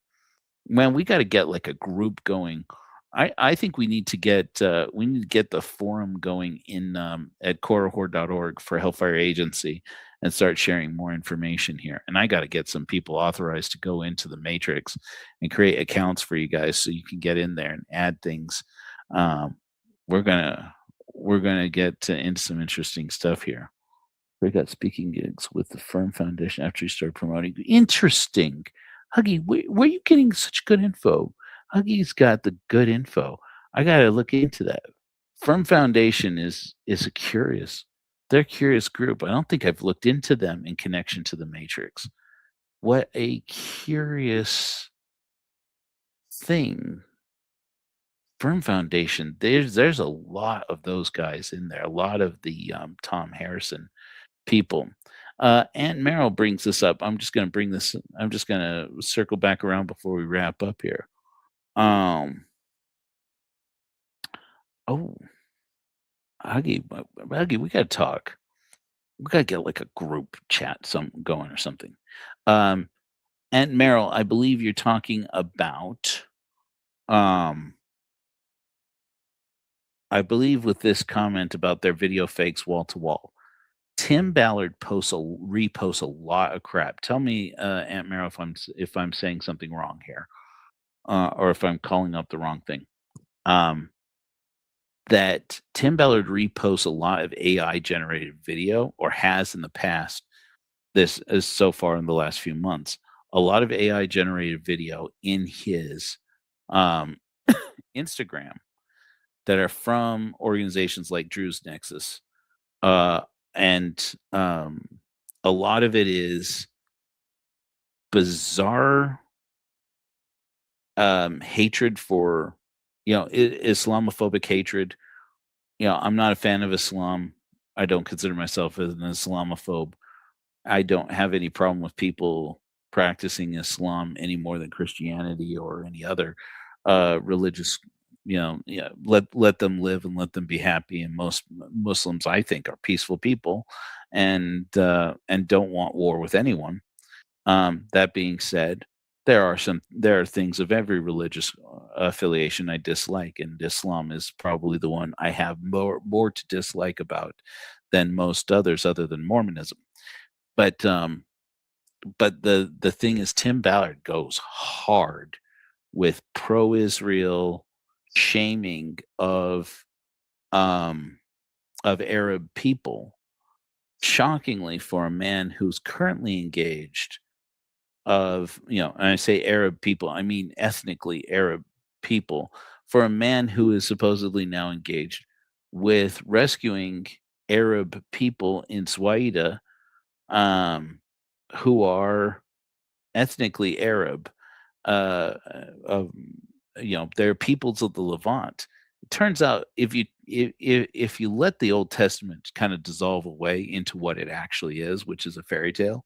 Man, we got to get like a group going. I think we need to get the forum going in at corahor.org for Hellfire Agency and start sharing more information here. And I got to get some people authorized to go into the Matrix and create accounts for you guys so you can get in there and add things. We're gonna get into some interesting stuff here. We got speaking gigs with the Firm Foundation after you start promoting. Interesting. Huggy, where are you getting such good info? Huggy's got the good info. I got to look into that. Firm Foundation is they're a curious group. I don't think I've looked into them in connection to the Matrix. What a curious thing. Firm Foundation, there's a lot of those guys in there, a lot of the Tom Harrison people. Aunt Merrill brings this up. I'm just going to circle back around before we wrap up here. Huggy, we got to talk. We got to get like a group chat going or something. Aunt Merrill, I believe you're talking about, I believe with this comment about their video fakes wall to wall. Tim Ballard reposts a lot of crap. Tell me, Aunt Merrill, if I'm saying something wrong here, or if I'm calling up the wrong thing. That Tim Ballard reposts a lot of AI generated video, or has in the past. This is so far in the last few months, a lot of AI generated video in his Instagram that are from organizations like Drew's Nexus. And a lot of it is bizarre hatred for, Islamophobic hatred. I'm not a fan of Islam. I don't consider myself as an Islamophobe. I don't have any problem with people practicing Islam any more than Christianity or any other religious. Let them live and let them be happy. And most Muslims, I think, are peaceful people and don't want war with anyone. That being said, there are things of every religious affiliation I dislike, and Islam is probably the one I have more to dislike about than most others, other than Mormonism. But the thing is, Tim Ballard goes hard with pro-Israel shaming of Arab people. Shockingly, for a man who's currently engaged of, and I say Arab people, I mean ethnically Arab people, for a man who is supposedly now engaged with rescuing Arab people in Swaida, um, who are ethnically Arab, of they're peoples of the Levant. It turns out if you let the Old Testament kind of dissolve away into what it actually is, which is a fairy tale.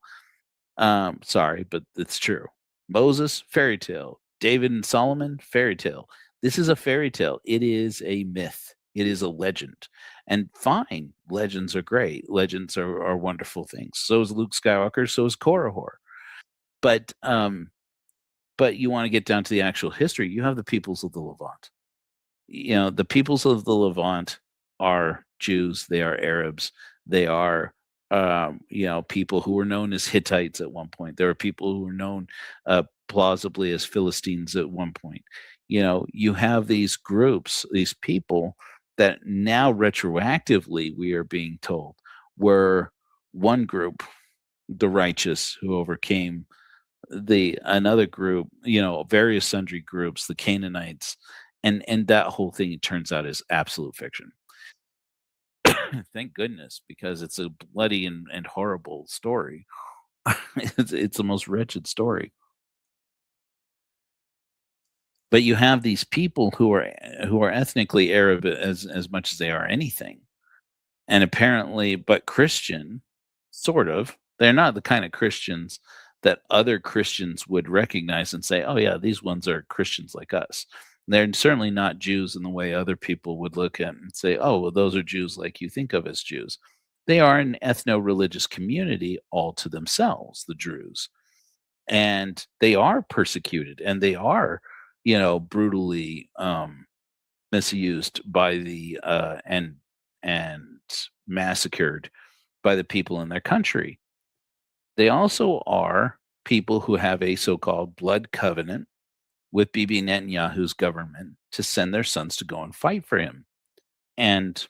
Sorry, but it's true. Moses, fairy tale. David and Solomon, fairy tale. This is a fairy tale. It is a myth. It is a legend. And fine, legends are great. Legends are wonderful things. So is Luke Skywalker. So is Korihor. But you want to get down to the actual history. You have the peoples of the Levant. The peoples of the Levant are Jews. They are Arabs. They are people who were known as Hittites at one point. There are people who were known plausibly as Philistines at one point. You have these groups, these people that now retroactively we are being told were one group, the righteous, who overcame another group, various sundry groups, the Canaanites, and that whole thing, it turns out, is absolute fiction. Thank goodness, because it's a bloody and horrible story. It's the most wretched story. But you have these people who are ethnically Arab as much as they are anything, and apparently, but Christian, sort of. They're not the kind of Christians that other Christians would recognize and say, "Oh yeah, these ones are Christians like us." They're certainly not Jews in the way other people would look at and say, "Oh, well, those are Jews like you think of as Jews." They are an ethno-religious community all to themselves, the Druze, and they are persecuted, and they are, brutally misused by the and massacred by the people in their country. They also are people who have a so-called blood covenant with Bibi Netanyahu's government to send their sons to go and fight for him. And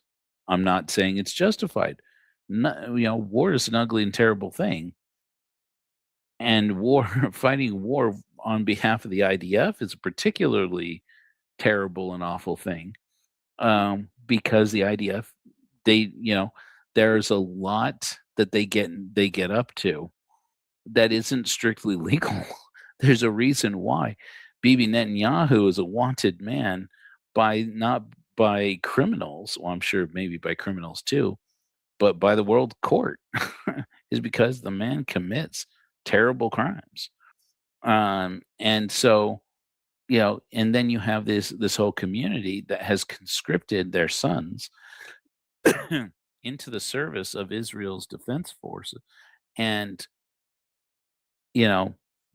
I'm not saying it's justified. War is an ugly and terrible thing. And fighting war on behalf of the IDF is a particularly terrible and awful thing, because the IDF, there's a lot that they get up to that isn't strictly legal. There's a reason why. Bibi Netanyahu is a wanted man not by criminals. Well, I'm sure maybe by criminals too, but by the world court, is because the man commits terrible crimes. And so, and then you have this whole community that has conscripted their sons into the service of Israel's defense forces, and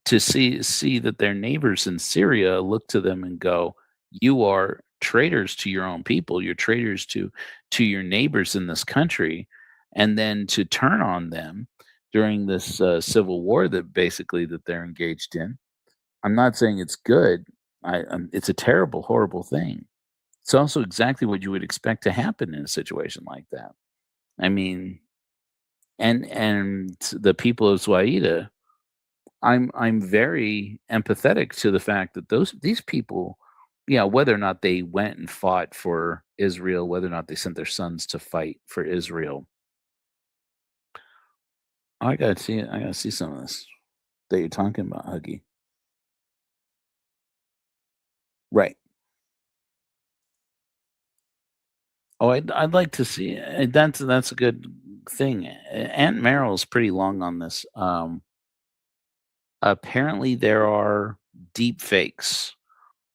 to see that their neighbors in Syria look to them and go, "You are traitors to your own people. You're traitors to your neighbors in this country," and then to turn on them during this civil war that they're engaged in. I'm not saying it's good. It's a terrible, horrible thing. It's also exactly what you would expect to happen in a situation like that. I mean, and the people of Swaida, I'm very empathetic to the fact that these people, whether or not they went and fought for Israel, whether or not they sent their sons to fight for Israel. I gotta see some of this that you're talking about, Huggy. Right. Oh, I'd like to see that's a good thing. Aunt Meryl's pretty long on this. Apparently there are deep fakes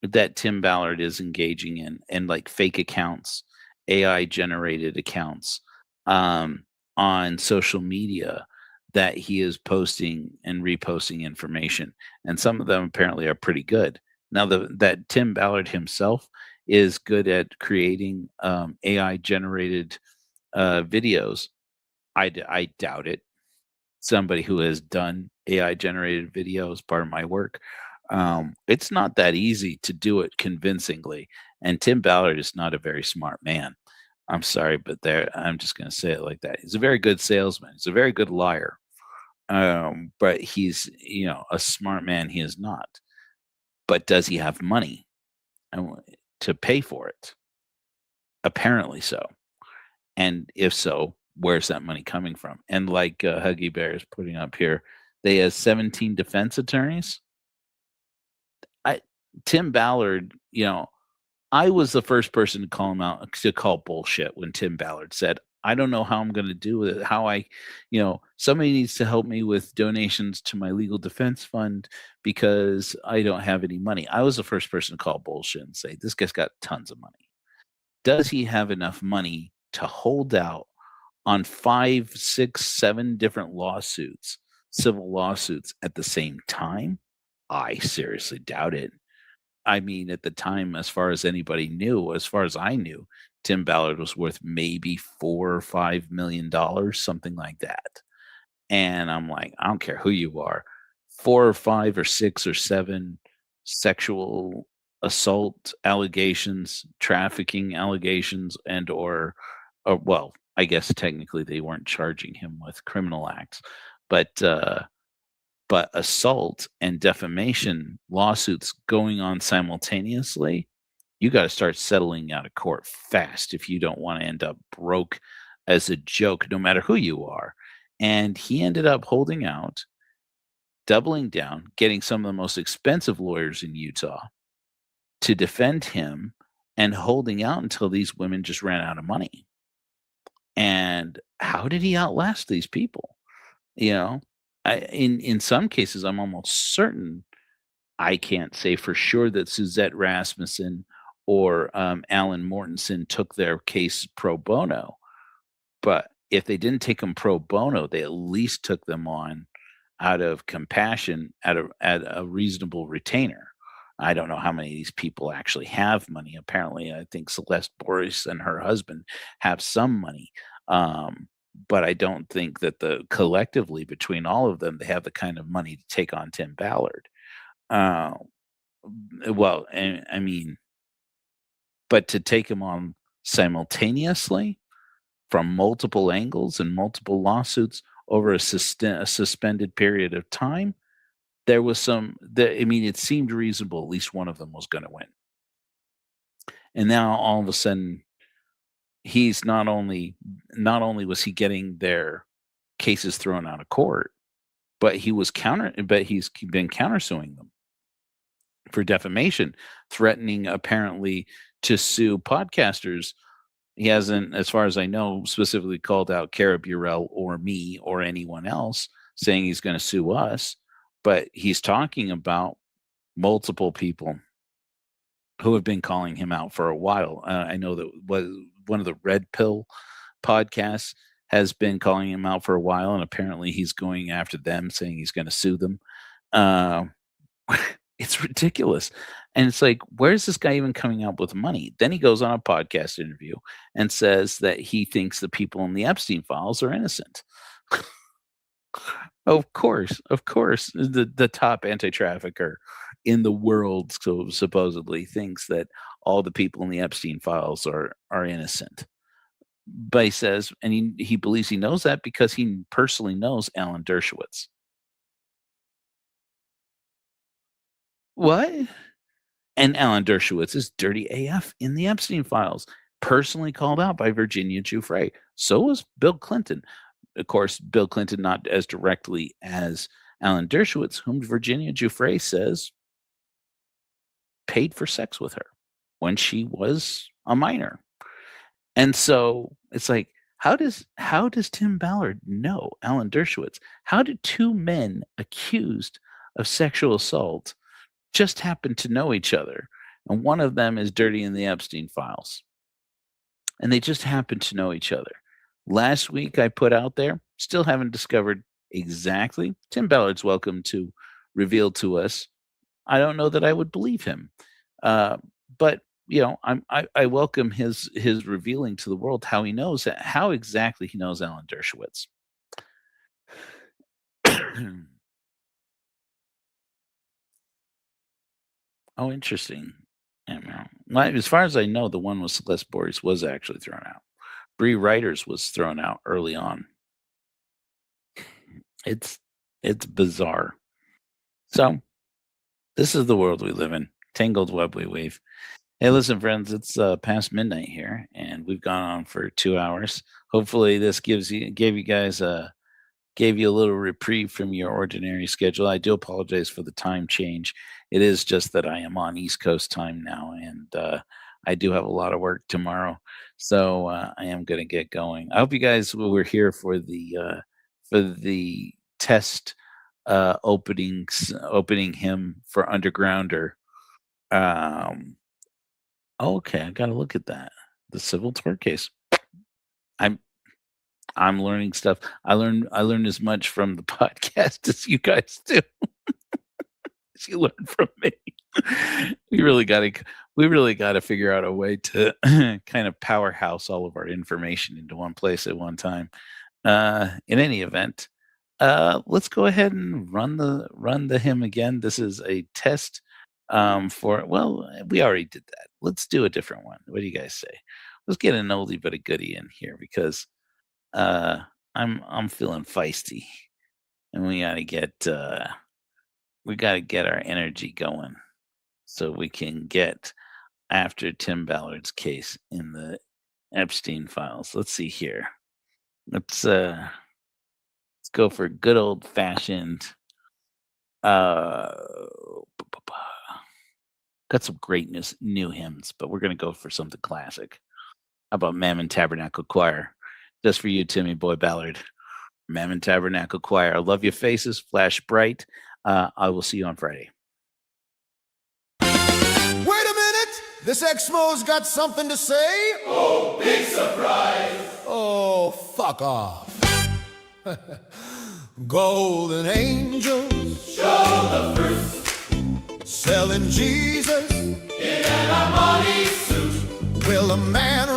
that Tim Ballard is engaging in, and like fake accounts, AI generated accounts, on social media that he is posting and reposting information, and some of them apparently are pretty good. Now, that Tim Ballard himself is good at creating AI generated videos. I doubt it. Somebody who has done AI generated videos, part of my work, it's not that easy to do it convincingly. And Tim Ballard is not a very smart man. I'm sorry, but I'm just going to say it like that. He's a very good salesman. He's a very good liar. But he's, a smart man. He is not. But does he have money to pay for it? Apparently so. And if so, where's that money coming from? And like Huggy Bear is putting up here, they have 17 defense attorneys. Tim Ballard, I was the first person to call him out, to call bullshit when Tim Ballard said, I don't know how I'm going to do it. Somebody needs to help me with donations to my legal defense fund because I don't have any money. I was the first person to call bullshit and say, this guy's got tons of money. Does he have enough money to hold out on 5, 6, 7 different lawsuits, civil lawsuits at the same time? I seriously doubt it. I mean, at the time, as far as anybody knew, as far as I knew, Tim Ballard was worth maybe $4 or $5 million, something like that. And I'm like, I don't care who you are, 4 or 5 or 6 or 7 sexual assault allegations, trafficking allegations, and or well, I guess technically they weren't charging him with criminal acts, but assault and defamation lawsuits going on simultaneously, you got to start settling out of court fast if you don't want to end up broke as a joke, no matter who you are. And he ended up holding out, doubling down, getting some of the most expensive lawyers in Utah to defend him, and holding out until these women just ran out of money. And how did he outlast these people? In some cases, I'm almost certain, I can't say for sure that Suzette Rasmussen or Alan Mortensen took their case pro bono. But if they didn't take them pro bono, they at least took them on out of compassion, at a reasonable retainer. I don't know how many of these people actually have money. Apparently, I think Celeste Boris and her husband have some money. But I don't think that collectively between all of them, they have the kind of money to take on Tim Ballard. Well, I mean, but to take him on simultaneously from multiple angles and multiple lawsuits over a suspended period of time, there was it seemed reasonable. At least one of them was going to win. And now all of a sudden, he's not only was he getting their cases thrown out of court, but he's been countersuing them for defamation, threatening apparently to sue podcasters. He hasn't, as far as I know, specifically called out Cara Burrell or me or anyone else, saying he's going to sue us, but he's talking about multiple people who have been calling him out for a while. I know that one of the Red Pill podcasts has been calling him out for a while, and apparently he's going after them, saying he's going to sue them. It's ridiculous. And it's like, where's this guy even coming up with money? Then he goes on a podcast interview and says that he thinks the people in the Epstein files are innocent. Of course, the top anti-trafficker in the world supposedly thinks that all the people in the Epstein files are innocent. But he says, and he believes he knows that because he personally knows Alan Dershowitz. What? And Alan Dershowitz is dirty AF in the Epstein files, personally called out by Virginia Giuffre. So was Bill Clinton. Of course, Bill Clinton not as directly as Alan Dershowitz, whom Virginia Giuffre says paid for sex with her when she was a minor. And so it's like, how does Tim Ballard know Alan Dershowitz? How did two men accused of sexual assault just happen to know each other? And one of them is dirty in the Epstein files. And they just happen to know each other. Last week I put out there, still haven't discovered exactly. Tim Ballard's welcome to reveal to us. I don't know that I would believe him. But I welcome his revealing to the world how exactly he knows Alan Dershowitz. Oh, interesting. Well, as far as I know, the one with Celeste Boris was actually thrown out. Bree Riders was thrown out early on. It's It's bizarre. So, this is the world we live in. Tangled web we weave. Hey, listen, friends, it's past midnight here, and we've gone on for 2 hours. Hopefully, this gave you guys gave you a little reprieve from your ordinary schedule. I do apologize for the time change. It is just that I am on East Coast time now, and I do have a lot of work tomorrow, so I am going to get going. I hope you guys were here for the test opening hymn for Undergrounder. Okay, I got to look at that. The civil tort case. I'm learning stuff. I learned as much from the podcast as you guys do. As you learn from me. We really got to figure out a way to kind of powerhouse all of our information into one place at one time. In any event, let's go ahead and run the hymn again. This is a test we already did that. Let's do a different one. What do you guys say? Let's get an oldie but a goodie in here because I'm feeling feisty, and we gotta get our energy going so we can get after Tim Ballard's case in the Epstein files. Let's see here. Let's go for good old fashioned. Got some great new hymns, but we're gonna go for something classic. How about Mammon Tabernacle Choir? Just for you, Timmy Boy Ballard. Mammon Tabernacle Choir. I love your faces. Flash bright. I will see you on Friday. Wait a minute! This Exmo's got something to say? Oh, big surprise! Oh, fuck off. Golden angels show the fruit. Selling Jesus in an Armani suit. Will a man